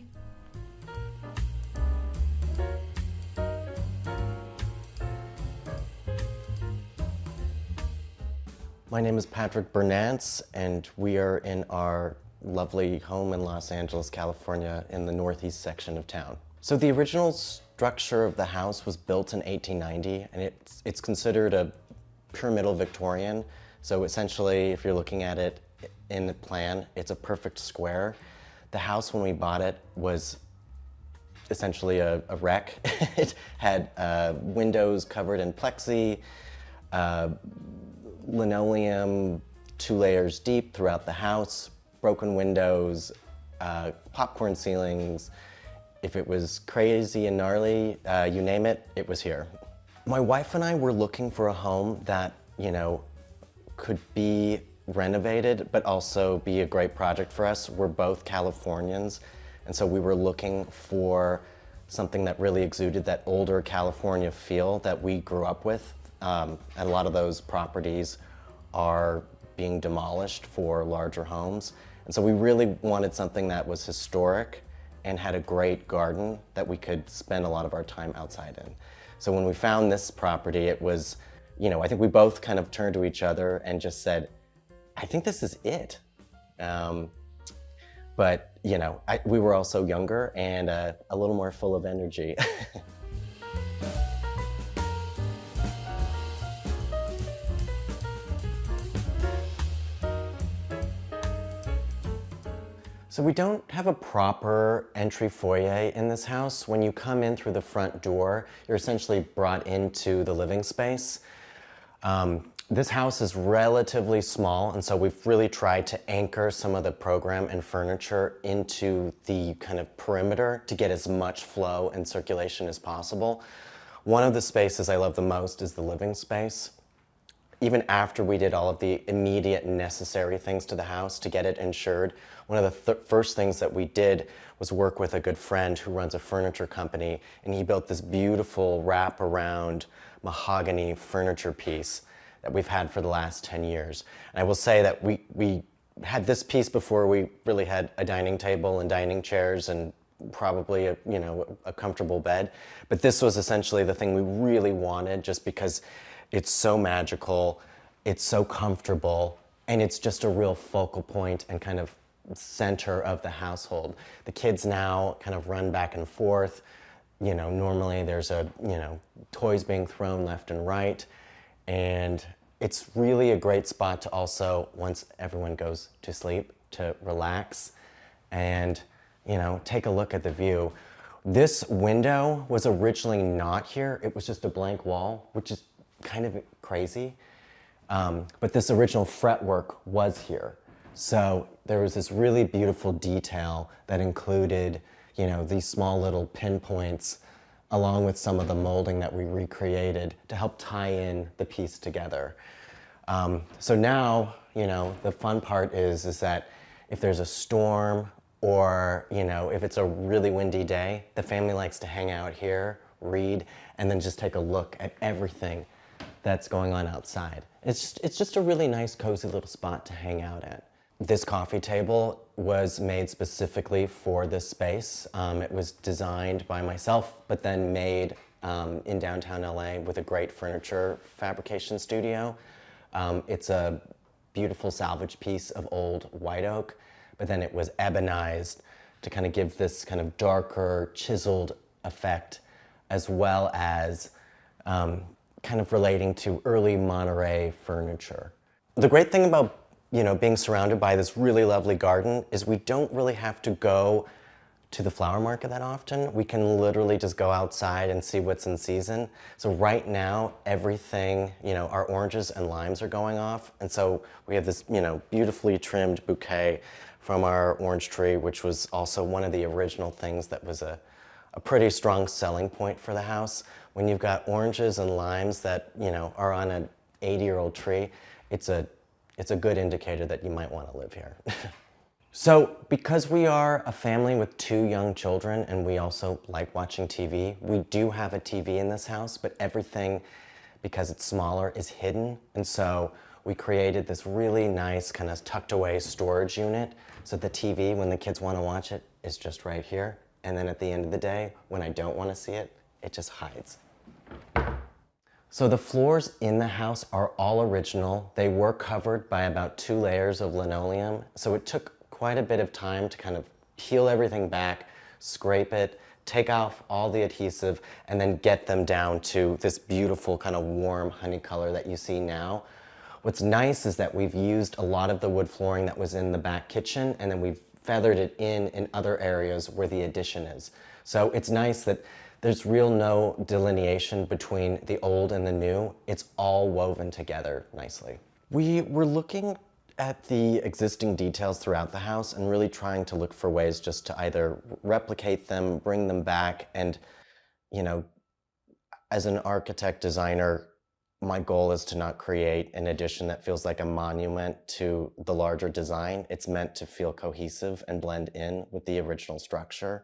Speaker 6: My name is Patrick Bernatz, and we are in our lovely home in Los Angeles, California, in the northeast section of town. So the original structure of the house was built in 1890, and it's considered a pyramidal Victorian. So essentially, if you're looking at it in the plan, it's a perfect square. The house, when we bought it, was essentially a wreck. It had windows covered in plexi, linoleum 2 layers deep throughout the house, broken windows, popcorn ceilings. If it was crazy and gnarly, you name it, it was here. My wife and I were looking for a home that, you know, could be renovated, but also be a great project for us. We're both Californians, and so we were looking for something that really exuded that older California feel that we grew up with. And a lot of those properties are being demolished for larger homes. And so we really wanted something that was historic and had a great garden that we could spend a lot of our time outside in. So when we found this property, it was, you know, I think we both kind of turned to each other and just said, I think this is it. But, you know, we were also younger and a little more full of energy. So we don't have a proper entry foyer in this house. When you come in through the front door, you're essentially brought into the living space. This house is relatively small, and so we've really tried to anchor some of the program and furniture into the kind of perimeter to get as much flow and circulation as possible. One of the spaces I love the most is the living space. Even after we did all of the immediate necessary things to the house to get it insured, one of the first things that we did was work with a good friend who runs a furniture company, and he built this beautiful wraparound mahogany furniture piece that we've had for the last 10 years. And I will say that we had this piece before we really had a dining table and dining chairs and probably a comfortable bed. But this was essentially the thing we really wanted, just because it's so magical, it's so comfortable, and it's just a real focal point and kind of center of the household. The kids now kind of run back and forth. Normally there's toys being thrown left and right. And it's really a great spot to also, once everyone goes to sleep, to relax and, take a look at the view. This window was originally not here. It was just a blank wall, which is kind of crazy. But this original fretwork was here. So there was this really beautiful detail that included, these small little pinpoints along with some of the molding that we recreated to help tie in the piece together. So now, the fun part is that if there's a storm or, if it's a really windy day, the family likes to hang out here, read, and then just take a look at everything that's going on outside. It's just a really nice, cozy little spot to hang out at. This coffee table was made specifically for this space. It was designed by myself, but then made in downtown LA with a great furniture fabrication studio. It's a beautiful salvage piece of old white oak, but then it was ebonized to kind of give this kind of darker, chiseled effect, as well as kind of relating to early Monterey furniture. The great thing about being surrounded by this really lovely garden is we don't really have to go to the flower market that often. We can literally just go outside and see what's in season. So right now, everything, our oranges and limes are going off. And so we have this, beautifully trimmed bouquet from our orange tree, which was also one of the original things that was a pretty strong selling point for the house. When you've got oranges and limes that, are on an 80-year-old tree, it's a good indicator that you might want to live here. So because we are a family with 2 young children and we also like watching TV, we do have a TV in this house, but everything, because it's smaller, is hidden. And so we created this really nice kind of tucked away storage unit. So the TV, when the kids want to watch it, is just right here. And then at the end of the day, when I don't want to see it, it just hides. So the floors in the house are all original. They were covered by about 2 layers of linoleum. So it took quite a bit of time to kind of peel everything back, scrape it, take off all the adhesive, and then get them down to this beautiful kind of warm honey color that you see now. What's nice is that we've used a lot of the wood flooring that was in the back kitchen, and then we've feathered it in other areas where the addition is. So it's nice that there's no delineation between the old and the new. It's all woven together nicely. We were looking at the existing details throughout the house and really trying to look for ways just to either replicate them, bring them back, and, as an architect designer, my goal is to not create an addition that feels like a monument to the larger design. It's meant to feel cohesive and blend in with the original structure.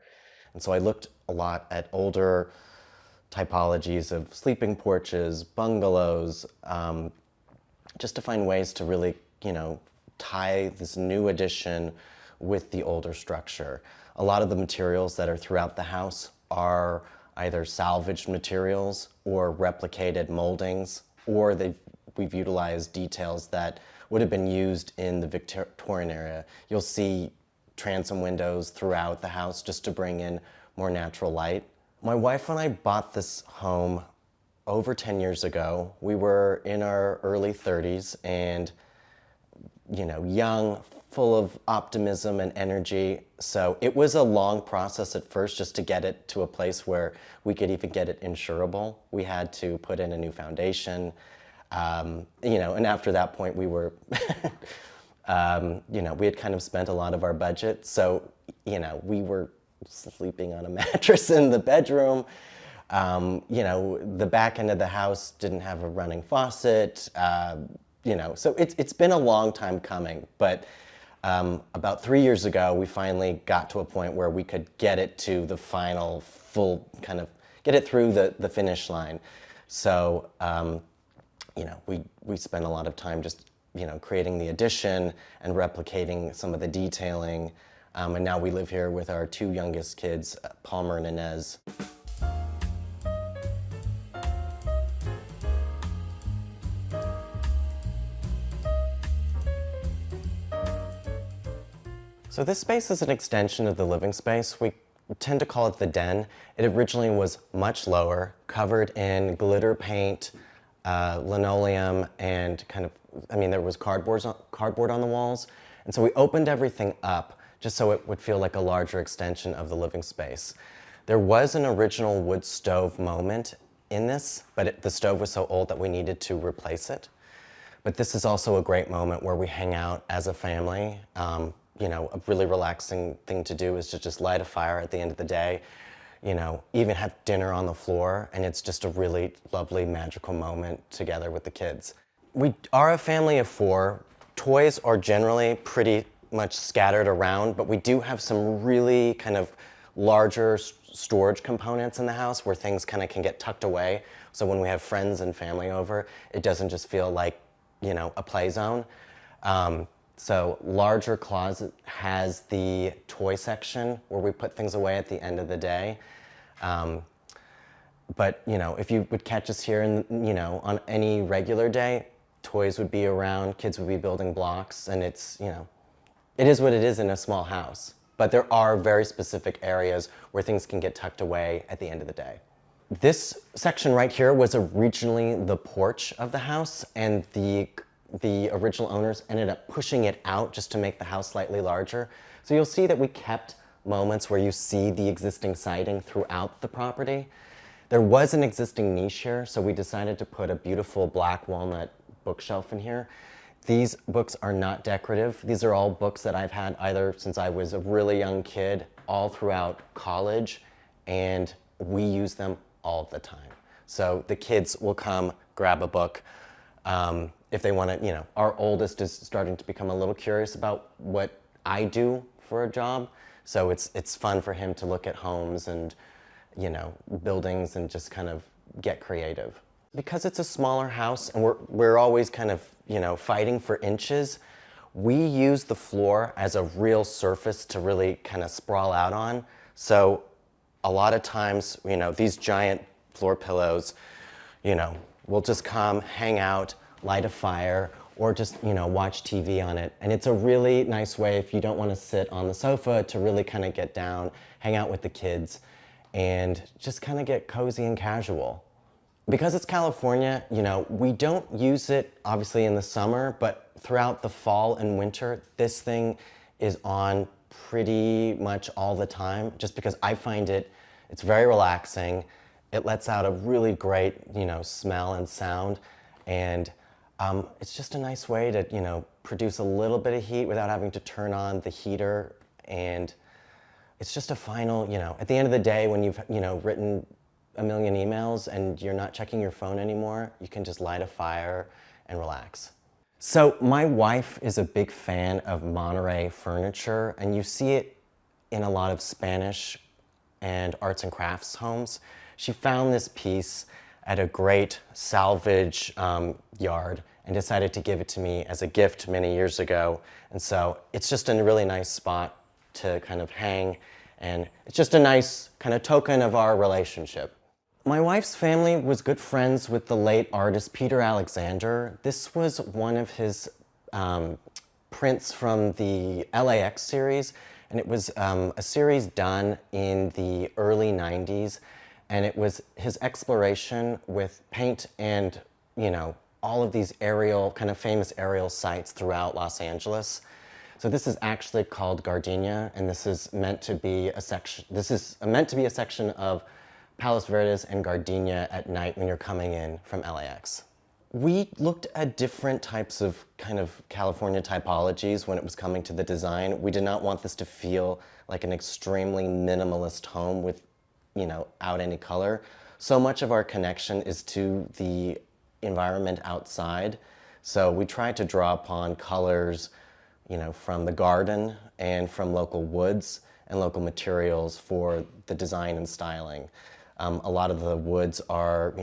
Speaker 6: And so I looked a lot at older typologies of sleeping porches, bungalows, just to find ways to really, tie this new addition with the older structure. A lot of the materials that are throughout the house are either salvaged materials or replicated moldings, or we've utilized details that would have been used in the Victorian era. You'll see transom windows throughout the house just to bring in more natural light. My wife and I bought this home over 10 years ago. We were in our early 30s and, young, full of optimism and energy. So it was a long process at first just to get it to a place where we could even get it insurable. We had to put in a new foundation, and after that point we were, we had kind of spent a lot of our budget. So, we were sleeping on a mattress in the bedroom. You know, the back end of the house didn't have a running faucet. You know, so it's been a long time coming, but about 3 years ago, we finally got to a point where we could get it to the final full kind of, get it through the finish line. So, you know, we spent a lot of time just, you know, creating the addition and replicating some of the detailing. And now we live here with our 2 youngest kids, Palmer and Inez. So this space is an extension of the living space. We tend to call it the den. It originally was much lower, covered in glitter paint, linoleum, and kind of, I mean, there was cardboard on the walls. And so we opened everything up just so it would feel like a larger extension of the living space. There was an original wood stove moment in this, but the stove was so old that we needed to replace it. But this is also a great moment where we hang out as a family. You know, a really relaxing thing to do is to just light a fire at the end of the day, you know, even have dinner on the floor, and it's just a really lovely, magical moment together with the kids. We are a family of 4. Toys are generally pretty much scattered around, but we do have some really kind of larger storage components in the house where things kind of can get tucked away. So when we have friends and family over, it doesn't just feel like, you know, a play zone. So larger closet has the toy section where we put things away at the end of the day. But, you know, if you would catch us here, you know, on any regular day, toys would be around, kids would be building blocks, and it's, you know, it is what it is in a small house. But there are very specific areas where things can get tucked away at the end of the day. This section right here was originally the porch of the house, and the original owners ended up pushing it out just to make the house slightly larger. So you'll see that we kept moments where you see the existing siding throughout the property. There was an existing niche here, so we decided to put a beautiful black walnut bookshelf in here. These books are not decorative. These are all books that I've had either since I was a really young kid, all throughout college, and we use them all the time. So the kids will come, grab a book. If they want to, you know, our oldest is starting to become a little curious about what I do for a job. So it's fun for him to look at homes and, you know, buildings and just kind of get creative. Because it's a smaller house and we're always kind of, you know, fighting for inches, we use the floor as a real surface to really kind of sprawl out on. So a lot of times, you know, these giant floor pillows, you know, we'll just come, hang out, light a fire, or just, you know, watch TV on it. And it's a really nice way if you don't want to sit on the sofa to really kind of get down, hang out with the kids, and just kind of get cozy and casual. Because it's California, you know, we don't use it obviously in the summer, but throughout the fall and winter, this thing is on pretty much all the time, just because I find it's very relaxing. It lets out a really great, you know, smell and sound, and it's just a nice way to, you know, produce a little bit of heat without having to turn on the heater. And it's just a final, you know, at the end of the day when you've, you know, written a million emails and you're not checking your phone anymore, you can just light a fire and relax. So my wife is a big fan of Monterey furniture, and you see it in a lot of Spanish and arts and crafts homes. She found this piece at a great salvage yard and decided to give it to me as a gift many years ago. And so it's just a really nice spot to kind of hang, and it's just a nice kind of token of our relationship. My wife's family was good friends with the late artist Peter Alexander. This was one of his prints from the LAX series, and it was a series done in the early 90s, and it was his exploration with paint and, you know, all of these aerial, kind of famous aerial sites throughout Los Angeles. So this is actually called Gardenia, and this is meant to be a section. This is meant to be a section of Palos Verdes and Gardenia at night when you're coming in from LAX. We looked at different types of kind of California typologies when it was coming to the design. We did not want this to feel like an extremely minimalist home with, you know, out any color. so much of our connection is to the environment outside. So we try to draw upon colors, from the garden and from local woods and local materials for the design and styling. A lot of the woods are,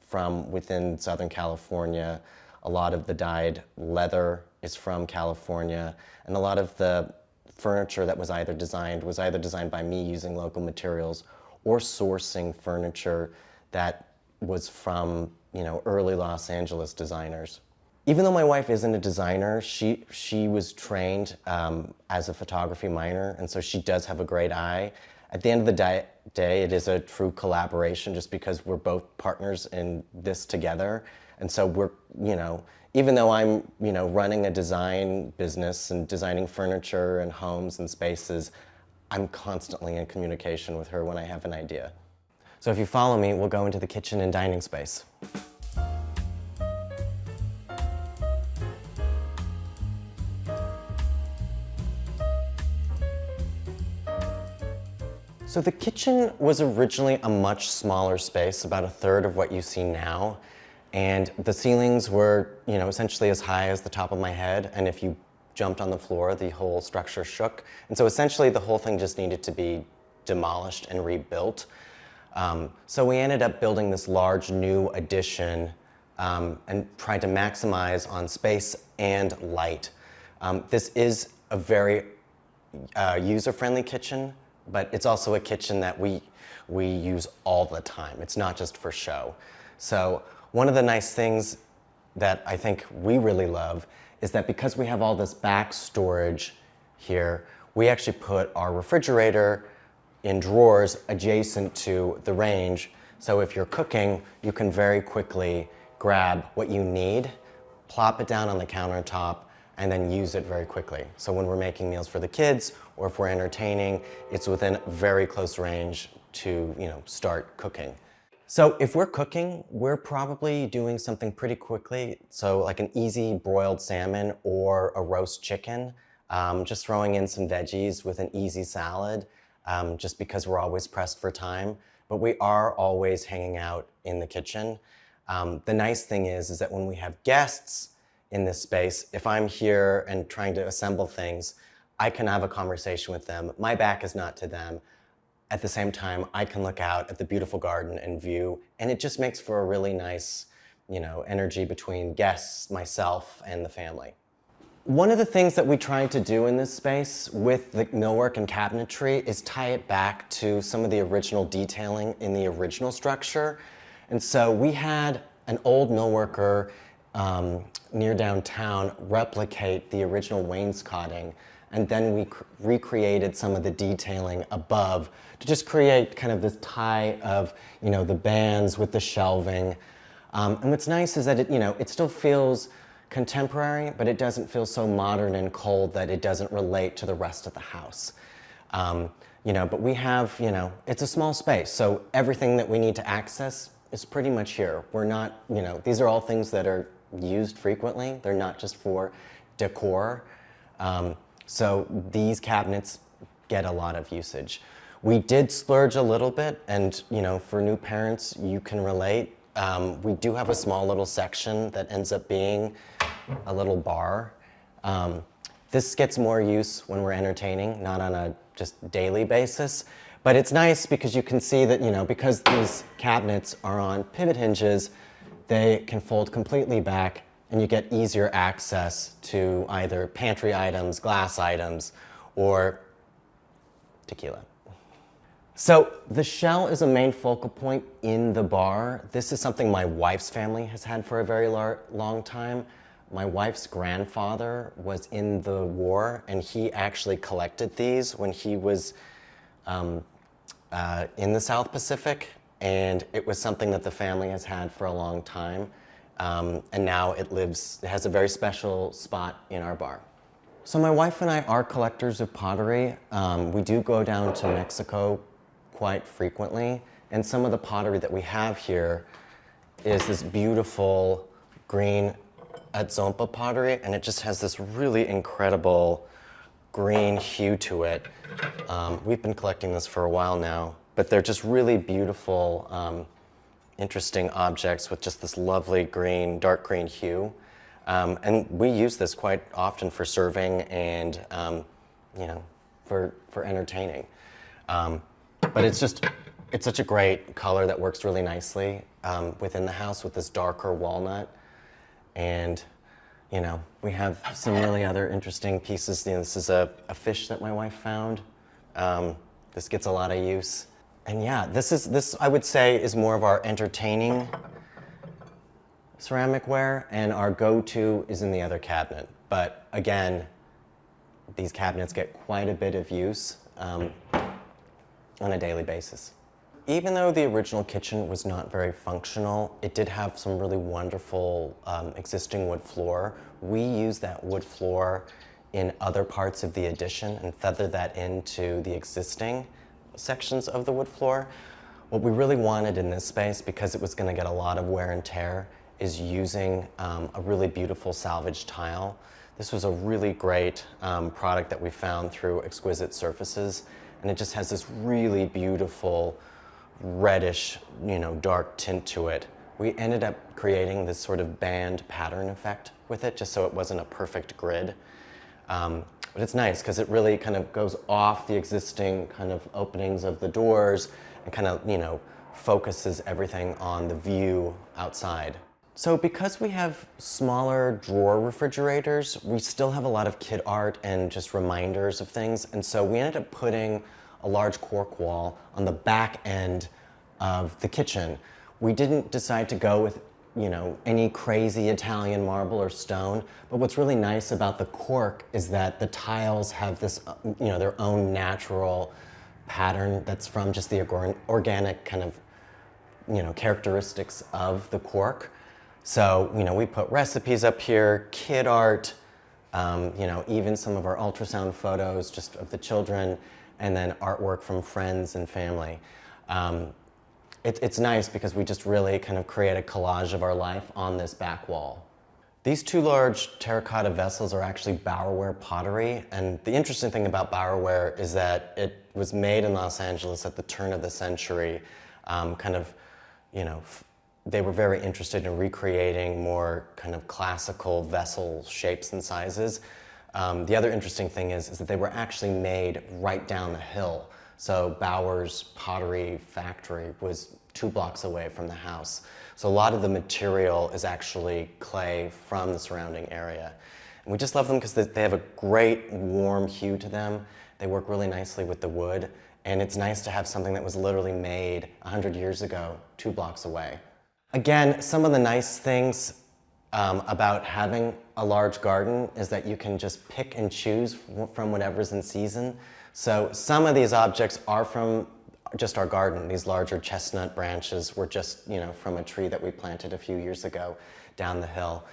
Speaker 6: from within Southern California. A lot of the dyed leather is from California, and a lot of the furniture that was either designed by me using local materials or sourcing furniture that was from, early Los Angeles designers. Even though my wife isn't a designer, she was trained as a photography minor, and so she does have a great eye. At the end of the day, it is a true collaboration just because we're both partners in this together. And so we're, even though I'm, running a design business and designing furniture and homes and spaces, I'm constantly in communication with her when I have an idea. So if you follow me, we'll go into the kitchen and dining space. So the kitchen was originally a much smaller space, about a third of what you see now. And the ceilings were, essentially as high as the top of my head. And if you jumped on the floor, the whole structure shook. And so essentially the whole thing just needed to be demolished and rebuilt. So we ended up building this large new addition and tried to maximize on space and light. This is a very user-friendly kitchen, but it's also a kitchen that we use all the time. It's not just for show. So one of the nice things that I think we really love is that because we have all this back storage here, we actually put our refrigerator in drawers adjacent to the range. So if you're cooking, you can very quickly grab what you need, plop it down on the countertop, and then use it very quickly. So when we're making meals for the kids, or if we're entertaining, it's within very close range to, start cooking. So if we're cooking, we're probably doing something pretty quickly. So like an easy broiled salmon or a roast chicken, just throwing in some veggies with an easy salad, just because we're always pressed for time. But we are always hanging out in the kitchen. The nice thing is that when we have guests in this space, if I'm here and trying to assemble things, I can have a conversation with them. My back is not to them. At the same time, I can look out at the beautiful garden and view, and it just makes for a really nice, energy between guests, myself, and the family. One of the things that we tried to do in this space with the millwork and cabinetry is tie it back to some of the original detailing in the original structure. And so we had an old millworker near downtown replicate the original wainscoting, and then we recreated some of the detailing above to just create kind of this tie of, the bands with the shelving. And what's nice is that it still feels contemporary, but it doesn't feel so modern and cold that it doesn't relate to the rest of the house. But we have, it's a small space, so everything that we need to access is pretty much here. We're not, these are all things that are used frequently. They're not just for decor. So these cabinets get a lot of usage. We did splurge a little bit, and for new parents, you can relate. We do have a small little section that ends up being a little bar. This gets more use when we're entertaining, not on a just daily basis. But it's nice because you can see that, because these cabinets are on pivot hinges, they can fold completely back, and you get easier access to either pantry items, glass items, or tequila. So the shell is a main focal point in the bar. This is something my wife's family has had for a very long time. My wife's grandfather was in the war, and he actually collected these when he was in the South Pacific, and it was something that the family has had for a long time. And now it has a very special spot in our bar. So my wife and I are collectors of pottery. We do go down to Mexico quite frequently, and some of the pottery that we have here is this beautiful green Adzompa pottery, and it just has this really incredible green hue to it. We've been collecting this for a while now, but they're just really beautiful interesting objects with just this lovely green, dark green hue. And we use this quite often for serving and, you know, for entertaining. But it's such a great color that works really nicely within the house with this darker walnut. And, you know, we have some really other interesting pieces. You know, this is a fish that my wife found. This gets a lot of use. And yeah, this I would say is more of our entertaining ceramic ware, and our go-to is in the other cabinet. But again, these cabinets get quite a bit of use on a daily basis. Even though the original kitchen was not very functional, it did have some really wonderful existing wood floor. We use that wood floor in other parts of the addition and feather that into the existing sections of the wood floor. What we really wanted in this space, because it was going to get a lot of wear and tear, is using a really beautiful salvage tile. This was a really great product that we found through Exquisite Surfaces, and it just has this really beautiful reddish, you know, dark tint to it. We ended up creating this sort of band pattern effect with it, just so it wasn't a perfect grid. But it's nice because it really kind of goes off the existing kind of openings of the doors and kind of, you know, focuses everything on the view outside. So because we have smaller drawer refrigerators, we still have a lot of kid art and just reminders of things. And so we ended up putting a large cork wall on the back end of the kitchen. We didn't decide to go with, you know, any crazy Italian marble or stone, but what's really nice about the cork is that the tiles have this, you know, their own natural pattern that's from just the organic kind of, you know, characteristics of the cork. So, you know, we put recipes up here, kid art, you know, even some of our ultrasound photos just of the children, and then artwork from friends and family. It's nice because we just really kind of create a collage of our life on this back wall. These two large terracotta vessels are actually Bowerware pottery, and the interesting thing about Bowerware is that it was made in Los Angeles at the turn of the century, kind of, you know, they were very interested in recreating more kind of classical vessel shapes and sizes. The other interesting thing is that they were actually made right down the hill. So Bauer's pottery factory was 2 blocks away from the house. So a lot of the material is actually clay from the surrounding area. And we just love them because they have a great warm hue to them. They work really nicely with the wood. And it's nice to have something that was literally made 100 years ago, 2 blocks away. Again, some of the nice things about having a large garden is that you can just pick and choose from whatever's in season. So some of these objects are from just our garden. These larger chestnut branches were just, you know, from a tree that we planted a few years ago down the hill.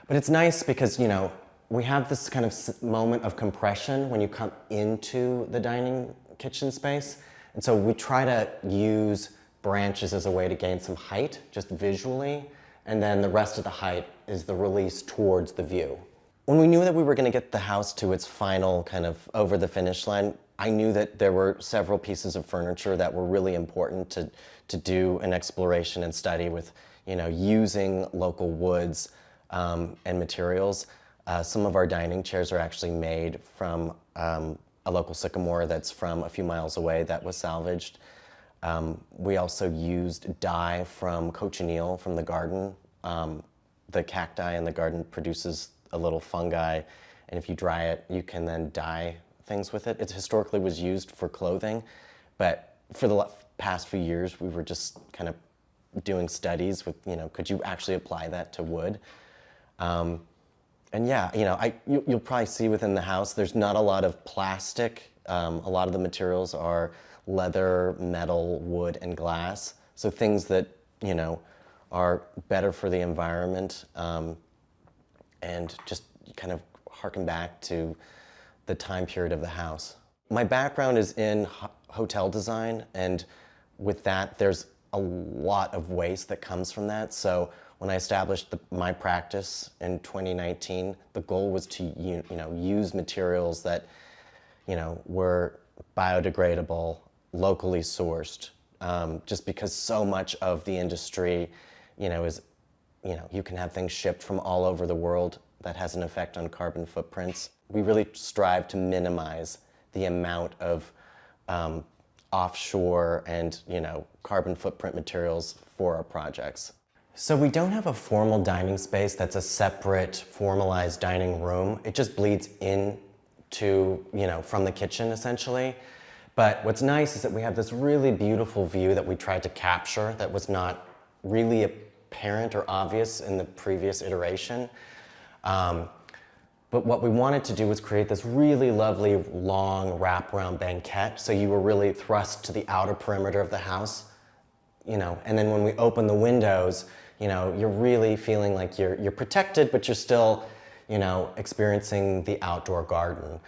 Speaker 6: But it's nice because, you know, we have this kind of moment of compression when you come into the dining kitchen space. And so we try to use branches as a way to gain some height, just visually. And then the rest of the height is the release towards the view. When we knew that we were going to get the house to its final kind of over the finish line, I knew that there were several pieces of furniture that were really important to do an exploration and study with, you know, using local woods and materials. Some of our dining chairs are actually made from a local sycamore that's from a few miles away that was salvaged. We also used dye from cochineal from the garden. The cacti in the garden produces a little fungi, and if you dry it, you can then dye things with it. It historically was used for clothing, but for the past few years, we were just kind of doing studies with, you know, could you actually apply that to wood? And yeah, you know, you'll probably see within the house, there's not a lot of plastic. A lot of the materials are leather, metal, wood, and glass. So things that, you know, are better for the environment and just kind of harken back to the time period of the house. My background is in hotel design, and with that, there's a lot of waste that comes from that. So when I established my practice in 2019, the goal was to use materials that, you know, were biodegradable, locally sourced, just because so much of the industry, is, you can have things shipped from all over the world that has an effect on carbon footprints. We really strive to minimize the amount of offshore and, carbon footprint materials for our projects. So we don't have a formal dining space that's a separate formalized dining room. It just bleeds in to, from the kitchen essentially. But what's nice is that we have this really beautiful view that we tried to capture that was not really apparent or obvious in the previous iteration. But what we wanted to do was create this really lovely long wraparound banquette, so you were really thrust to the outer perimeter of the house, and then when we open the windows, you're really feeling like you're protected, but you're still, experiencing the outdoor garden.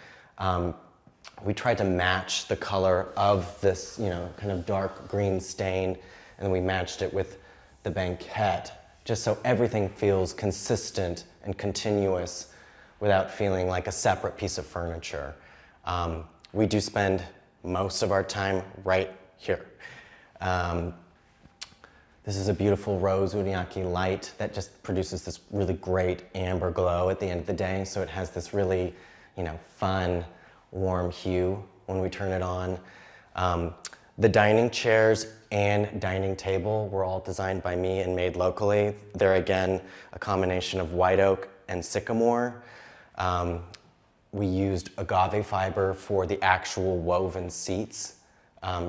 Speaker 6: We tried to match the color of this, kind of dark green stain, and then we matched it with the banquette, just so everything feels consistent and continuous without feeling like a separate piece of furniture. We do spend most of our time right here. This is a beautiful rose uniaki light that just produces this really great amber glow at the end of the day, so it has this really, fun, warm hue when we turn it on. The dining chairs and dining table were all designed by me and made locally. They're again a combination of white oak and sycamore. We used agave fiber for the actual woven seats,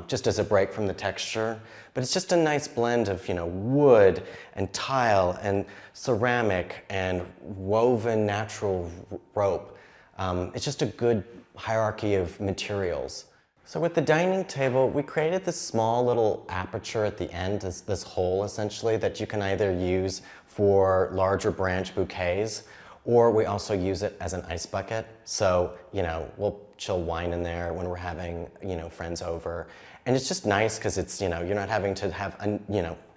Speaker 6: just as a break from the texture. But it's just a nice blend of, wood and tile and ceramic and woven natural rope. It's just a good hierarchy of materials. So with the dining table, we created this small little aperture at the end, this hole essentially, that you can either use for larger branch bouquets, or we also use it as an ice bucket. So, we'll chill wine in there when we're having, friends over. And it's just nice because it's, you're not having to have,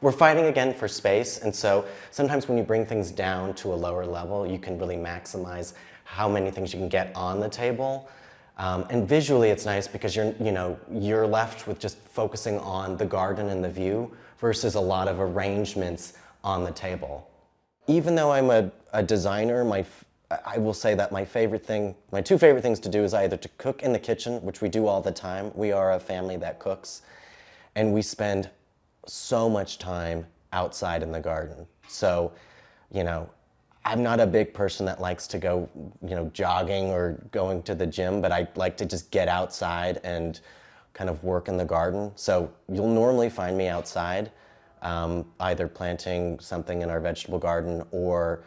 Speaker 6: we're fighting again for space. And so sometimes when you bring things down to a lower level, you can really maximize how many things you can get on the table. And visually it's nice because you're left with just focusing on the garden and the view versus a lot of arrangements on the table. Even though I'm a designer, I will say that my two favorite things to do is either to cook in the kitchen, which we do all the time. We are a family that cooks, and we spend so much time outside in the garden. So, I'm not a big person that likes to go, jogging or going to the gym, but I like to just get outside and kind of work in the garden. So you'll normally find me outside, either planting something in our vegetable garden or,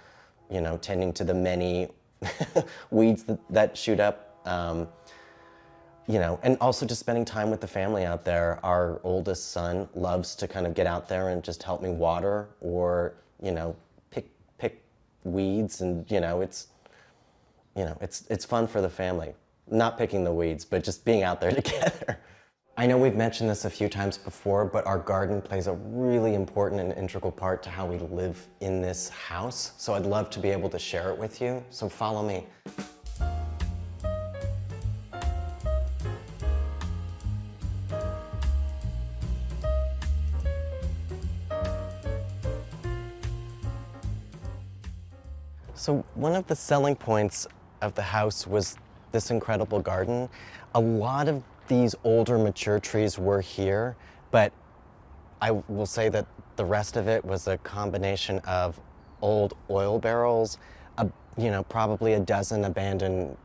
Speaker 6: tending to the many weeds that shoot up, and also just spending time with the family out there. Our oldest son loves to kind of get out there and just help me water or, pick weeds, and it's fun for the family. Not picking the weeds, but just being out there together. I know we've mentioned this a few times before, but our garden plays a really important and integral part to how we live in this house. So I'd love to be able to share it with you, so follow me. So one of the selling points of the house was this incredible garden. A lot of these older mature trees were here, but I will say that the rest of it was a combination of old oil barrels, probably a dozen abandoned,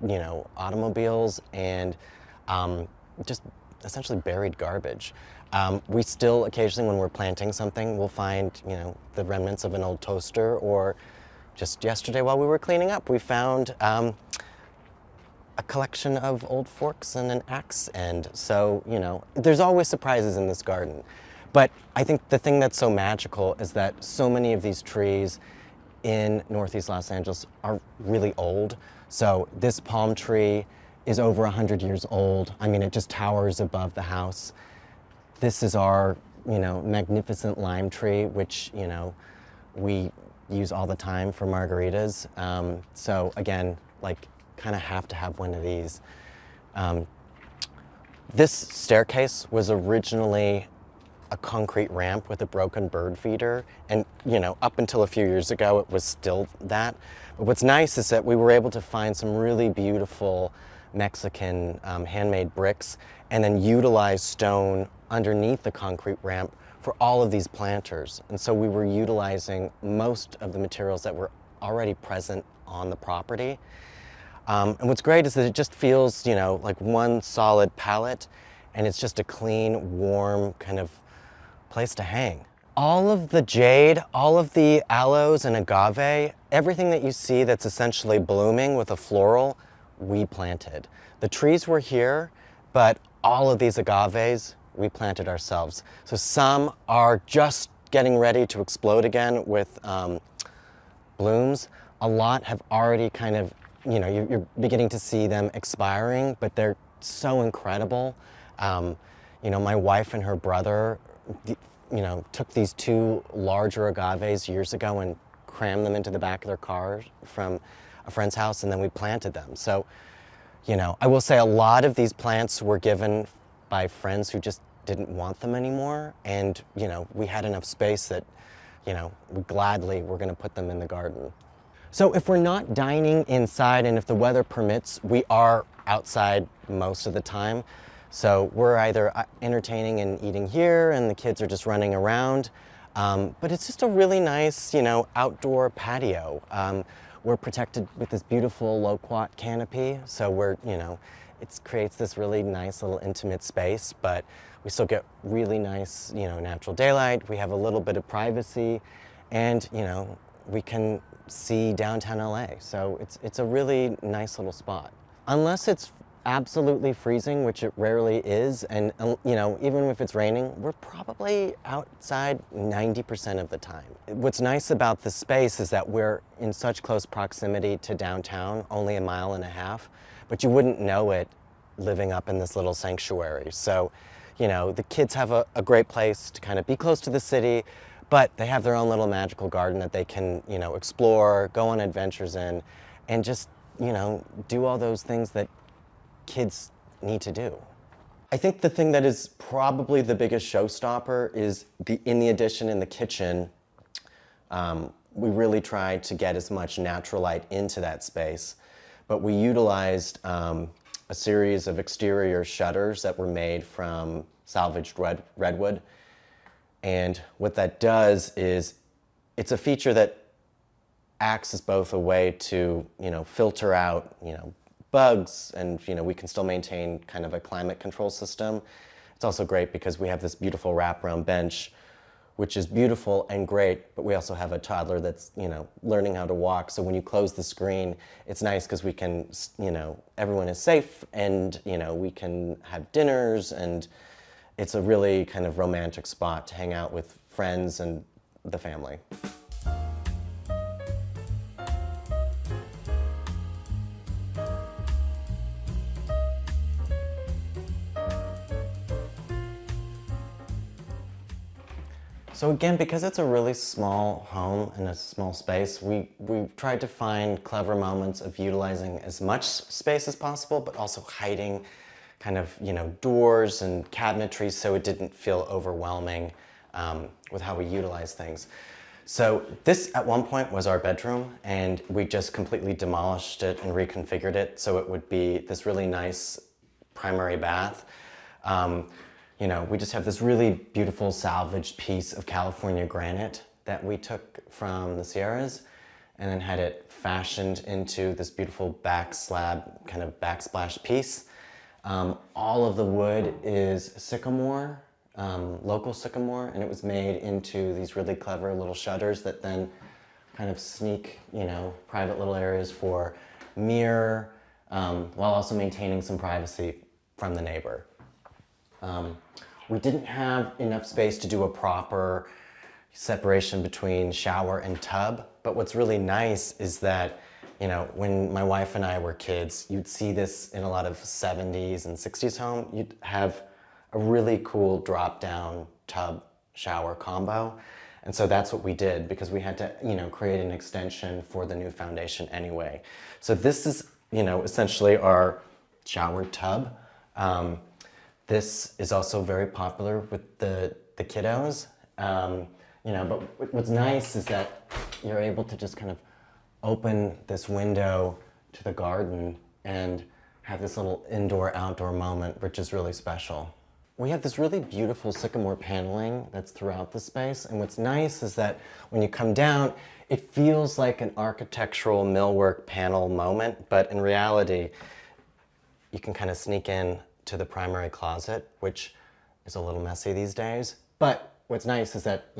Speaker 6: automobiles, and just essentially buried garbage. We still occasionally, when we're planting something, we'll find, the remnants of an old toaster, or just yesterday while we were cleaning up, we found a collection of old forks and an axe end. So, there's always surprises in this garden. But I think the thing that's so magical is that so many of these trees in Northeast Los Angeles are really old. So this palm tree is over 100 years old. I mean, it just towers above the house. This is our, magnificent lime tree, which, we use all the time for margaritas. So again, kind of have to have one of these. This staircase was originally a concrete ramp with a broken bird feeder. And, up until a few years ago, it was still that. But what's nice is that we were able to find some really beautiful Mexican handmade bricks and then utilize stone underneath the concrete ramp for all of these planters. And so we were utilizing most of the materials that were already present on the property. And what's great is that it just feels, like one solid palette, and it's just a clean, warm kind of place to hang. All of the jade, all of the aloes and agave, everything that you see that's essentially blooming with a floral, we planted. The trees were here, but all of these agaves, we planted ourselves. So some are just getting ready to explode again with blooms. A lot have already kind of, you're beginning to see them expiring, but they're so incredible. My wife and her brother, took these 2 larger agaves years ago and crammed them into the back of their car from a friend's house, and then we planted them. So, I will say a lot of these plants were given by friends who just didn't want them anymore, and, we had enough space that, we gladly were gonna put them in the garden. So if we're not dining inside, and if the weather permits, we are outside most of the time. So we're either entertaining and eating here, and the kids are just running around. But it's just a really nice, outdoor patio. We're protected with this beautiful loquat canopy, so it creates this really nice little intimate space, but we still get really nice, natural daylight. We have a little bit of privacy, and, we can see downtown LA. So it's a really nice little spot. Unless it's absolutely freezing, which it rarely is, and even if it's raining, we're probably outside 90% of the time. What's nice about the space is that we're in such close proximity to downtown, only 1.5 miles, but you wouldn't know it living up in this little sanctuary. So, the kids have a great place to kind of be close to the city, but they have their own little magical garden that they can, explore, go on adventures in, and just, do all those things that kids need to do. I think the thing that is probably the biggest showstopper is in the addition in the kitchen, we really tried to get as much natural light into that space, but we utilized a series of exterior shutters that were made from salvaged redwood. And what that does is it's a feature that acts as both a way to, filter out, bugs, and we can still maintain kind of a climate control system. It's also great because we have this beautiful wraparound bench, which is beautiful and great, but we also have a toddler that's learning how to walk. So when you close the screen, it's nice because we can, everyone is safe, and we can have dinners, and it's a really kind of romantic spot to hang out with friends and the family. So again, because it's a really small home in a small space, we've tried to find clever moments of utilizing as much space as possible, but also hiding kind of, doors and cabinetry so it didn't feel overwhelming with how we utilize things. So this at one point was our bedroom, and we just completely demolished it and reconfigured it so it would be this really nice primary bath. We just have this really beautiful salvaged piece of California granite that we took from the Sierras and then had it fashioned into this beautiful back slab, kind of backsplash piece. All of the wood is sycamore, local sycamore, and it was made into these really clever little shutters that then kind of sneak, private little areas for mirror, while also maintaining some privacy from the neighbor. We didn't have enough space to do a proper separation between shower and tub, but what's really nice is that, when my wife and I were kids, you'd see this in a lot of 70s and 60s home. You'd have a really cool drop-down tub shower combo. And so that's what we did, because we had to, create an extension for the new foundation anyway. So this is, essentially our shower tub. This is also very popular with the the kiddos. But what's nice is that you're able to just kind of open this window to the garden and have this little indoor-outdoor moment, which is really special. We have this really beautiful sycamore paneling that's throughout the space, and what's nice is that when you come down, it feels like an architectural millwork panel moment, but in reality, you can kind of sneak in to the primary closet, which is a little messy these days. But what's nice is that,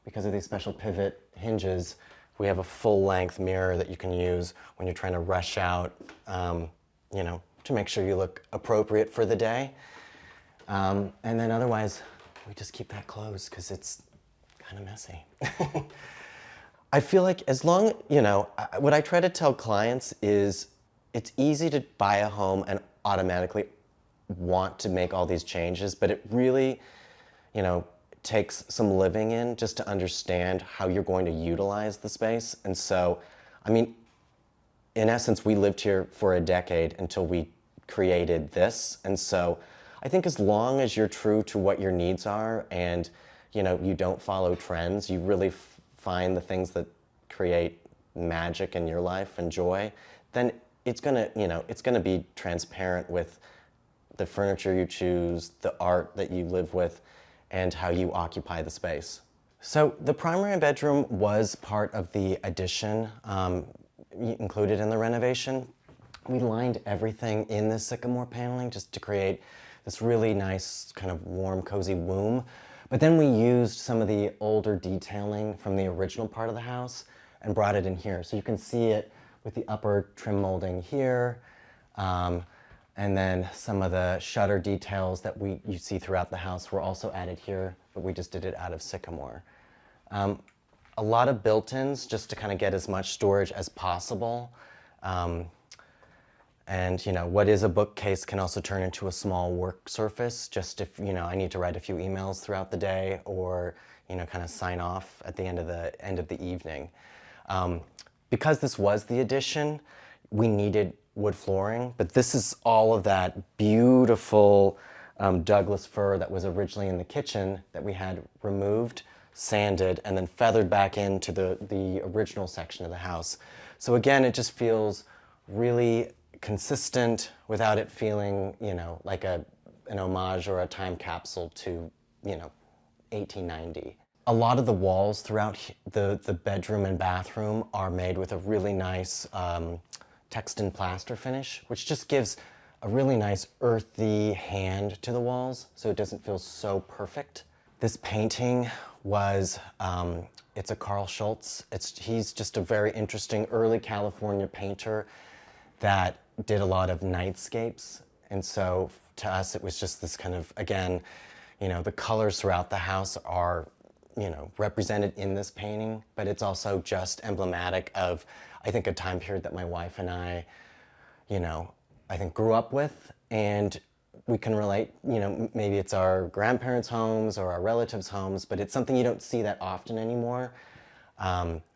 Speaker 6: because of these special pivot hinges, we have a full-length mirror that you can use when you're trying to rush out, to make sure you look appropriate for the day. And then otherwise, we just keep that closed because it's kind of messy. I feel like as long, what I try to tell clients is it's easy to buy a home and automatically want to make all these changes, but it really, takes some living in just to understand how you're going to utilize the space. And so, in essence, we lived here for a decade until we created this. And so I think as long as you're true to what your needs are and, you don't follow trends, you really find the things that create magic in your life and joy, then it's gonna be transparent with the furniture you choose, the art that you live with, and how you occupy the space. So the primary bedroom was part of the addition included in the renovation. We lined everything in the sycamore paneling just to create this really nice kind of warm, cozy womb. But then we used some of the older detailing from the original part of the house and brought it in here. So you can see it with the upper trim molding here, and then some of the shutter details that you see throughout the house were also added here, but we just did it out of sycamore. A lot of built-ins just to kind of get as much storage as possible. And what is a bookcase can also turn into a small work surface, just if I need to write a few emails throughout the day or kind of sign off at the end of the evening. Because this was the addition, we needed wood flooring, but this is all of that beautiful Douglas fir that was originally in the kitchen that we had removed, sanded, and then feathered back into the original section of the house. So again, it just feels really consistent without it feeling, like an homage or a time capsule to, 1890. A lot of the walls throughout the bedroom and bathroom are made with a really nice Texton plaster finish, which just gives a really nice earthy hand to the walls, so it doesn't feel so perfect. This painting was, it's a Carl Schultz. He's just a very interesting early California painter that did a lot of nightscapes. And so to us, it was just this kind of, again, the colors throughout the house are, represented in this painting, but it's also just emblematic of, I think, a time period that my wife and I, I think grew up with, and we can relate, maybe it's our grandparents' homes or our relatives' homes, but it's something you don't see that often anymore.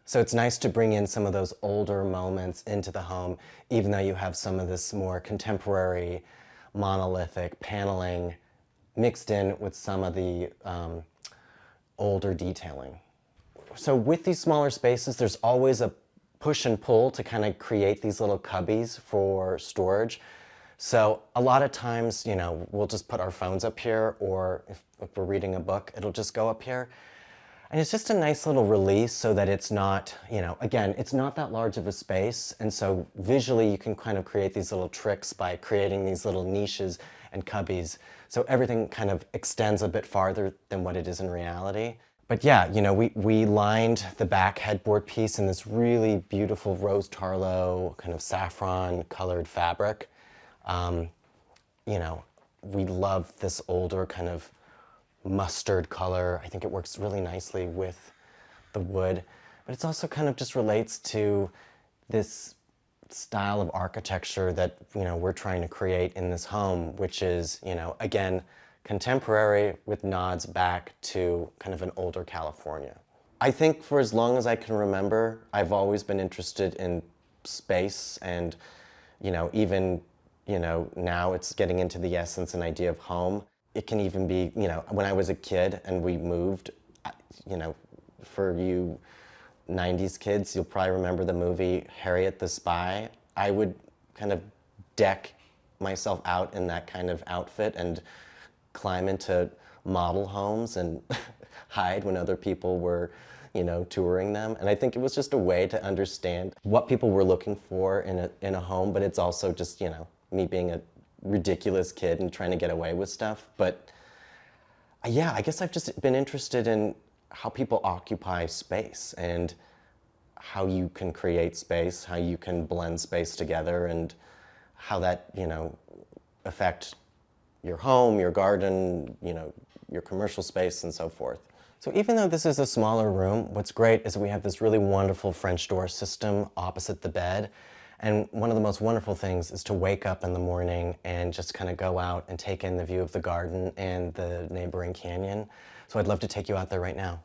Speaker 6: So it's nice to bring in some of those older moments into the home, even though you have some of this more contemporary, monolithic paneling mixed in with some of the older detailing. So with these smaller spaces, there's always a push and pull to kind of create these little cubbies for storage. So a lot of times, we'll just put our phones up here, or if we're reading a book, it'll just go up here. And it's just a nice little release so that it's not, again, it's not that large of a space. And so visually you can kind of create these little tricks by creating these little niches and cubbies. So everything kind of extends a bit farther than what it is in reality. But yeah, we lined the back headboard piece in this really beautiful rose tarlo, kind of saffron colored fabric. We love this older kind of mustard color. I think it works really nicely with the wood, but it's also kind of just relates to this style of architecture that, we're trying to create in this home, which is, again, contemporary with nods back to kind of an older California. I think for as long as I can remember, I've always been interested in space and, even, now it's getting into the essence and idea of home. it can even be, you know, when I was a kid and we moved, you know, for you 90s kids, you'll probably remember the movie Harriet the Spy. I would kind of deck myself out in that kind of outfit and climb into model homes and hide when other people were, you know, touring them. And I think it was just a way to understand what people were looking for in a home, but it's also just, you know, me being a ridiculous kid and trying to get away with stuff. But yeah, I guess I've just been interested in how people occupy space and how you can create space, how you can blend space together, and how that, you know, affect your home, your garden, you know, your commercial space, and so forth. So even though this is a smaller room, what's great is we have this really wonderful French door system opposite the bed. And one of the most wonderful things is to wake up in the morning and just kind of go out and take in the view of the garden and the neighboring canyon. So I'd love to take you out there right now.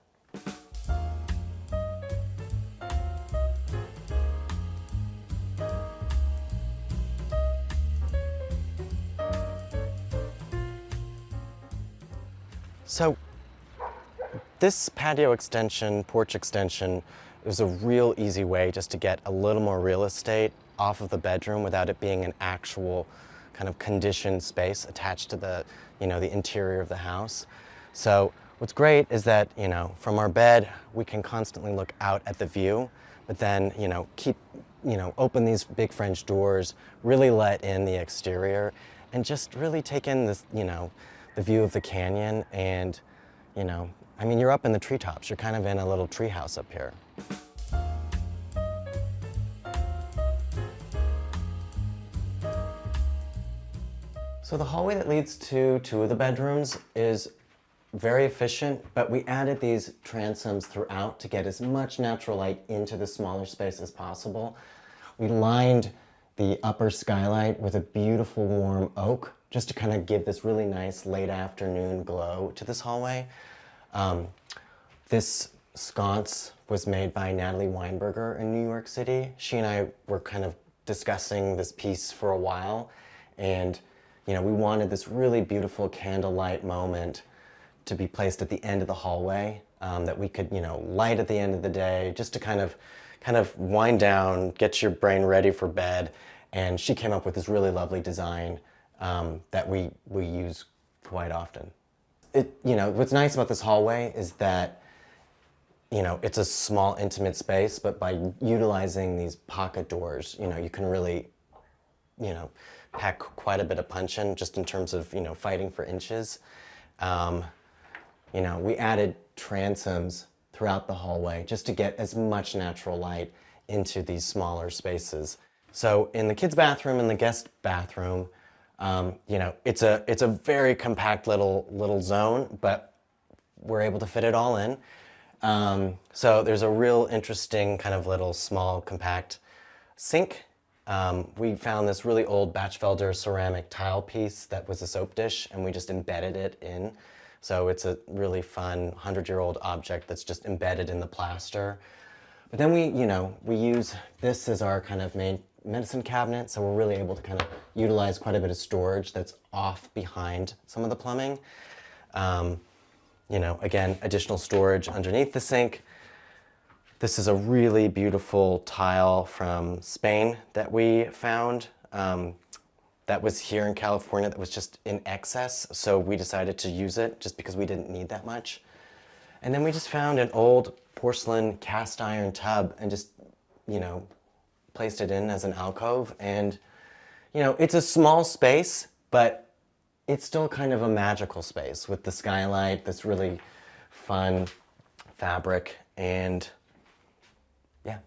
Speaker 6: So this patio extension, porch extension, was a real easy way just to get a little more real estate off of the bedroom without it being an actual kind of conditioned space attached to the, you know, the interior of the house. So what's great is that, you know, from our bed, we can constantly look out at the view, but then, you know, open these big French doors, really let in the exterior, and just really take in this, you know, the view of the canyon. And, you know, I mean, you're up in the treetops. You're kind of in a little tree house up here. So the hallway that leads to two of the bedrooms is very efficient, but we added these transoms throughout to get as much natural light into the smaller space as possible. We lined the upper skylight with a beautiful warm oak just to kind of give this really nice late afternoon glow to this hallway. This sconce was made by Natalie Weinberger in New York City. She and I were kind of discussing this piece for a while, and you know, we wanted this really beautiful candlelight moment to be placed at the end of the hallway that we could, you know, light at the end of the day, just to kind of wind down, get your brain ready for bed. And she came up with this really lovely design that we use quite often. You know, what's nice about this hallway is that, you know, it's a small, intimate space, but by utilizing these pocket doors, you know, you can really, you know, pack quite a bit of punch in just in terms of, you know, fighting for inches. You know, we added transoms throughout the hallway just to get as much natural light into these smaller spaces. So in the kids' bathroom and the guest bathroom, you know, it's a very compact little zone, but we're able to fit it all in. So there's a real interesting kind of little small compact sink. We found this really old Batchfelder ceramic tile piece that was a soap dish, and we just embedded it in. So it's a really fun 100-year-old object that's just embedded in the plaster. But then we use this as our kind of main medicine cabinet, so we're really able to kind of utilize quite a bit of storage that's off behind some of the plumbing. You know, again, additional storage underneath the sink. This is a really beautiful tile from Spain that we found that was here in California that was just in excess, so we decided to use it just because we didn't need that much. And then we just found an old porcelain cast iron tub and just, you know, placed it in as an alcove. And, you know, it's a small space, but it's still kind of a magical space with the skylight, this really fun fabric. And yeah,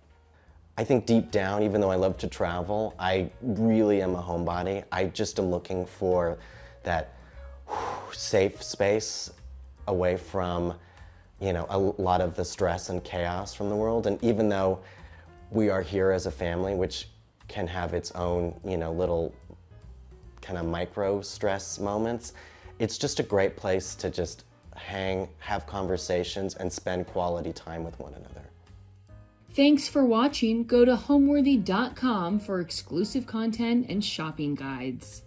Speaker 6: I think deep down, even though I love to travel, I really am a homebody. I just am looking for that safe space away from, you know, a lot of the stress and chaos from the world. And even though we are here as a family, which can have its own, you know, little kind of micro stress moments, it's just a great place to just hang, have conversations, and spend quality time with one another.
Speaker 1: Thanks for watching. Go to homeworthy.com for exclusive content and shopping guides.